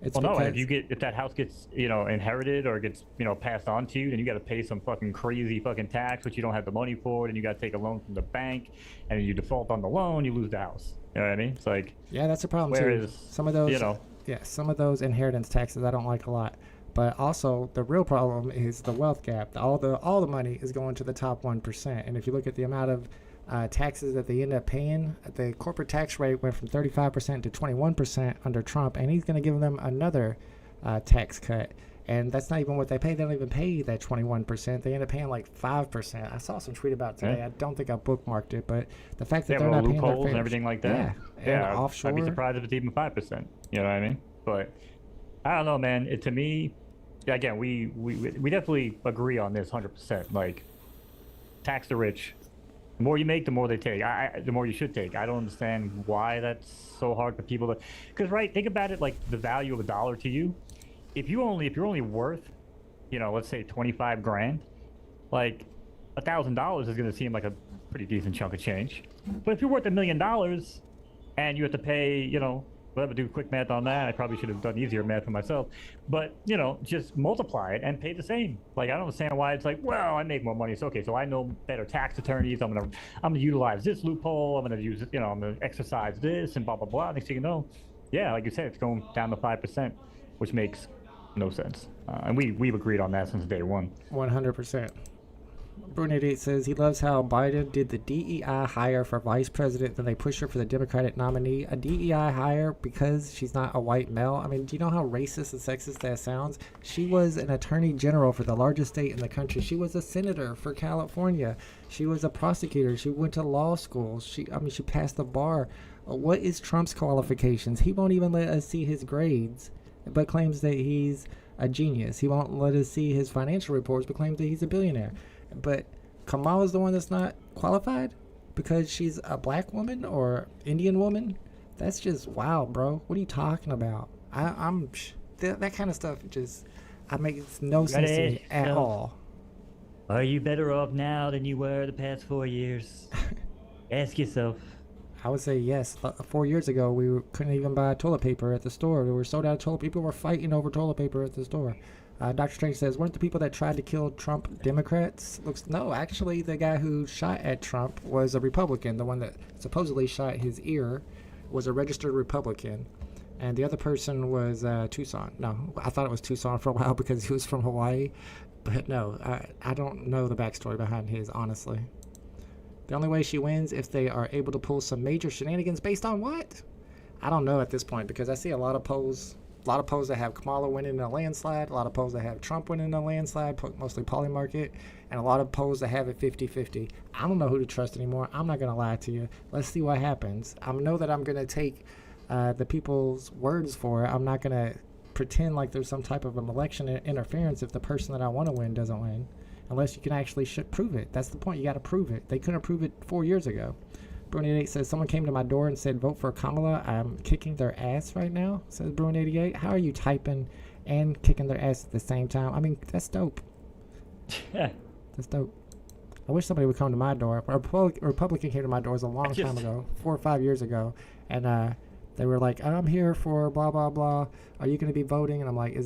It's well, no, and if that house gets, inherited or gets, passed on to you, then you got to pay some fucking crazy fucking tax, which you don't have the money for, and you got to take a loan from the bank, and then you default on the loan, you lose the house. You know what I mean? It's like, yeah, that's a problem too. Some of those, some of those inheritance taxes I don't like a lot. But also, the real problem is the wealth gap. All the money is going to the top 1%, and if you look at the amount of taxes that they end up paying, the corporate tax rate went from 35% to 21% under Trump, and he's going to give them another tax cut. And that's not even what they pay. They don't even pay that 21%. They end up paying like 5%. I saw some tweet about today. I don't think I bookmarked it, but the fact that they're not paying loopholes and everything like that. Yeah, offshore. I'd be surprised if it's even 5%. You know what I mean? But I don't know, man. To me, again, we definitely agree on this 100%. Like, tax the rich. The more you make, the more they take. The more you should take. I don't understand why that's so hard for people to. Because think about it, like the value of a dollar to you. If you're only worth, let's say 25 grand, like $1,000 is going to seem like a pretty decent chunk of change. But if you're worth $1 million, and you have to pay, whatever, do quick math on that. I probably should have done easier math for myself. But, just multiply it and pay the same. Like, I don't understand why it's like, well, I make more money. So, okay, so I know better tax attorneys. I'm gonna utilize this loophole. I'm gonna use it, I'm gonna exercise this and blah, blah, blah. Next thing you know, yeah, like you said, it's going down to 5%, which makes no sense. And we've agreed on that since day one. 100%. Brunette says he loves how Biden did the DEI hire for vice president, then they push her for the Democratic nominee. A DEI hire because she's not a white male? I mean, do you know how racist and sexist that sounds? She was an attorney general for the largest state in the country. She was a senator for California. She was a prosecutor. She went to law school. She passed the bar. What is Trump's qualifications? He won't even let us see his grades, but claims that he's a genius. He won't let us see his financial reports, but claims that he's a billionaire. But Kamala's the one that's not qualified because she's a black woman or Indian woman? That's just wow, bro. What are you talking about? That kind of stuff just makes no sense to me at all. Are you better off now than you were the past 4 years? Ask yourself. I would say yes. 4 years ago, we couldn't even buy toilet paper at the store. We were sold out of toilet paper. People were fighting over toilet paper at the store. Dr. Strange says, weren't the people that tried to kill Trump Democrats? No, actually, the guy who shot at Trump was a Republican. The one that supposedly shot his ear was a registered Republican. And the other person was Tucson. No, I thought it was Tucson for a while because he was from Hawaii. But no, I don't know the backstory behind his, honestly. The only way she wins if they are able to pull some major shenanigans based on what? I don't know at this point because I see a lot of polls. A lot of polls that have Kamala winning in a landslide. A lot of polls that have Trump winning in a landslide, mostly Polymarket. And a lot of polls that have it 50-50. I don't know who to trust anymore. I'm not going to lie to you. Let's see what happens. I know that I'm going to take the people's words for it. I'm not going to pretend like there's some type of an election interference if the person that I want to win doesn't win. Unless you can actually prove it. That's the point. You got to prove it. They couldn't prove it 4 years ago. Bruin88 says, someone came to my door and said, vote for Kamala. I'm kicking their ass right now, says Bruin88. How are you typing and kicking their ass at the same time? I mean, that's dope. That's dope. I wish somebody would come to my door. A Republican came to my doors a long time ago, 4 or 5 years ago, and they were like, I'm here for blah, blah, blah. Are you going to be voting? And I'm like,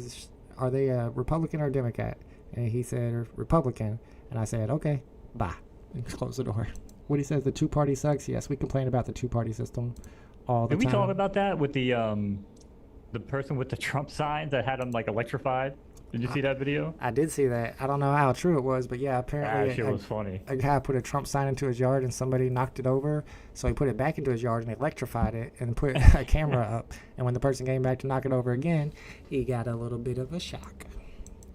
are they a Republican or a Democrat? And he said, Republican. And I said, okay, bye. And closed the door. What he says, the two-party sucks. Yes, we complain about the two-party system all the time. Did we talk about that with the person with the Trump signs that had him like electrified? Did you see that video? I did see that. I don't know how true it was, but yeah, apparently that shit was funny. A guy put a Trump sign into his yard and somebody knocked it over, so he put it back into his yard and electrified it and put a camera up. And when the person came back to knock it over again, he got a little bit of a shock.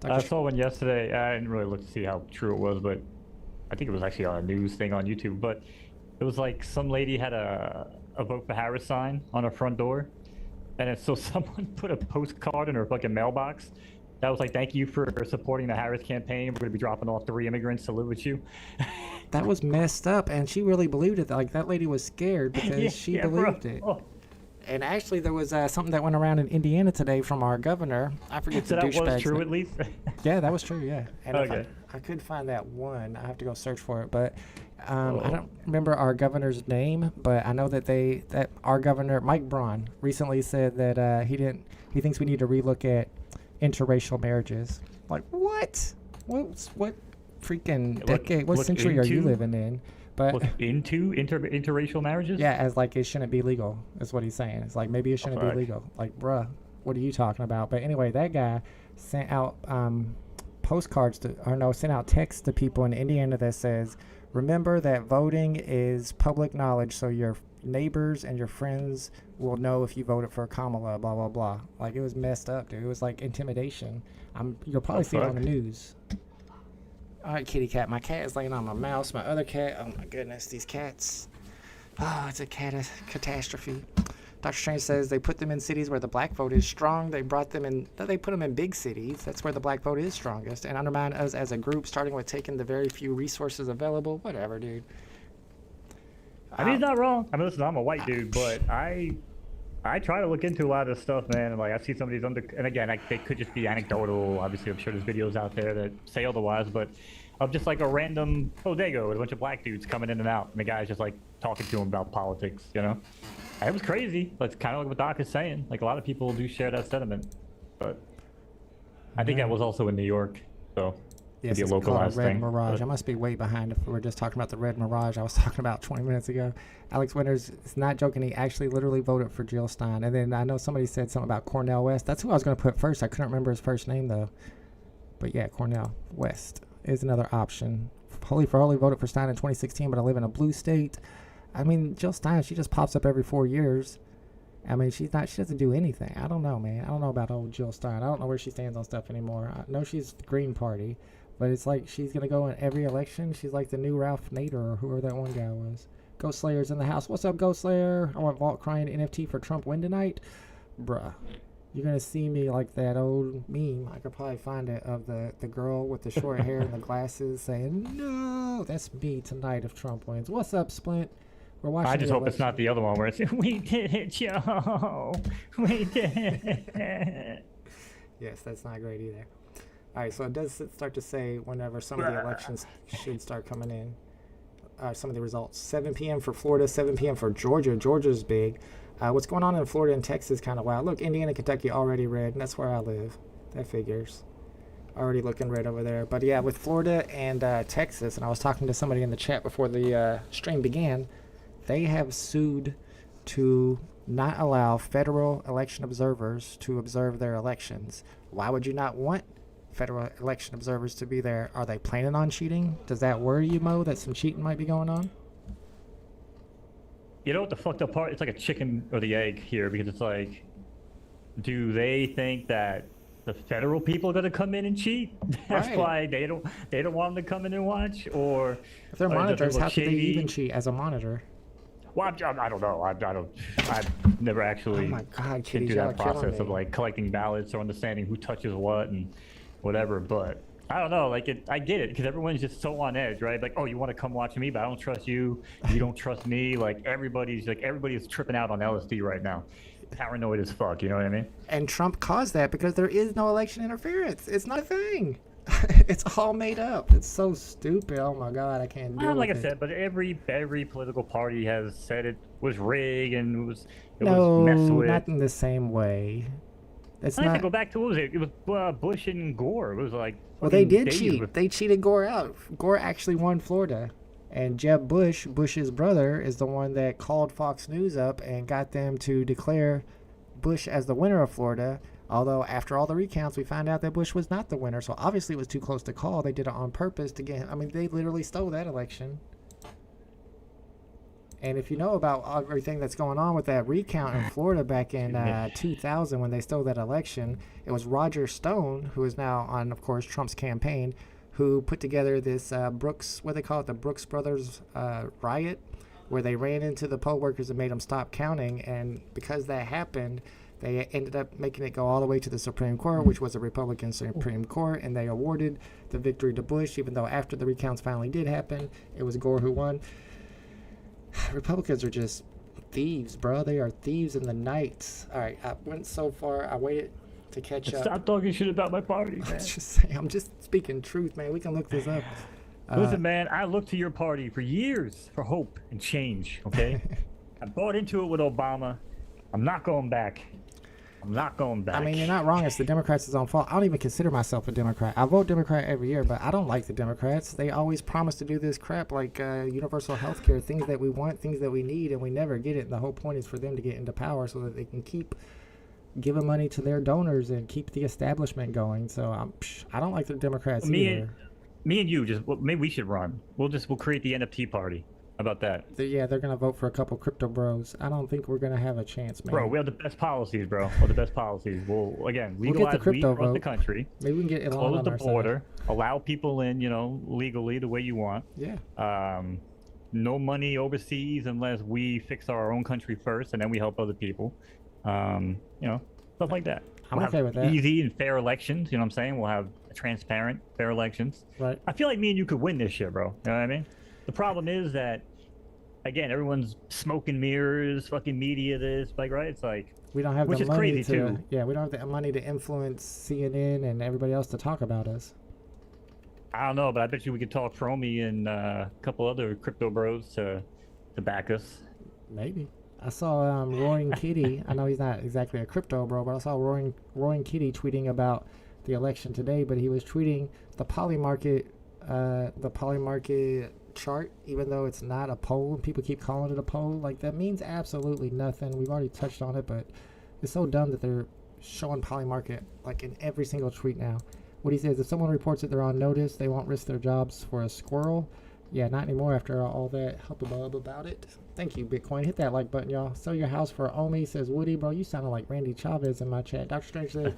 I saw one yesterday. I didn't really look to see how true it was, but I think it was actually on a news thing on YouTube. But it was like some lady had a vote for Harris sign on her front door, and so someone put a postcard in her fucking mailbox that was like, thank you for supporting the Harris campaign. We're going to be dropping off 3 immigrants to live with you. That was messed up, and she really believed it. Like, that lady was scared because she believed it. Oh. And actually, there was something that went around in Indiana today from our governor. I forget the douchebag's name. That was true, at least? Yeah, that was true, yeah. And okay. I could find that one. I have to go search for it. But I don't remember our governor's name, but I know that our governor, Mike Braun, recently said that he thinks we need to relook at interracial marriages. Like, what? What freaking decade, what century are you living in? But look into interracial marriages? Yeah, as like it shouldn't be legal, is what he's saying. It's like maybe it shouldn't be legal. Like, bruh, what are you talking about? But anyway, that guy sent out sent out texts to people in Indiana that says, remember that voting is public knowledge, so your neighbors and your friends will know if you voted for Kamala, blah, blah, blah. Like, it was messed up, dude. It was like intimidation. You'll probably see it on the news. All right, kitty cat. My cat is laying on my mouse. My other cat, oh my goodness, these cats. Oh, it's a catastrophe. Dr. Strange says they put them in cities where the black vote is strong. They put them in big cities. That's where the black vote is strongest. And undermine us as a group, starting with taking the very few resources available. Whatever, dude. I mean, he's not wrong. I mean, listen, I'm a white dude, but I try to look into a lot of this stuff, man. And like, I see some of these and again, they could just be anecdotal. Obviously, I'm sure there's videos out there that say otherwise, but of just like a random bodega with a bunch of black dudes coming in and out, and the guy's just like talking to him about politics, you know? And it was crazy, but it's kind of like what Doc is saying. Like, a lot of people do share that sentiment, but I think that was also in New York, so yes, it's a localized Red Mirage. I must be way behind if we were just talking about the Red Mirage I was talking about 20 minutes ago. Alex Winters is not joking. He actually literally voted for Jill Stein. And then I know somebody said something about Cornel West. That's who I was going to put first. I couldn't remember his first name, though. But yeah, Cornel West is another option Holy for Holy voted for Stein in 2016, but I live in a blue state. I mean, Jill Stein, she just pops up every 4 years. I mean, she doesn't do anything. I don't know, man. I don't know about old Jill Stein. I don't know where she stands on stuff anymore. I know she's the Green Party, but it's like she's going to go in every election. She's like the new Ralph Nader or whoever that one guy was. Ghost Slayer's in the house. What's up, Ghost Slayer? I want Vault crying NFT for Trump win tonight. Bruh. You're going to see me like that old meme. I could probably find it of the girl with the short hair and the glasses saying, no, that's me tonight if Trump wins. What's up, Splint? We're watching. I just hope it's not the other one where it's, we did it, Joe. We did it. Yes, that's not great either. All right, so it does start to say whenever some of the elections should start coming in. Some of the results. 7 p.m. for Florida, 7 p.m. for Georgia. Georgia's big. What's going on in Florida and Texas kind of wild. Look, Indiana, Kentucky already red, and that's where I live. That figures. Already looking red over there. But yeah, with Florida and Texas, and I was talking to somebody in the chat before the stream began, they have sued to not allow federal election observers to observe their elections. Why would you not want federal election observers to be there? Are they planning on cheating? Does that worry you, Mo, that some cheating might be going on? You know what the fucked up part? It's like a chicken or the egg here, because it's like, do they think that the federal people are gonna come in and cheat? That's Right. why they don't want them to come in and watch, or If they're or monitors, does it how look could they shady? even cheat as a monitor? Well, I don't know. I've never actually Oh my God, been kitties, through y'all that are killing process of me. like collecting ballots or understanding who touches what and whatever. But I don't know. Like I get it, because everyone's just so on edge, right? Like, oh, you want to come watch me, but I don't trust you. You don't trust me. Like everybody's tripping out on LSD right now. Paranoid as fuck. You know what I mean? And Trump caused that because there is no election interference. It's not a thing. It's all made up. It's so stupid. Oh my God, I can't do it. Like I said, but every political party has said it was rigged and it was messed No, with. not in the same way. That's I have to not. go back to, what was it? It was Bush and Gore. It was like, Well, they fucking did days cheat. with- They cheated Gore out. Gore actually won Florida. And Jeb Bush, Bush's brother, is the one that called Fox News up and got them to declare Bush as the winner of Florida. Although after all the recounts, we found out that Bush was not the winner. So obviously it was too close to call. They did it on purpose to get him. I mean, they literally stole that election. And if you know about everything that's going on with that recount in Florida back in 2000 when they stole that election, it was Roger Stone, who is now on, of course, Trump's campaign, who put together this Brooks, what they call it, the Brooks Brothers riot, where they ran into the poll workers and made them stop counting. And because that happened, they ended up making it go all the way to the Supreme Court, which was a Republican Supreme Court, and they awarded the victory to Bush, even though after the recounts finally did happen, it was Gore who won. Republicans are just thieves, bro. They are thieves in the night. All right, I went so far. I waited to catch up. Stop talking shit about my party, man. Just saying, I'm just speaking truth, man. We can look this up. Listen, man, I looked to your party for years for hope and change, okay? I bought into it with Obama. I'm not going back. I'm not going back. I mean, you're not wrong. It's the Democrats' own fault. I don't even consider myself a Democrat. I vote Democrat every year, but I don't like the Democrats. They always promise to do this crap like universal health care, things that we want, things that we need, and we never get it. And the whole point is for them to get into power so that they can keep giving money to their donors and keep the establishment going. So I don't like the Democrats either. Me and you, maybe we should run. We'll create the NFT party. How about that? Yeah, they're going to vote for a couple crypto bros. I don't think we're going to have a chance, man. Bro, we have the best policies, bro. We're the best policies. We'll, again, We'll get legalize the crypto weed across the vote. country. Maybe we can get Elon Close on the our side. border. Allow people in, legally the way you want. Yeah. No money overseas unless we fix our own country first, and then we help other people. Stuff like that. I'm We'll okay have with that. Easy and fair elections. You know what I'm saying? We'll have transparent, fair elections. Right. I feel like me and you could win this shit, bro. You know what I mean? The problem is that, again, everyone's smoke and mirrors, fucking media this, like, right? It's like, We don't have which the is money crazy, to. too. Yeah, we don't have the money to influence CNN and everybody else to talk about us. I don't know, but I bet you we could talk Fromy and a couple other crypto bros to back us. Maybe. I saw Roaring Kitty. I know he's not exactly a crypto bro, but I saw Roaring Kitty tweeting about the election today. But he was tweeting the poly market chart, even though it's not a poll. People keep calling it a poll. Like, that means absolutely nothing. We've already touched on it, but it's so dumb that they're showing poly market like in every single tweet now. What he says, if someone reports that they're on notice, they won't risk their jobs for a squirrel. Yeah, not anymore after all that hubbub about it. Thank you, Bitcoin. Hit that like button, y'all. Sell your house for Omi, says Woody. Bro, you sounded like Randy Chavez in my chat. Dr. Strange says,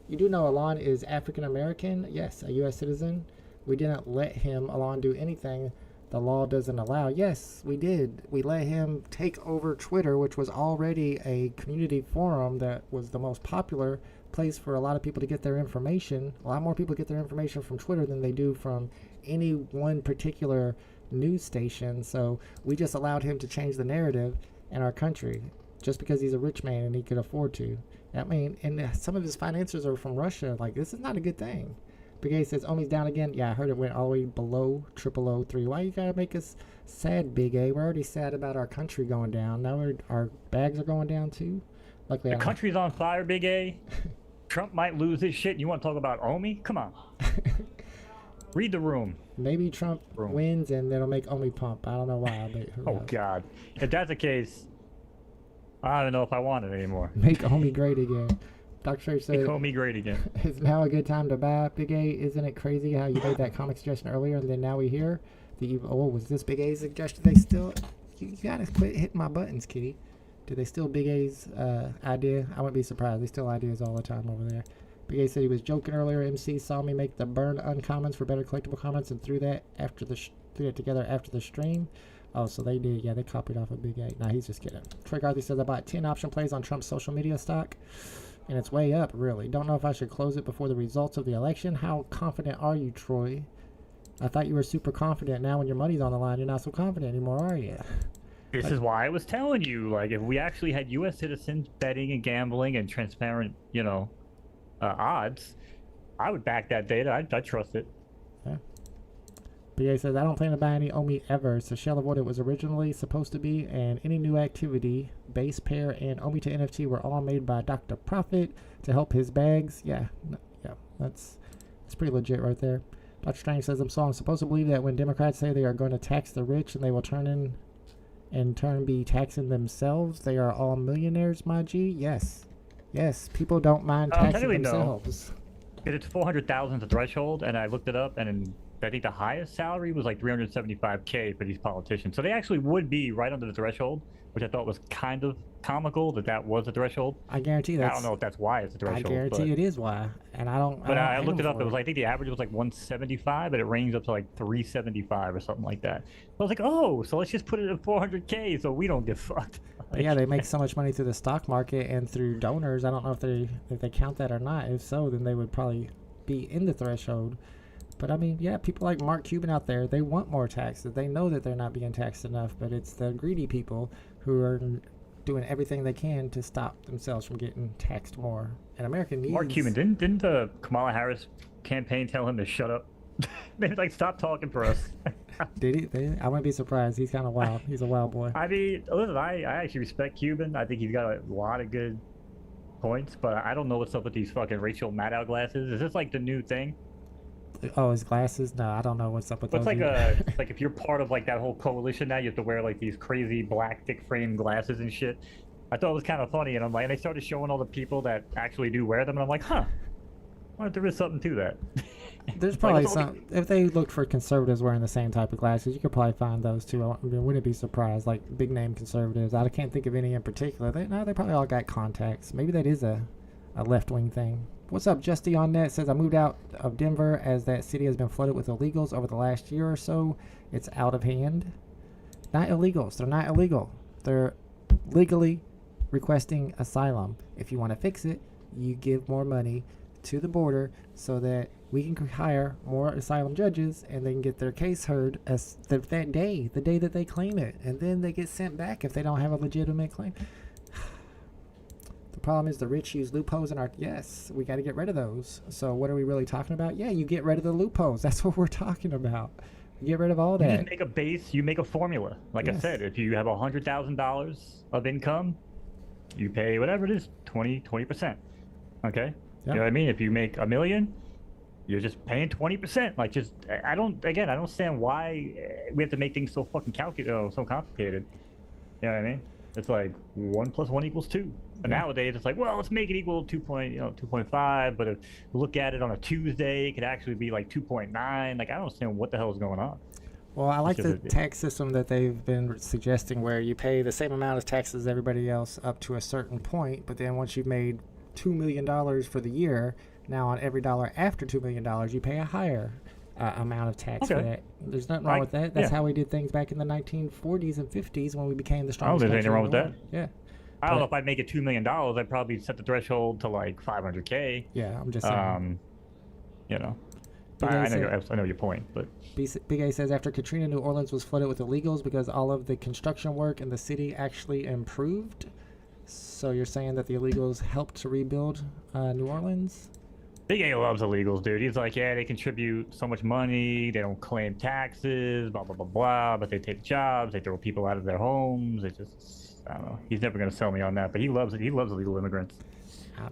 you do know Alon is African American? Yes, a U.S. citizen. We didn't let him, Alon, do anything the law doesn't allow. Yes, we did. We let him take over Twitter, which was already a community forum that was the most popular place for a lot of people to get their information. A lot more people get their information from Twitter than they do from any one particular news station. So we just allowed him to change the narrative in our country just because he's a rich man and he could afford to. I mean, and some of his financiers are from Russia. Like, this is not a good thing. Big A says, Omi's down again. Yeah, I heard it went all the way below 0003. Why you gotta make us sad, Big A? We're already sad about our country going down. Now our bags are going down too. Luckily, the country's on fire, Big A. Trump might lose his shit. You want to talk about Omi? Come on. Read the room. Maybe Trump wins and that'll make Omi pump. I don't know why. But oh, God. If that's the case, I don't know if I want it anymore. Make Omi great again. Dr. Strange says, make Omi great again. It's now a good time to buy. Big A, isn't it crazy how you made that comic suggestion earlier and then now we hear that you, oh, was this Big A's suggestion? They still, you gotta quit hitting my buttons, kitty. Do they steal Big A's idea? I wouldn't be surprised. They steal ideas all the time over there. Big A said he was joking earlier. MC saw me make the burned uncommons for better collectible comments and threw that after the threw it together after the stream. Oh, so they did. Yeah, they copied off of Big A. Nah, he's just kidding. Troy Garthy says I bought 10 option plays on Trump's social media stock, and it's way up, really. Don't know if I should close it before the results of the election. How confident are you, Troy? I thought you were super confident. Now when your money's on the line, you're not so confident anymore, are you? This is why I was telling you, like, if we actually had U.S. citizens betting and gambling and transparent, you know, odds, I would back that data. I'd trust it. Yeah. BA says, I don't plan to buy any Omi ever. It's a shell of what it was originally supposed to be, and any new activity, base pair and Omi to NFT were all made by Dr. Profit to help his bags. Yeah, that's pretty legit right there. Dr. Strange says, I'm supposed to believe that when Democrats say they are going to tax the rich and they will in turn be taxing themselves, they are all millionaires, my G? Yes. Yes, people don't mind taxing themselves. No. It's 400,000 the threshold, and I looked it up, and I think the highest salary was like 375K for these politicians. So they actually would be right under the threshold, which I thought was kind of comical that was the threshold. I guarantee that. I don't know if that's why it's the threshold. I guarantee it is why, and I don't. But I looked it up. It was, I think the average was like 175, but it ranged up to like 375 or something like that. So I was like, oh, so let's just put it at 400K so we don't get fucked. Yeah, they make so much money through the stock market and through donors. I don't know if they count that or not. If so, then they would probably be in the threshold. But I mean, yeah, people like Mark Cuban out there, they want more taxes. They know that they're not being taxed enough, but it's the greedy people who are doing everything they can to stop themselves from getting taxed more. And American needs... Mark Cuban, didn't the Kamala Harris campaign tell him to shut up? Maybe like stop talking for us. Did he? I wouldn't be surprised. He's kind of wild. He's a wild boy. I mean, listen, I actually respect Cuban. I think he's got a lot of good points, but I don't know what's up with these fucking Rachel Maddow glasses. Is this like the new thing? Oh, his glasses? No, I don't know what's up with those. It's like if you're part of like that whole coalition now, you have to wear like these crazy black thick frame glasses and shit. I thought it was kind of funny, and I'm like, and they started showing all the people that actually do wear them, and I'm like, huh, I wonder if there is something to that. There's probably some. If they looked for conservatives wearing the same type of glasses, you could probably find those too. I mean, wouldn't be surprised. Like big name conservatives, I can't think of any in particular. They probably all got contacts. Maybe that is a left wing thing. What's up, Justy on net says I moved out of Denver as that city has been flooded with illegals over the last year or so. It's out of hand. Not illegals. They're not illegal. They're legally requesting asylum. If you want to fix it, you give more money to the border so that we can hire more asylum judges and they can get their case heard as the day that they claim it, and then they get sent back if they don't have a legitimate claim. The problem is the rich use loopholes in our... Yes, we got to get rid of those. So what are we really talking about? Yeah, you get rid of the loopholes. That's what we're talking about. You get rid of all that. You just make a base, you make a formula. Like I said, if you have $100,000 of income, you pay whatever it is, 20%. Okay? Yep. You know what I mean? If you make $1 million, you're just paying 20%. Like, just, I don't understand why we have to make things so fucking so complicated. You know what I mean? It's like 1 + 1 = 2. And nowadays it's like, well, let's make it equal 2.5. But if you look at it on a Tuesday, it could actually be like 2.9. Like, I don't understand what the hell is going on. Well, I like the tax system that they've been suggesting, where you pay the same amount of taxes as everybody else up to a certain point, but then once you've made $2 million for the year, now on every dollar after $2 million, you pay a higher amount of tax for that. There's nothing wrong with that. That's how we did things back in the 1940s and 50s when we became the strongest. I don't think there's anything wrong with that. Yeah. I don't know if I'd make it $2 million. I'd probably set the threshold to like $500K. Yeah, I'm just saying. You know. I know your point, but Big A says after Katrina, New Orleans was flooded with illegals because all of the construction work in the city actually improved. So you're saying that the illegals helped to rebuild New Orleans? Big A loves illegals, dude. He's like, yeah, they contribute so much money, they don't claim taxes, blah blah blah blah, but they take jobs, they throw people out of their homes. It just, I don't know. He's never gonna sell me on that, but he loves it. He loves illegal immigrants. I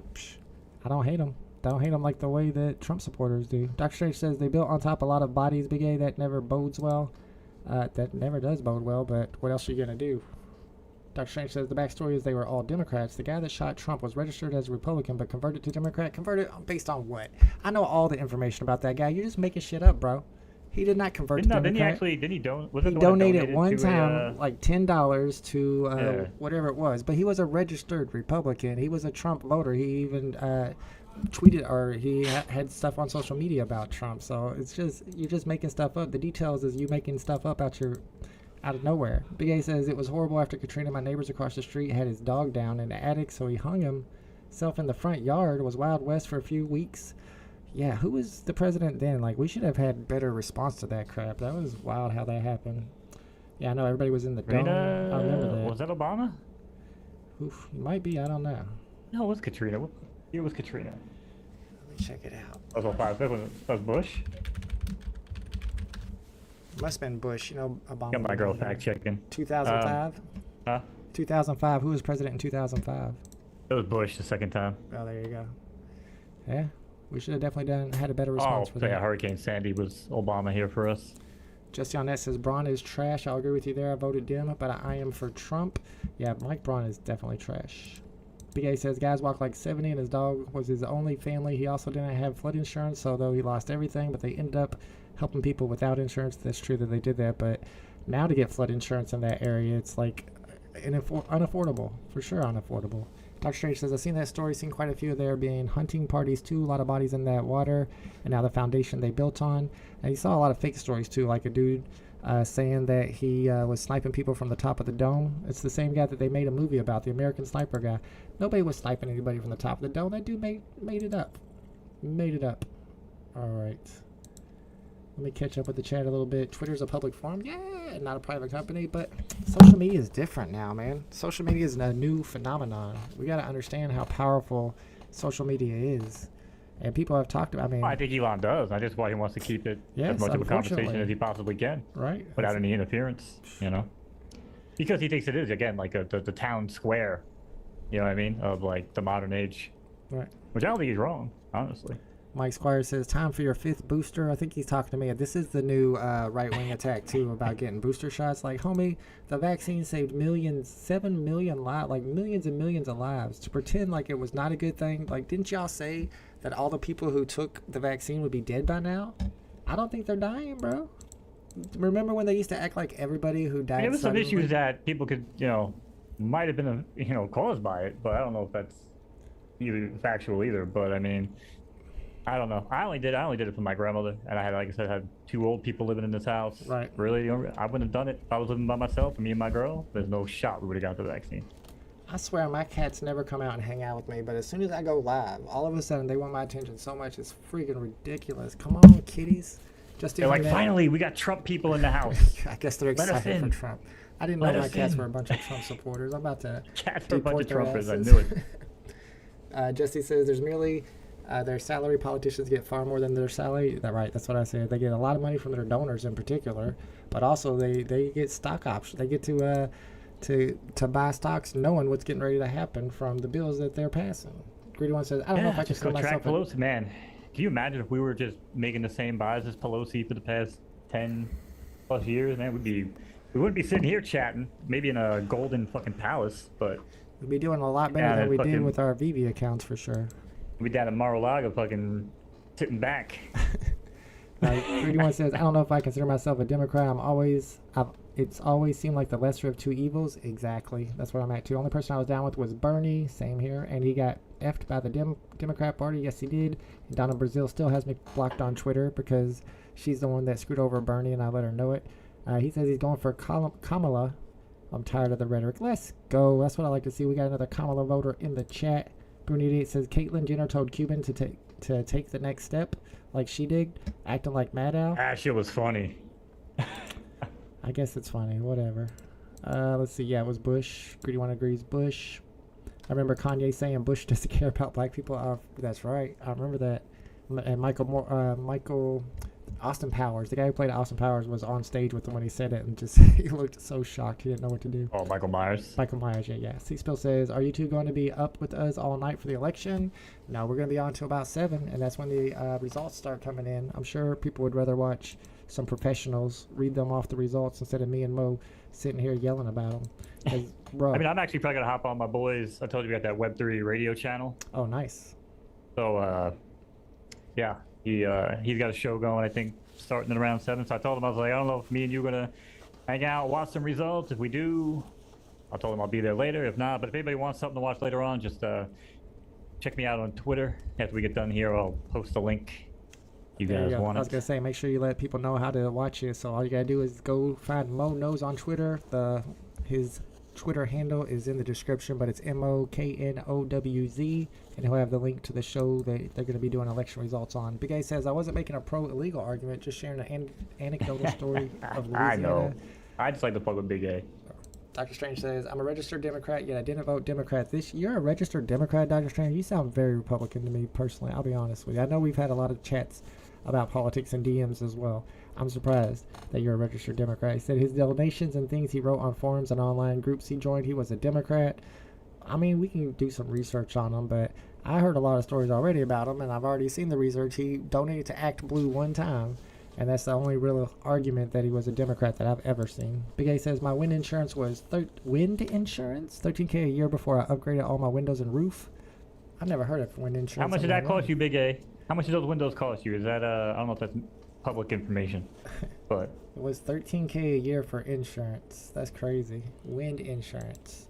don't hate him. Don't hate them like the way that Trump supporters do. Dr. Strange says they built on top a lot of bodies, Big A. That never bodes well. That never does bode well, but what else are you going to do? Dr. Strange says the backstory is they were all Democrats. The guy that shot Trump was registered as a Republican but converted to Democrat. Converted based on what? I know all the information about that guy. You're just making shit up, bro. He did not convert to Democrat. Didn't he donated one time like $10 to whatever it was. But he was a registered Republican. He was a Trump voter. He even tweeted, or he had stuff on social media about Trump. So it's just, you're just making stuff up. The details is you making stuff up out of nowhere. Big A says it was horrible after Katrina. My neighbors across the street had his dog down in the attic, so he hung himself in the front yard. It was Wild West for a few weeks. Yeah, who was the president then? Like, we should have had better response to that crap. That was wild how that happened. Yeah, I know everybody was in the dome. I remember that. Was that Obama? Oof, it might be. I don't know. No, it was Katrina. What year was Katrina? Let me check it out. That was 05. That was Bush. Must have been Bush. You know, Obama. Got my girl fact checking. 2005? 2005. Who was president in 2005? It was Bush the second time. Oh, there you go. Yeah. We should have definitely had a better response for that. Yeah, Hurricane Sandy was Obama here for us. Jesse Arnett says, Braun is trash. I'll agree with you there. I voted Dem, but I am for Trump. Yeah, Mike Braun is definitely trash. Big A says, guys walked like 70 and his dog was his only family. He also didn't have flood insurance, so though he lost everything, but they ended up helping people without insurance. That's true that they did that, but now to get flood insurance in that area, it's like unaffordable. For sure unaffordable. Dr. Strange says, I've seen that story, seen quite a few of there being hunting parties too, a lot of bodies in that water, and now the foundation they built on. And you saw a lot of fake stories too, like a dude saying that he was sniping people from the top of the dome. It's the same guy that they made a movie about, the American Sniper guy. Nobody was sniping anybody from the top of the dome. That dude made it up. Made it up. All right. Let me catch up with the chat a little bit. Twitter's a public forum. Yeah, not a private company, but social media is different now, man. Social media is a new phenomenon. We got to understand how powerful social media is. And people have talked about, I think Elon does. That's why he wants to keep it as much of a conversation as he possibly can. Right. Without any interference, you know? Because he thinks it is, again, like the town square, you know what I mean, of like the modern age. Right. Which I don't think he's wrong, honestly. Mike Squire says, time for your 5th booster. I think he's talking to me. This is the new right-wing attack, too, about getting booster shots. Like, homie, the vaccine saved millions, 7 million lives, like millions and millions of lives. To pretend like it was not a good thing, like, didn't y'all say that all the people who took the vaccine would be dead by now? I don't think they're dying, bro. Remember when they used to act like everybody who died there was suddenly? some issues that people could, might have been, caused by it, but I don't know if that's either factual either. But I mean, I don't know. I only did it for my grandmother, and I had, like I said, had 2 old people living in this house. Right. Really, I wouldn't have done it if I was living by myself, and me and my girl. There's no shot we would have got the vaccine. I swear my cats never come out and hang out with me, but as soon as I go live, all of a sudden they want my attention so much it's freaking ridiculous. Come on, kitties. They're like, finally, we got Trump people in the house. I guess they're excited for Trump. I didn't know my cats were a bunch of Trump supporters. I'm about to cats are a bunch of Trumpers. I knew it. Jesse says there's merely their salary. Politicians get far more than their salary. Right, that's what I said. They get a lot of money from their donors in particular, but also they get stock options. They get to buy stocks knowing what's getting ready to happen from the bills that they're passing. Greedy One says, I don't know if I can go track Pelosi, man. Can you imagine if we were just making the same buys as Pelosi for the past 10+ years, man? We'd be We wouldn't be sitting here chatting, maybe in a golden fucking palace, but We'd be doing a lot better Yeah, than we did fucking- with our VV accounts for sure. we'd be down in Mar-a-Lago fucking sitting back. Like, 31 says, I don't know if I consider myself a Democrat. It's always seemed like the lesser of two evils. Exactly. That's what I'm at too. Only person I was down with was Bernie. Same here. And he got effed by the Democrat Party. Yes, he did. And Donna Brazil still has me blocked on Twitter because she's the one that screwed over Bernie and I let her know it. He says he's going for Kamala. I'm tired of the rhetoric. Let's go. That's what I like to see. We got another Kamala voter in the chat. Brunette says Caitlyn Jenner told Cuban to take the next step like she did, acting like Mad Owl. That shit was funny. I guess it's funny. Whatever. Let's see. Yeah, it was Bush. Greedy one agrees. Bush. I remember Kanye saying Bush doesn't care about black people. That's right. I remember that. And Michael Austin Powers, the guy who played Austin Powers, was on stage with him when he said it, and just he looked so shocked. He didn't know what to do. Oh, Michael Myers. Michael Myers, yeah. C-Spill says, are you two going to be up with us all night for the election? No, we're going to be on till about 7, and that's when the results start coming in. I'm sure people would rather watch some professionals read them off the results instead of me and Mo sitting here yelling about them. 'Cause, bro. I mean, I'm actually probably going to hop on my boys. I told you we got that Web3 radio channel. Oh, nice. So, yeah, he's got a show going, I think, starting at around 7. So I told him, I was like, I don't know if me and you are going to hang out, watch some results. If we do, I told him I'll be there later. If not, but if anybody wants something to watch later on, just check me out on Twitter. After we get done here, I'll post a link. You guys want I was it. going to say, make sure you let people know how to watch it. So all you got to do is go find MoKnowz on Twitter. His Twitter handle is in the description, but it's MoKnowz, and he'll have the link to the show that they're going to be doing election results on. Big A says, I wasn't making a pro-illegal argument, just sharing an anecdotal story of Louisiana. I know. I just like to fuck with Big A. Dr. Strange says, I'm a registered Democrat, yet I didn't vote Democrat this year. You're a registered Democrat, Dr. Strange? You sound very Republican to me, personally. I'll be honest with you. I know we've had a lot of chats about politics and DMs as well. I'm surprised that you're a registered Democrat. He said his donations and things he wrote on forums and online groups he joined, he was a Democrat. I mean, we can do some research on him, but I heard a lot of stories already about him, and I've already seen the research. He donated to Act Blue one time, and that's the only real argument that he was a Democrat that I've ever seen. Big A says my wind insurance was $13K a year before I upgraded all my windows and roof. I've never heard of wind insurance. How much did that cost you, Big A? How much did those windows cost you? Is that, I don't know if that's public information, but... It was $13K a year for insurance. That's crazy. Wind insurance.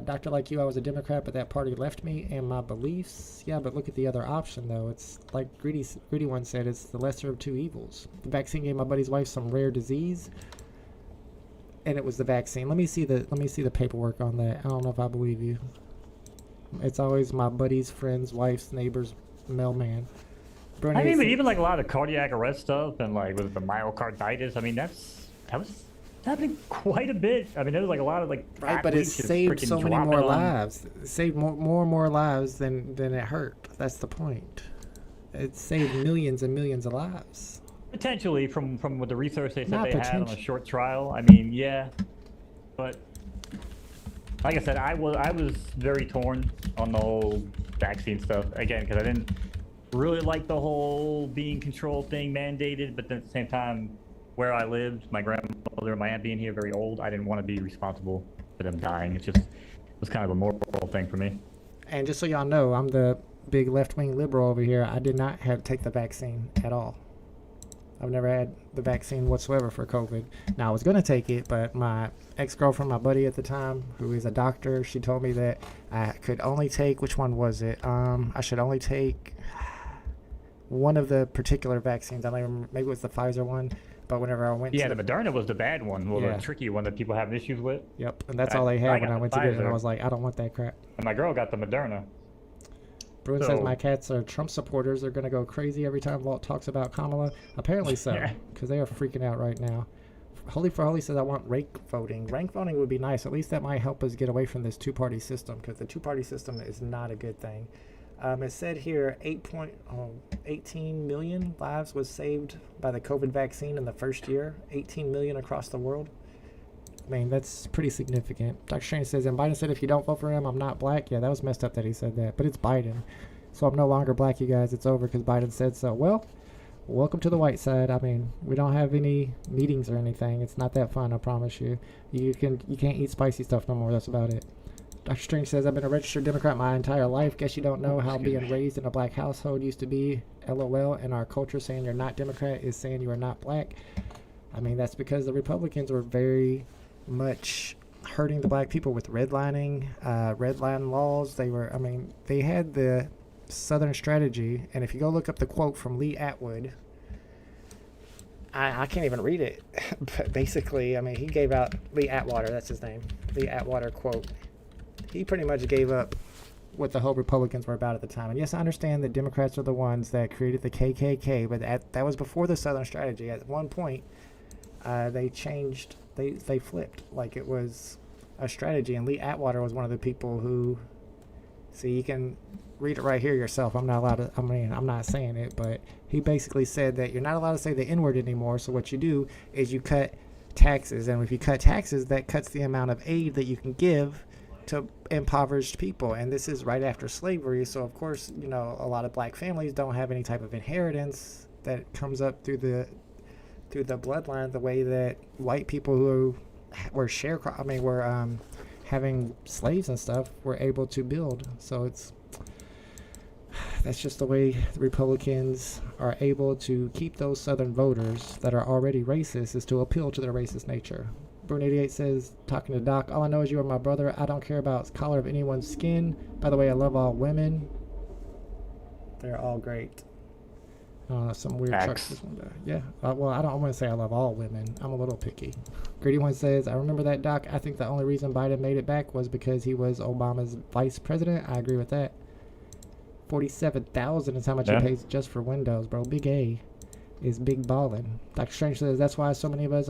Doctor, like you, I was a Democrat, but that party left me and my beliefs. Yeah, but look at the other option, though. It's like Greedy one said, it's the lesser of two evils. The vaccine gave my buddy's wife some rare disease, and it was the vaccine. Let me see the paperwork on that. I don't know if I believe you. It's always my buddy's friends, wife's, neighbors, mailman. I mean, but even like a lot of cardiac arrest stuff and like with the myocarditis, I mean, that was happening quite a bit. I mean, there was like a lot of like right, but it saved so many more lives. It saved more and more lives than it hurt. That's the point. It saved millions and millions of lives. Potentially, from what the research they said Not they had on a potential. short trial. I mean, yeah, but like I said, I was very torn on the whole vaccine stuff again because I didn't really like the whole being controlled thing mandated, but then at the same time, where I lived, my grandmother and my aunt being here very old, I didn't want to be responsible for them dying. It was kind of a moral thing for me. And just so y'all know, I'm the big left-wing liberal over here. I did not take the vaccine at all. I've never had the vaccine whatsoever for COVID. Now, I was going to take it, but my ex-girlfriend, my buddy at the time, who is a doctor, she told me that I could only take, which one was it? I should only take one of the particular vaccines. I don't even remember, maybe it was the Pfizer one, but whenever I went Yeah, to the Moderna was the bad one, well, Yeah. the tricky one that people have issues with. Yep, and that's all they had when got I the went to get it, and I Pfizer. was like, I don't want that crap. And my girl got the Moderna. Bruin says So- my cats are Trump supporters. They're going to go crazy every time Walt talks about Kamala. Apparently so, Yeah. because they are freaking out right now. Holy for Holy says I want rank voting. Rank voting would be nice. At least that might help us get away from this two-party system, because the two-party system is not a good thing. It said here 18 million lives was saved by the COVID vaccine in the first year. 18 million across the world. I mean, that's pretty significant. Dr. Strange says, and Biden said if you don't vote for him, I'm not black. Yeah, that was messed up that he said that. But it's Biden. So I'm no longer black, you guys. It's over because Biden said so. Well, welcome to the white side. I mean, we don't have any meetings or anything. It's not that fun, I promise you. You can't eat spicy stuff no more. That's about it. Dr. Strange says, I've been a registered Democrat my entire life. Guess you don't know how being raised in a black household used to be. LOL. In our culture, saying you're not Democrat is saying you are not black. I mean, that's because the Republicans were very much hurting the black people with redlining, red line laws. They had the Southern strategy. And if you go look up the quote from Lee Atwood, I can't even read it. But basically, I mean, he gave out Lee Atwater, that's his name. Lee Atwater quote. He pretty much gave up what the whole Republicans were about at the time. And yes, I understand that Democrats are the ones that created the KKK, but that was before the Southern strategy. At one point, they changed, they flipped like it was a strategy. And Lee Atwater was one of the people who, see, you can read it right here yourself. I'm not allowed to, I'm not saying it, but he basically said that you're not allowed to say the N-word anymore. So what you do is you cut taxes. And if you cut taxes, that cuts the amount of aid that you can give to impoverished people. And this is right after slavery, so of course, you know, a lot of black families don't have any type of inheritance that comes up through the bloodline the way that white people who were having slaves and stuff were able to build. So that's just the way the Republicans are able to keep those Southern voters that are already racist, is to appeal to their racist nature. Bruin88 says, talking to Doc, all I know is you are my brother. I don't care about color of anyone's skin. By the way, I love all women. They're all great. Some weird trucks. This one, yeah. Well, I don't want to say I love all women. I'm a little picky. Greedy One says, I remember that, Doc. I think the only reason Biden made it back was because he was Obama's vice president. I agree with that. $47,000 is how much he pays just for Windows, bro. Big A is big ballin'. Dr. Strange says, that's why so many of us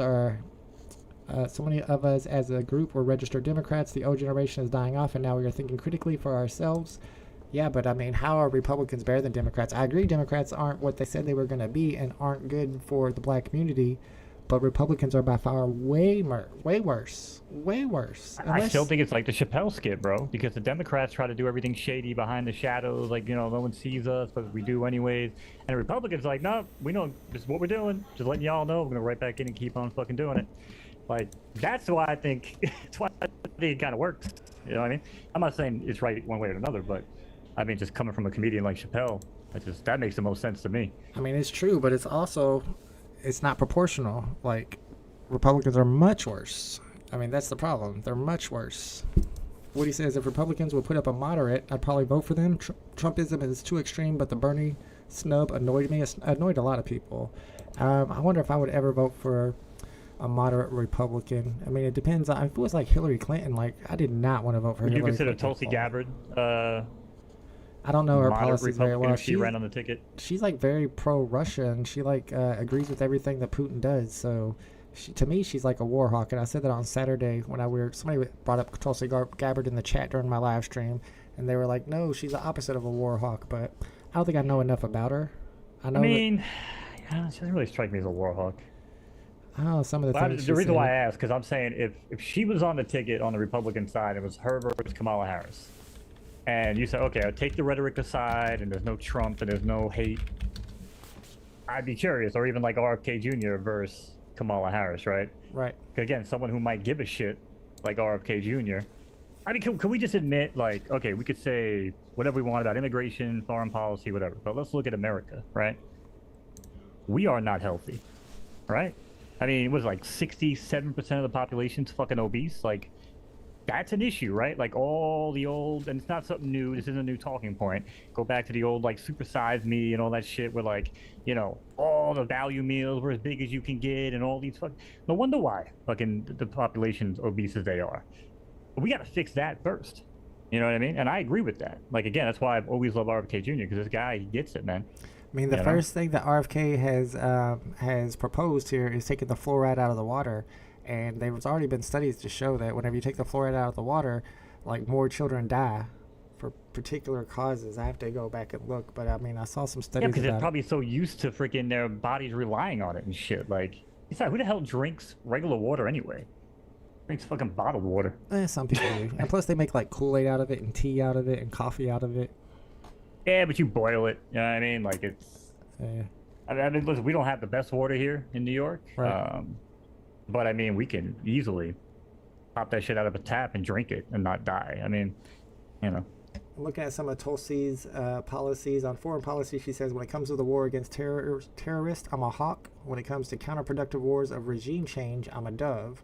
as a group were registered Democrats. The old generation is dying off, and now we are thinking critically for ourselves. Yeah, but I mean, how are Republicans better than Democrats? I agree Democrats aren't what they said they were going to be and aren't good for the black community, but Republicans are by far way worse. Way worse. I still think it's like the Chappelle skit, bro, because the Democrats try to do everything shady behind the shadows, like, you know, no one sees us, but we do anyways. And the Republicans are like, no, we know this is what we're doing. Just letting y'all know, we're going to right back in and keep on fucking doing it. Like, that's why I think it kind of works. You know what I mean? I'm not saying it's right one way or another, but I mean, just coming from a comedian like Chappelle, that makes the most sense to me. I mean, it's true, but it's not proportional. Like, Republicans are much worse. I mean, that's the problem. They're much worse. Woody says, if Republicans would put up a moderate, I'd probably vote for them. Trumpism is too extreme, but the Bernie snub annoyed me. It annoyed a lot of people. I wonder if I would ever vote for a moderate Republican. I mean, it depends. If it was like Hillary Clinton, like, I did not want to vote for Hillary Clinton. Would you consider Tulsi Gabbard I don't know her policies very well. She ran on the ticket. She's like very pro-Russia, and she like agrees with everything that Putin does. So, to me, she's like a war hawk. And I said that on Saturday when somebody brought up Tulsi Gabbard in the chat during my live stream, and they were like, "No, she's the opposite of a war hawk." But I don't think I know enough about her. She doesn't really strike me as a war hawk. Oh, some of the things. The reason why I asked, because I'm saying if she was on the ticket on the Republican side, it was her versus Kamala Harris, and you said, okay, I'll take the rhetoric aside, and there's no Trump and there's no hate, I'd be curious. Or even like RFK Jr. versus Kamala Harris, right? Right. Again, someone who might give a shit, like RFK Jr. I mean, can we just admit, like, okay, we could say whatever we want about immigration, foreign policy, whatever, but let's look at America, right? We are not healthy, right? I mean, it was like 67% of the population's fucking obese. Like, that's an issue, right? Like, all the old, and it's not something new, this isn't a new talking point. Go back to the old, like, Super Size Me and all that shit where, like, you know, all the value meals were as big as you can get and all these fucking... No wonder why fucking the population's obese as they are. But we gotta fix that first. You know what I mean? And I agree with that. Like, again, that's why I've always loved RFK Jr., because this guy, he gets it, man. I mean, the first thing that RFK has proposed here is taking the fluoride out of the water, and there's already been studies to show that whenever you take the fluoride out of the water, like, more children die for particular causes. I have to go back and look, but I mean, I saw some studies. Yeah, because they're probably so used to freaking their bodies relying on it and shit. Like, besides, who the hell drinks regular water anyway? Drinks fucking bottled water. Some people do, and plus they make like Kool-Aid out of it and tea out of it and coffee out of it. Yeah, but you boil it. You know what I mean? Like, it's... I mean, listen, we don't have the best water here in New York. Right. But I mean, we can easily pop that shit out of a tap and drink it and not die. I mean, you know. Looking at some of Tulsi's policies on foreign policy, she says, when it comes to the war against terrorists, I'm a hawk. When it comes to counterproductive wars of regime change, I'm a dove.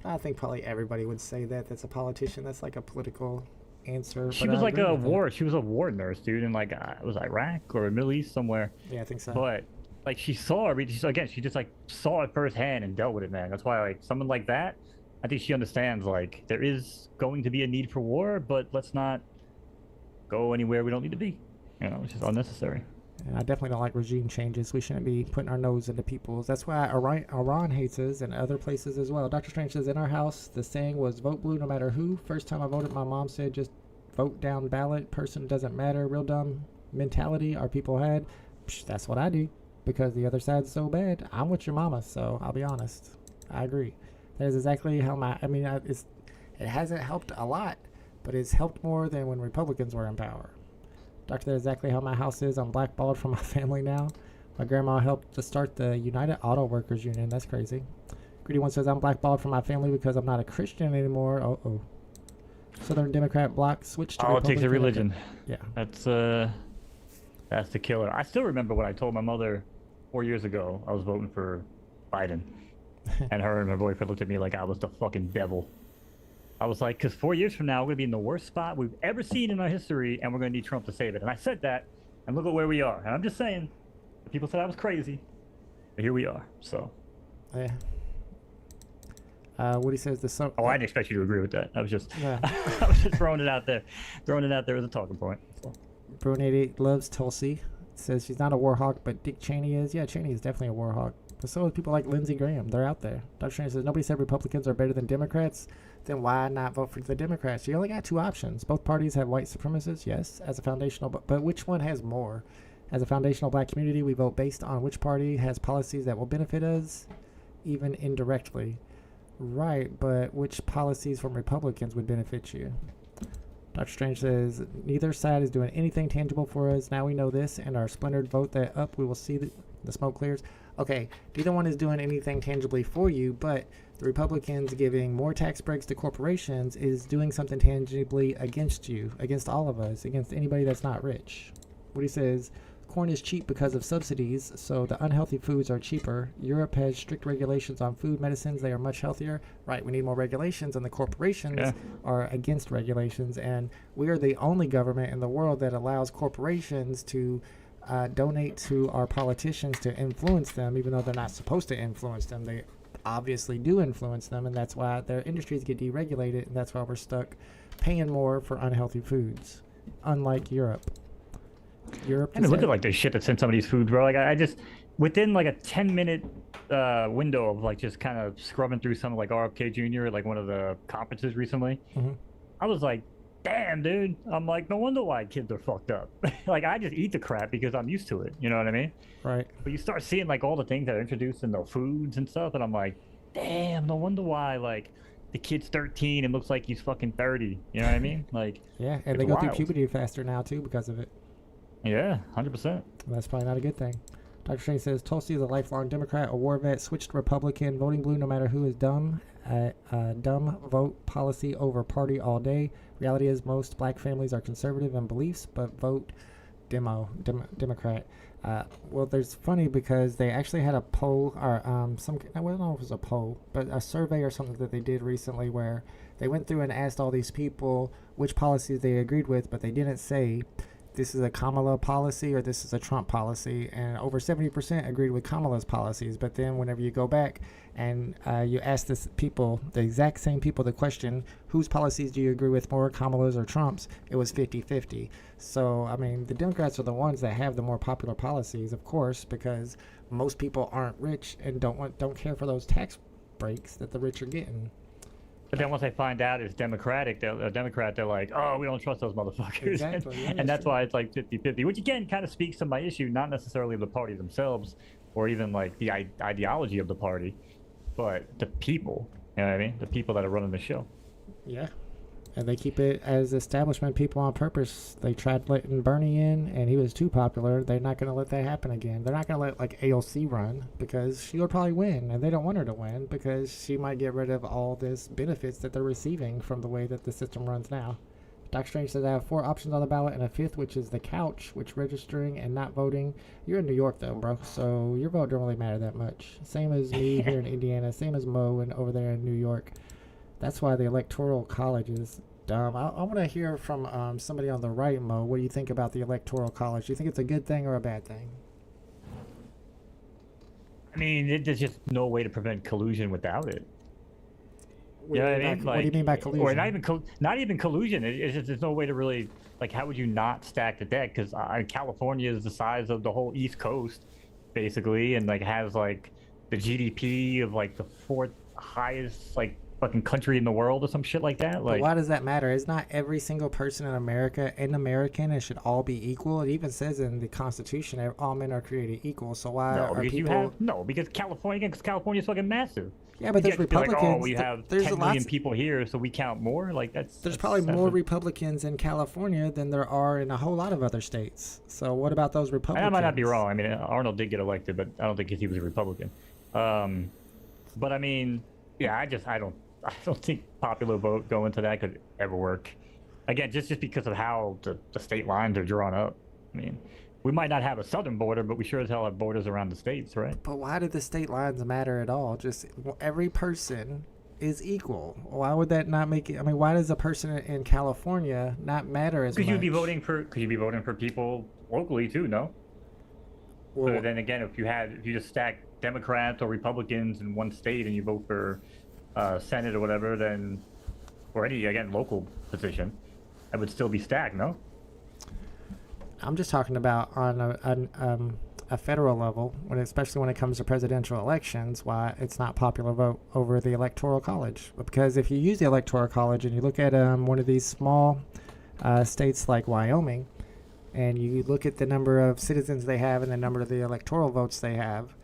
But I think probably everybody would say that. That's a politician. That's like a political answer. She but was I like agree a with war. She was a war nurse, dude, in like it was Iraq or Middle East somewhere. that. Yeah, I think so. But like she saw everything. Again, she just like saw it firsthand and dealt with it, man. That's why like someone like that, I think she understands like there is going to be a need for war, but let's not go anywhere we don't need to be. You know, it's just unnecessary. And I definitely don't like regime changes. We shouldn't be putting our nose into people's. That's why Iran hates us and other places as well. Dr. Strange says, in our house, the saying was vote blue no matter who. First time I voted, my mom said just vote down ballot. Person doesn't matter. Real dumb mentality our people had. Psh, that's what I do because the other side's so bad. I'm with your mama, so I'll be honest. I agree. That is exactly how it hasn't helped a lot, but it's helped more than when Republicans were in power. Doctor, that's exactly how my house is. I'm blackballed from my family now. My grandma helped to start the United Auto Workers Union. That's crazy. Greedy One says, I'm blackballed from my family because I'm not a Christian anymore. Uh-oh. Southern Democrat bloc switched to Politics and religion. Yeah. That's the killer. I still remember when I told my mother 4 years ago I was voting for Biden. And her and my boyfriend looked at me like I was the fucking devil. I was like, because 4 years from now, we're going to be in the worst spot we've ever seen in our history, and we're going to need Trump to save it. And I said that, and look at where we are. And I'm just saying, people said I was crazy, but here we are, so. Yeah. Woody says the sun. Oh, I didn't expect you to agree with that. I was just, Yeah. I was just throwing it out there. Throwing it out there as a talking point. So. Brunette loves Tulsi. Says she's not a war hawk, but Dick Cheney is. Yeah, Cheney is definitely a war hawk. But so is people like Lindsey Graham. They're out there. Dr. Strange says, nobody said Republicans are better than Democrats. Then why not vote for the Democrats? You only got two options. Both parties have white supremacists, yes, as a foundational, but which one has more? As a foundational black community, we vote based on which party has policies that will benefit us, even indirectly. Right, but which policies from Republicans would benefit you? Dr. Strange says, neither side is doing anything tangible for us. Now we know this, and our splintered vote that up, we will see the smoke clears. Okay, neither one is doing anything tangibly for you, but the Republicans giving more tax breaks to corporations is doing something tangibly against you, against all of us, against anybody that's not rich. What he says, corn is cheap because of subsidies, so the unhealthy foods are cheaper. Europe has strict regulations on food medicines. They are much healthier. Right, we need more regulations, and the corporations are against regulations, and we are the only government in the world that allows corporations to donate to our politicians to influence them, even though they're not supposed to influence them. They obviously do influence them, and that's why their industries get deregulated, and that's why we're stuck paying more for unhealthy foods, unlike Europe. I mean, look at like the shit that's in some of these foods, bro. Like I just within like a 10-minute window of like just kind of scrubbing through some of like RFK Jr. at like one of the conferences recently, I was like, damn, dude. I'm like, no wonder why kids are fucked up. Like I just eat the crap because I'm used to it. You know what I mean? Right. But you start seeing like all the things that are introduced in the foods and stuff, and I'm like, damn, no wonder why like the kid's 13 and looks like he's fucking 30. You know what I mean? Like yeah, and they go through puberty faster now too because of it. Yeah, 100%. That's probably not a good thing. Dr. Shane says, Tulsi is a lifelong Democrat, a war vet, switched Republican, voting blue no matter who is dumb. Dumb vote policy over party all day. Reality is most black families are conservative in beliefs, but vote Democrat. Well, there's funny because they actually had a poll, or I don't know if it was a poll, but a survey or something that they did recently where they went through and asked all these people which policies they agreed with, but they didn't say this is a Kamala policy or this is a Trump policy, and over 70% agreed with Kamala's policies. But then whenever you go back and you ask the exact same people the question, whose policies do you agree with more, Kamala's or Trump's, it was 50-50. So I mean, the Democrats are the ones that have the more popular policies, of course, because most people aren't rich and don't care for those tax breaks that the rich are getting. But then once they find out it's Democrat, they're like, oh, we don't trust those motherfuckers. Exactly. And that's why it's like 50-50, which again kind of speaks to my issue, not necessarily the party themselves or even like the ideology of the party, but the people, you know what I mean? The people that are running the show. Yeah. And they keep it as establishment people on purpose. They tried letting Bernie in, and he was too popular. They're not going to let that happen again. They're not going to let like AOC run because she would probably win, and they don't want her to win because she might get rid of all this benefits that they're receiving from the way that the system runs now. Dr. Strange says I have 4 options on the ballot and a 5th, which is the couch, which registering and not voting. You're in New York though, bro, so your vote don't really matter that much. Same as me here in Indiana, same as Mo and over there in New York. That's why the Electoral College is dumb. I want to hear from somebody on the right, Mo. What do you think about the Electoral College? Do you think it's a good thing or a bad thing? I mean, there's just no way to prevent collusion without it. What do you mean by collusion? Or not even collusion. It's just, there's no way to really, like, how would you not stack the deck? Because California is the size of the whole East Coast, basically, and like has like the GDP of like the 4th highest like fucking country in the world or some shit like that. Like, but why does that matter? It's not every single person in America an American and should all be equal. It even says in the Constitution that all men are created equal. So why are people? Because California's fucking massive. Yeah, but there's Republicans. Like, oh, we have 10 million people here, so we count more. Like there's probably more Republicans in California than there are in a whole lot of other states. So what about those Republicans? I might not be wrong. I mean, Arnold did get elected, but I don't think he was a Republican. But I mean, yeah, I don't think popular vote going to that could ever work. Again, just because of how the state lines are drawn up. I mean, we might not have a southern border, but we sure as hell have borders around the states, right? But why do the state lines matter at all? Just every person is equal. Why would that not make it? I mean, why does a person in California not matter as much? Could you be voting for people locally too? No. Well, but then again, if you just stack Democrats or Republicans in one state and you vote for Senate or whatever, then or any local position, it would still be stacked, no? I'm just talking about on a federal level, especially when it comes to presidential elections, why it's not popular vote over the Electoral College. Because if you use the Electoral College and you look at one of these small states like Wyoming, and you look at the number of citizens they have and the number of the electoral votes they have,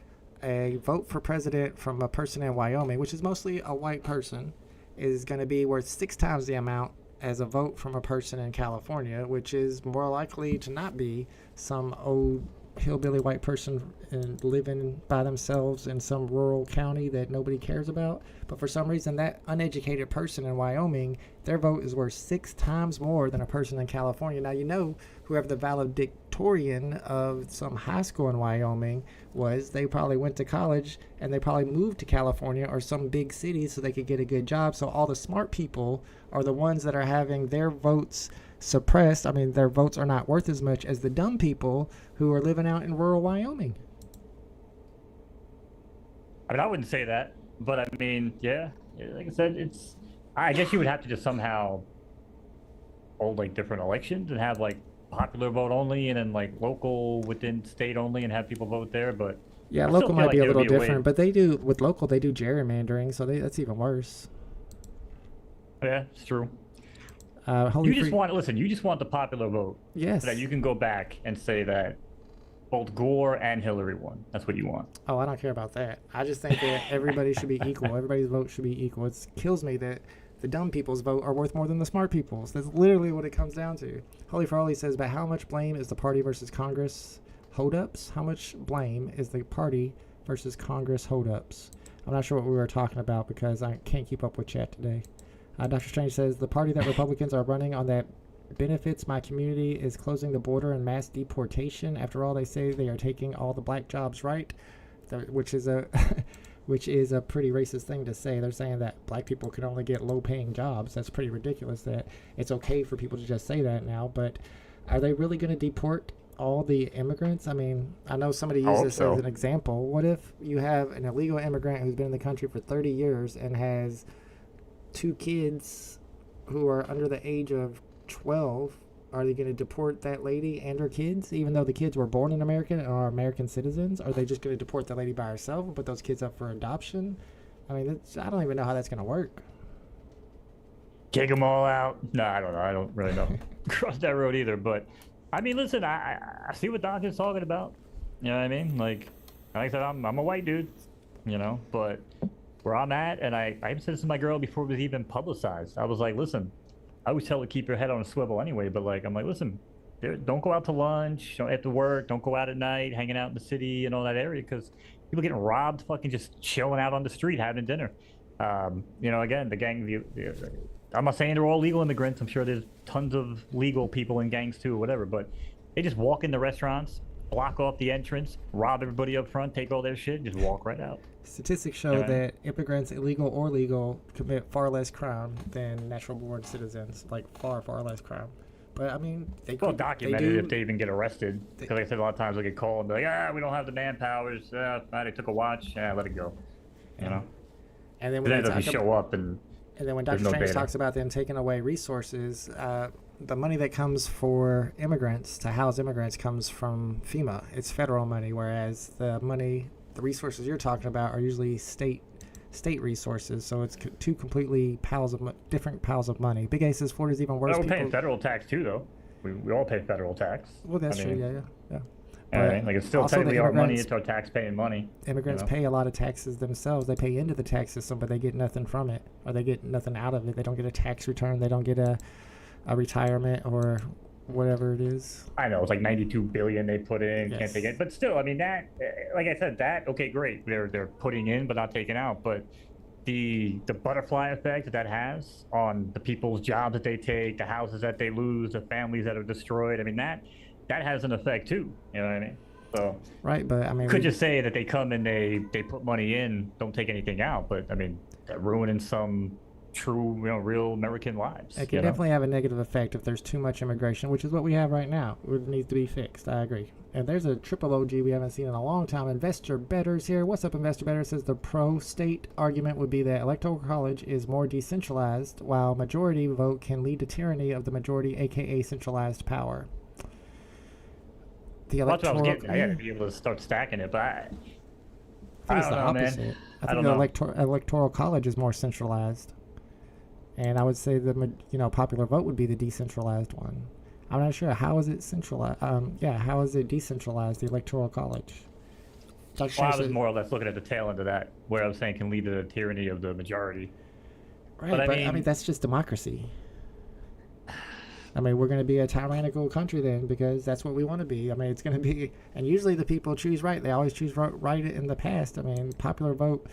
a vote for president from a person in Wyoming, which is mostly a white person, is going to be worth 6 times the amount as a vote from a person in California, which is more likely to not be some old hillbilly white person living by themselves in some rural county that nobody cares about. But for some reason, that uneducated person in Wyoming, their vote is worth 6 times more than a person in California. Now, you know, whoever the valedictorian of some high school in Wyoming was, they probably went to college and they probably moved to California or some big city so they could get a good job. So all the smart people are the ones that are having their votes suppressed. I mean, their votes are not worth as much as the dumb people who are living out in rural Wyoming. I mean, I wouldn't say that, but I mean, yeah, like I said, I guess you would have to just somehow hold like different elections and have like popular vote only and then like local within state only and have people vote there. But yeah, local might be a little different, but they do gerrymandering, so that's even worse. Yeah, it's true. You just want the popular vote. Yes. So that you can go back and say that both Gore and Hillary won. That's what you want. Oh, I don't care about that. I just think that everybody should be equal. Everybody's vote should be equal. It kills me that the dumb people's vote are worth more than the smart people's. That's literally what it comes down to. Holy for Holy says, but how much blame is the party versus Congress holdups? How much blame is the party versus Congress holdups? I'm not sure what we were talking about because I can't keep up with chat today. Dr. Strange says, the party that Republicans are running on that benefits my community is closing the border and mass deportation. After all, they say they are taking all the black jobs, right? Which is a pretty racist thing to say. They're saying that black people can only get low-paying jobs. That's pretty ridiculous that it's okay for people to just say that now. But are they really going to deport all the immigrants? I mean, I know somebody used this as an example. What if you have an illegal immigrant who's been in the country for 30 years and has 2 kids who are under the age of 12? Are they going to deport that lady and her kids, even though the kids were born in America and are American citizens? Are they just going to deport the lady by herself and put those kids up for adoption? I mean, I don't even know how that's going to work. Kick them all out? No, I don't know. I don't really know. Cross that road either. But, I mean, listen, I see what Doc is talking about. You know what I mean? Like I said, I'm a white dude, you know, but where I'm at, and I even said this to my girl before it was even publicized. I was like, listen, I always tell her keep your head on a swivel anyway. But like, I'm like, listen, don't go out to lunch, don't after work, don't go out at night, hanging out in the city and all that area because people getting robbed, fucking just chilling out on the street having dinner. You know, again, the gang. I'm not saying they're all legal immigrants. I'm sure there's tons of legal people in gangs too, or whatever. But they just walk in the restaurants, block off the entrance, rob everybody up front, take all their shit, and just walk right out. Statistics show that immigrants, illegal or legal, commit far less crime than natural-born citizens. Like far less crime. But I mean, it's well documented if they even get arrested. Because like I said, a lot of times they get called and be like, we don't have the manpowers. They took a watch. Let it go. You know. And then when they show up and then when Dr. Strange talks about them taking away resources, the money that comes for immigrants to house immigrants comes from FEMA. It's federal money, whereas the resources you're talking about are usually state resources. So it's two completely different piles of money. Big Ace says Florida's even worse. We're paying federal tax too, though. We all pay federal tax. Well, that's true. Yeah. But like it's still technically our money. It's our tax-paying money. Immigrants pay a lot of taxes themselves. They pay into the tax system, but they get nothing from it, or they get nothing out of it. They don't get a tax return. They don't get a retirement or whatever it is. I know it's like 92 billion they put in. Yes. Can't take it, but still, I mean that. Like I said, that okay, great. They're putting in, but not taking out. But the butterfly effect that has on the people's jobs that they take, the houses that they lose, the families that are destroyed. I mean that has an effect too. You know what I mean? So right, but I mean, could just say that they come and they put money in, don't take anything out. But I mean, they're ruining some true, real American lives. It can definitely have a negative effect if there's too much immigration, which is what we have right now. It needs to be fixed. I agree. And there's a triple OG we haven't seen in a long time. Investor Betters here. What's up, Investor Betters? Says the pro-state argument would be that electoral college is more decentralized, while majority vote can lead to tyranny of the majority, aka centralized power. The electoral, that's what I was getting. I got to be able to start stacking it, but I think it's the opposite. Man. I think the electoral college is more centralized. And I would say the popular vote would be the decentralized one. I'm not sure. How is it centralized? How is it decentralized, the electoral college? Well, I was more or less looking at the tail end of that, where I was saying can lead to the tyranny of the majority. Right, but I mean that's just democracy. I mean, we're going to be a tyrannical country then, because that's what we want to be. I mean, it's going to be, and usually the people choose right. They always choose right in the past. I mean, popular vote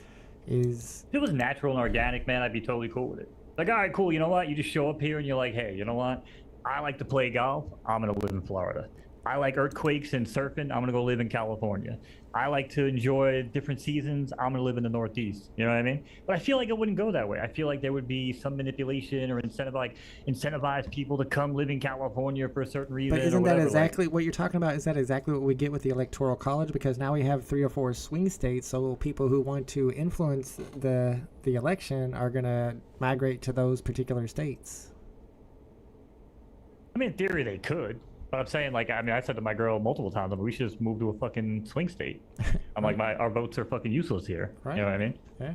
is... If it was natural and organic, man, I'd be totally cool with it. Like, all right, cool. You know what? You just show up here and you're like, hey, you know what? I like to play golf. I'm going to live in Florida. I like earthquakes and surfing. I'm going to go live in California. I like to enjoy different seasons. I'm going to live in the Northeast. You know what I mean? But I feel like it wouldn't go that way. I feel like there would be some manipulation or incentivize people to come live in California for a certain reason. But isn't that exactly what you're talking about? Is that exactly what we get with the Electoral College? Because now we have 3 or 4 swing states, so people who want to influence the election are going to migrate to those particular states. I mean, in theory, they could. But I'm saying, I said to my girl multiple times, we should just move to a fucking swing state. I'm like, our votes are fucking useless here. Right. You know what I mean? Yeah.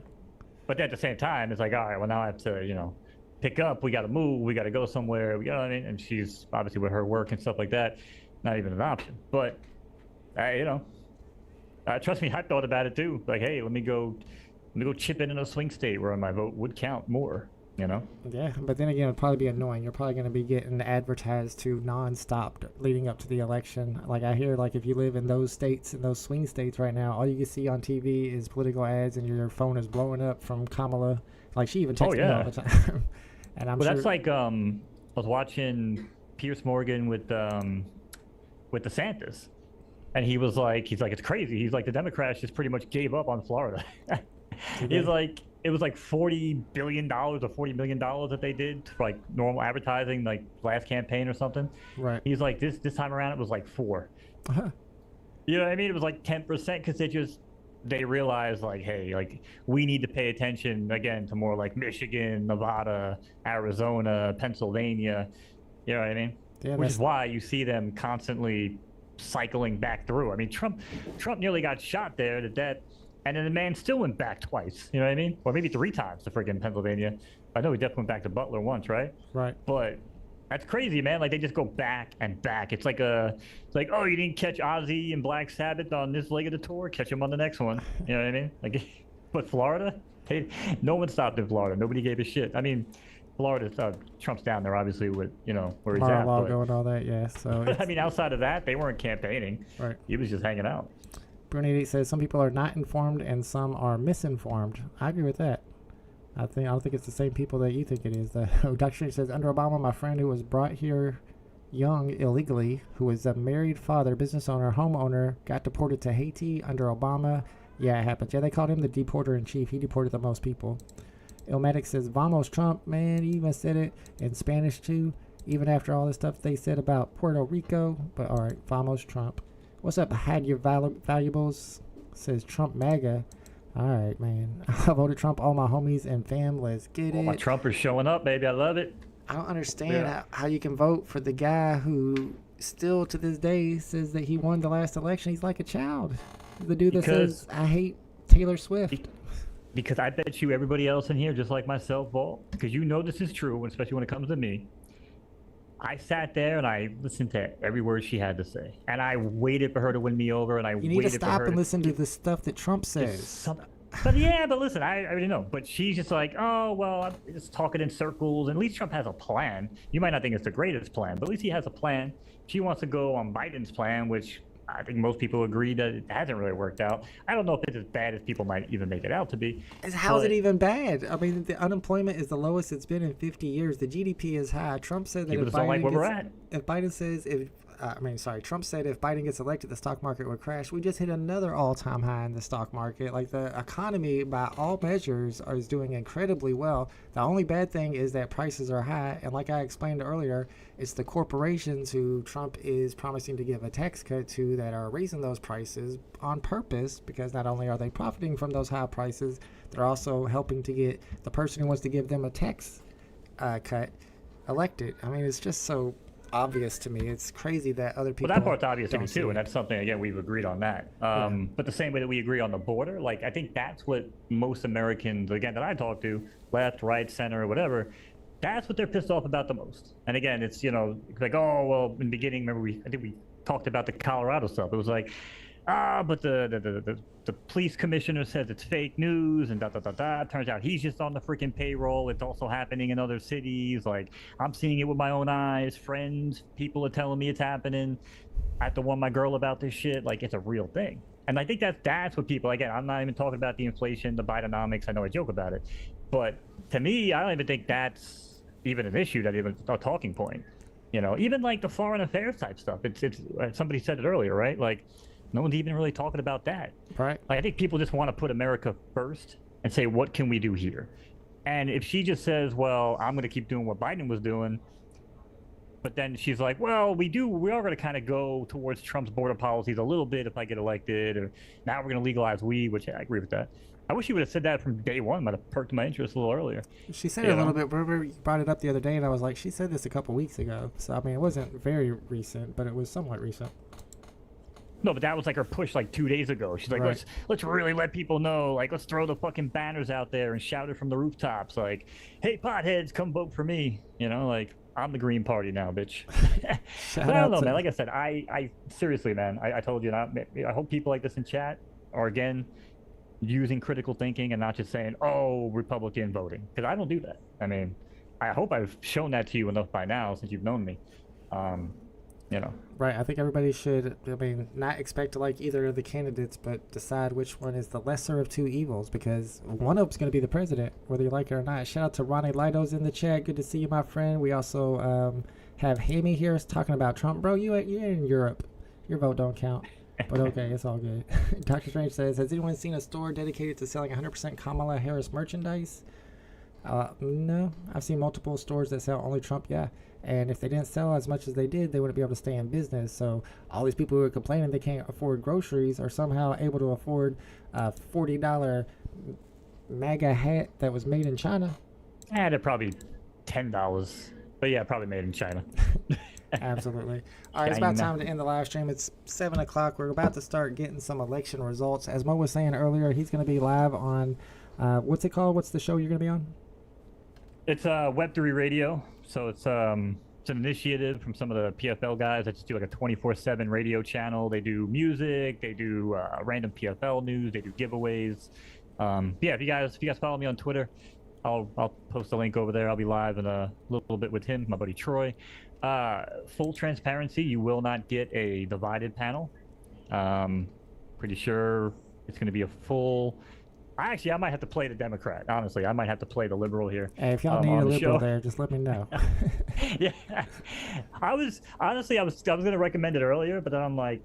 But at the same time, it's like, all right, well, now I have to, pick up. We got to move. We got to go somewhere. You know what I mean? And she's obviously with her work and stuff like that, not even an option. But, trust me, I thought about it too. Like, hey, let me go chip in a swing state where my vote would count more. Yeah, but then again, it'd probably be annoying. You're probably going to be getting advertised to nonstop leading up to the election. Like, I hear, if you live in those states, in those swing states right now, all you can see on TV is political ads, and your phone is blowing up from Kamala. Like, she even texts me all the time. And I'm sure that's like, I was watching Piers Morgan with DeSantis, and he's like, it's crazy. He's like, the Democrats just pretty much gave up on Florida. He's like, it was like $40 billion or $40 million that they did for normal advertising, last campaign or something. Right. He's like, this time around it was like 4. Uh-huh. You know what I mean? It was like 10% because they realized hey, we need to pay attention again to more like Michigan, Nevada, Arizona, Pennsylvania. You know what I mean? Yeah, which is why you see them constantly cycling back through. I mean, Trump nearly got shot there and then the man still went back twice. You know what I mean? Or maybe 3 times to friggin' Pennsylvania. I know he definitely went back to Butler once, right? Right. But that's crazy, man. They just go back and back. It's like, oh, you didn't catch Ozzy and Black Sabbath on this leg of the tour? Catch him on the next one. You know what I mean? But Florida? No one stopped in Florida. Nobody gave a shit. I mean, Florida, Trump's down there, obviously, with, where he's at. Mar-a-Lago and all that, yeah. So But, I mean, outside of that, they weren't campaigning. Right. He was just hanging out. Brunette says some people are not informed and some are misinformed. I agree with that. I don't think it's the same people that you think it is. Dr. Strange says, under Obama, my friend who was brought here young illegally, who was a married father, business owner, homeowner, got deported to Haiti under Obama. Yeah, it happens. Yeah, they called him the deporter in chief. He deported the most people. Ilmatic says, Vamos Trump, man, he even said it in Spanish too, even after all the stuff they said about Puerto Rico. But all right, Vamos Trump. What's up, hide your valuables, says Trump MAGA. All right, man. I voted Trump, all my homies and fam, let's get it. My Trumpers showing up, baby. I love it. I don't understand how you can vote for the guy who still to this day says that he won the last election. He's like a child. The dude that says, I hate Taylor Swift. Because I bet you everybody else in here, just like myself, Vol, because this is true, especially when it comes to me. I sat there and I listened to every word she had to say. And I waited for her to win me over, and You need to stop and listen to the stuff that Trump says. But listen, I already know. But she's just like, oh, well, I'm just talking in circles. And at least Trump has a plan. You might not think it's the greatest plan, but at least he has a plan. She wants to go on Biden's plan, which I think most people agree that it hasn't really worked out. I don't know if it's as bad as people might even make it out to be. How is it even bad? I mean, the unemployment is the lowest it's been in 50 years. The GDP is high. Trump said that People don't like where we're at. Trump said if Biden gets elected, the stock market would crash. We just hit another all-time high in the stock market. Like, the economy, by all measures, is doing incredibly well. The only bad thing is that prices are high. And like I explained earlier, it's the corporations who Trump is promising to give a tax cut to that are raising those prices on purpose, because not only are they profiting from those high prices, they're also helping to get the person who wants to give them a tax cut elected. I mean, it's just so obvious to me. It's crazy that other people. Well, that part's obvious to me too, and that's something, again, we've agreed on that. But the same way that we agree on the border, like, I think that's what most Americans, again, that I talk to, left, right, center, whatever, that's what they're pissed off about the most. And again, it's, like, oh, well, in the beginning, remember, I think we talked about the Colorado stuff. It was like, but the police commissioner says it's fake news and Turns out he's just on the freaking payroll. It's also happening in other cities. Like, I'm seeing it with my own eyes. Friends, people are telling me it's happening. I have to warn my girl about this shit. Like, it's a real thing. And I think that's what people, again, I'm not even talking about the inflation, the Bidenomics. I know I joke about it. But to me, I don't even think that's even an issue, that even a talking point. Even like the foreign affairs type stuff. It's somebody said it earlier, right? Like, no one's even really talking about that. Right. Like, I think people just want to put America first and say, what can we do here? And if she just says, well, I'm going to keep doing what Biden was doing, but then she's like, well, we are going to kind of go towards Trump's border policies a little bit if I get elected, or now we're going to legalize weed, which I agree with that. I wish she would have said that from day one. Might have perked my interest a little earlier. She said it a little bit. Remember, you brought it up the other day, and I was like, she said this a couple weeks ago. So, I mean, it wasn't very recent, but it was somewhat recent. No, but that was like her push like 2 days ago. She's like, right. let's really let people know. Like, let's throw the fucking banners out there and shout it from the rooftops. Like, hey, potheads, come vote for me. Like, I'm the Green Party now, bitch. But I don't know, man. Like I said, I seriously, man, I told you, I hope people like this in chat are, again, using critical thinking and not just saying, oh, Republican voting. Because I don't do that. I mean, I hope I've shown that to you enough by now since you've known me. Right. I think everybody should, not expect to like either of the candidates, but decide which one is the lesser of two evils, because one of them's going to be the president, whether you like it or not. Shout out to Ronnie Lido's in the chat. Good to see you, my friend. We also have Hammy here talking about Trump. Bro, you're in Europe. Your vote don't count. But okay, it's all good. Dr. Strange says, has anyone seen a store dedicated to selling 100% Kamala Harris merchandise? No. I've seen multiple stores that sell only Trump, yeah. And if they didn't sell as much as they did, they wouldn't be able to stay in business. So all these people who are complaining they can't afford groceries are somehow able to afford a $40 MAGA hat that was made in China. They're probably $10. But yeah, probably made in China. Absolutely. All right, it's about time to end the live stream. It's 7 o'clock. We're about to start getting some election results. As Mo was saying earlier, he's going to be live on, what's it called? What's the show you're going to be on? It's Web3 Radio. So it's an initiative from some of the PFL guys that just do like a 24/7 radio channel. They do music, they do random PFL news, they do giveaways. Yeah, if you guys follow me on Twitter, I'll post a link over there. I'll be live in a little bit with him, my buddy Troy. Full transparency, you will not get a divided panel. Pretty sure it's going to be a full. I might have to play the Democrat. Honestly, I might have to play the liberal here. Hey, if y'all need a liberal there, just let me know. Yeah, I was going to recommend it earlier, but then I'm like,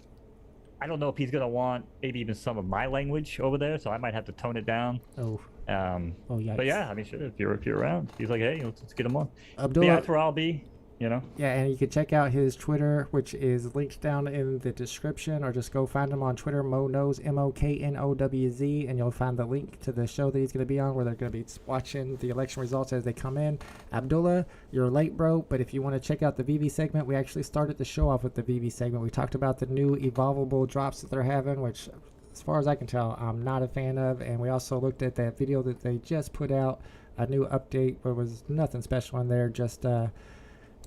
I don't know if he's going to want maybe even some of my language over there, so I might have to tone it down. Oh. But yeah, I mean, sure, if you're around, he's like, hey, let's get him on. Abdullah, yeah, that's where I'll be. You know. Yeah, and you can check out his Twitter, which is linked down in the description, or just go find him on Twitter, MoKnowz, MoKnowz, and you'll find the link to the show that he's going to be on, where they're going to be watching the election results as they come in. Abdullah, you're late, bro, but if you want to check out the VV segment, we actually started the show off with the VV segment. We talked about the new evolvable drops that they're having, which, as far as I can tell, I'm not a fan of, and we also looked at that video that they just put out, a new update, where was nothing special in there, just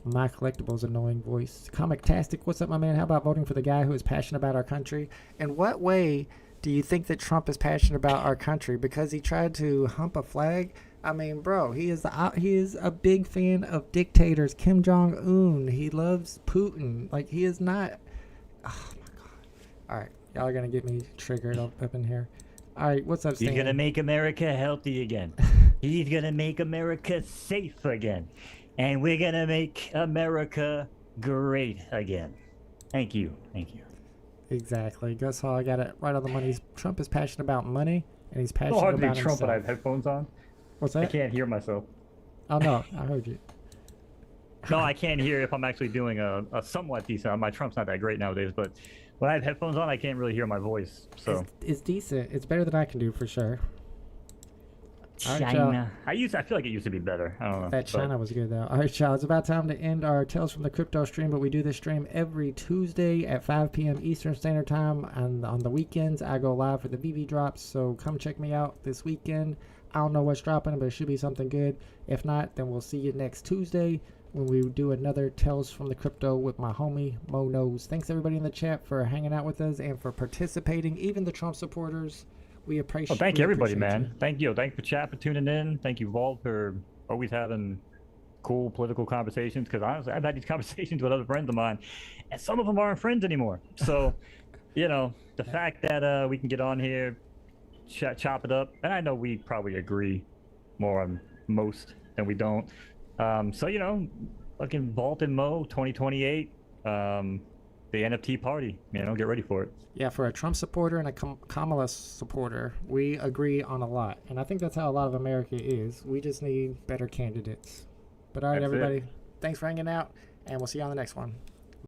my collectibles annoying voice. Comic-tastic, what's up, my man? How about voting for the guy who is passionate about our country? In what way do you think that Trump is passionate about our country? Because he tried to hump a flag? I mean, bro, he is a big fan of dictators. Kim Jong-un. He loves Putin. Like, he is not. Oh my god. All right, y'all are gonna get me triggered up in here. All right, what's up, Stan? He's gonna make America healthy again. He's gonna make America safe again. And we're going to make America great again. Thank you. Thank you. Exactly. Guess how I got it right on the money. Trump is passionate about money, and he's passionate hard to about be Trump himself. when I have headphones on. What's that? I can't hear myself. Oh, no. I heard you. No, I can't hear if I'm actually doing a somewhat decent. My Trump's not that great nowadays, but when I have headphones on, I can't really hear my voice. So It's decent. It's better than I can do, for sure. China. I feel like it used to be better. I don't know. That China was good, though. All right, y'all. It's about time to end our Tales from the Crypto stream, but we do this stream every Tuesday at 5 p.m. Eastern Standard Time. And on the weekends, I go live for the VV drops, so come check me out this weekend. I don't know what's dropping, but it should be something good. If not, then we'll see you next Tuesday when we do another Tales from the Crypto with my homie, MoKnowz. Thanks, everybody in the chat, for hanging out with us and for participating, even the Trump supporters. We appreciate. Well, thank you, everybody, man. You. Thank you. Thanks for chat, for tuning in. Thank you, Vault, for always having cool political conversations. Because honestly, I've had these conversations with other friends of mine, and some of them aren't friends anymore. So, you know, the fact that we can get on here, chop it up, and I know we probably agree more on most than we don't. So, you know, fucking Vault and Mo 2028. The NFT party, you know, get ready for it. Yeah, for a Trump supporter and a Kamala supporter, we agree on a lot. And I think that's how a lot of America is. We just need better candidates. But all right, everybody, thanks for hanging out, and we'll see you on the next one.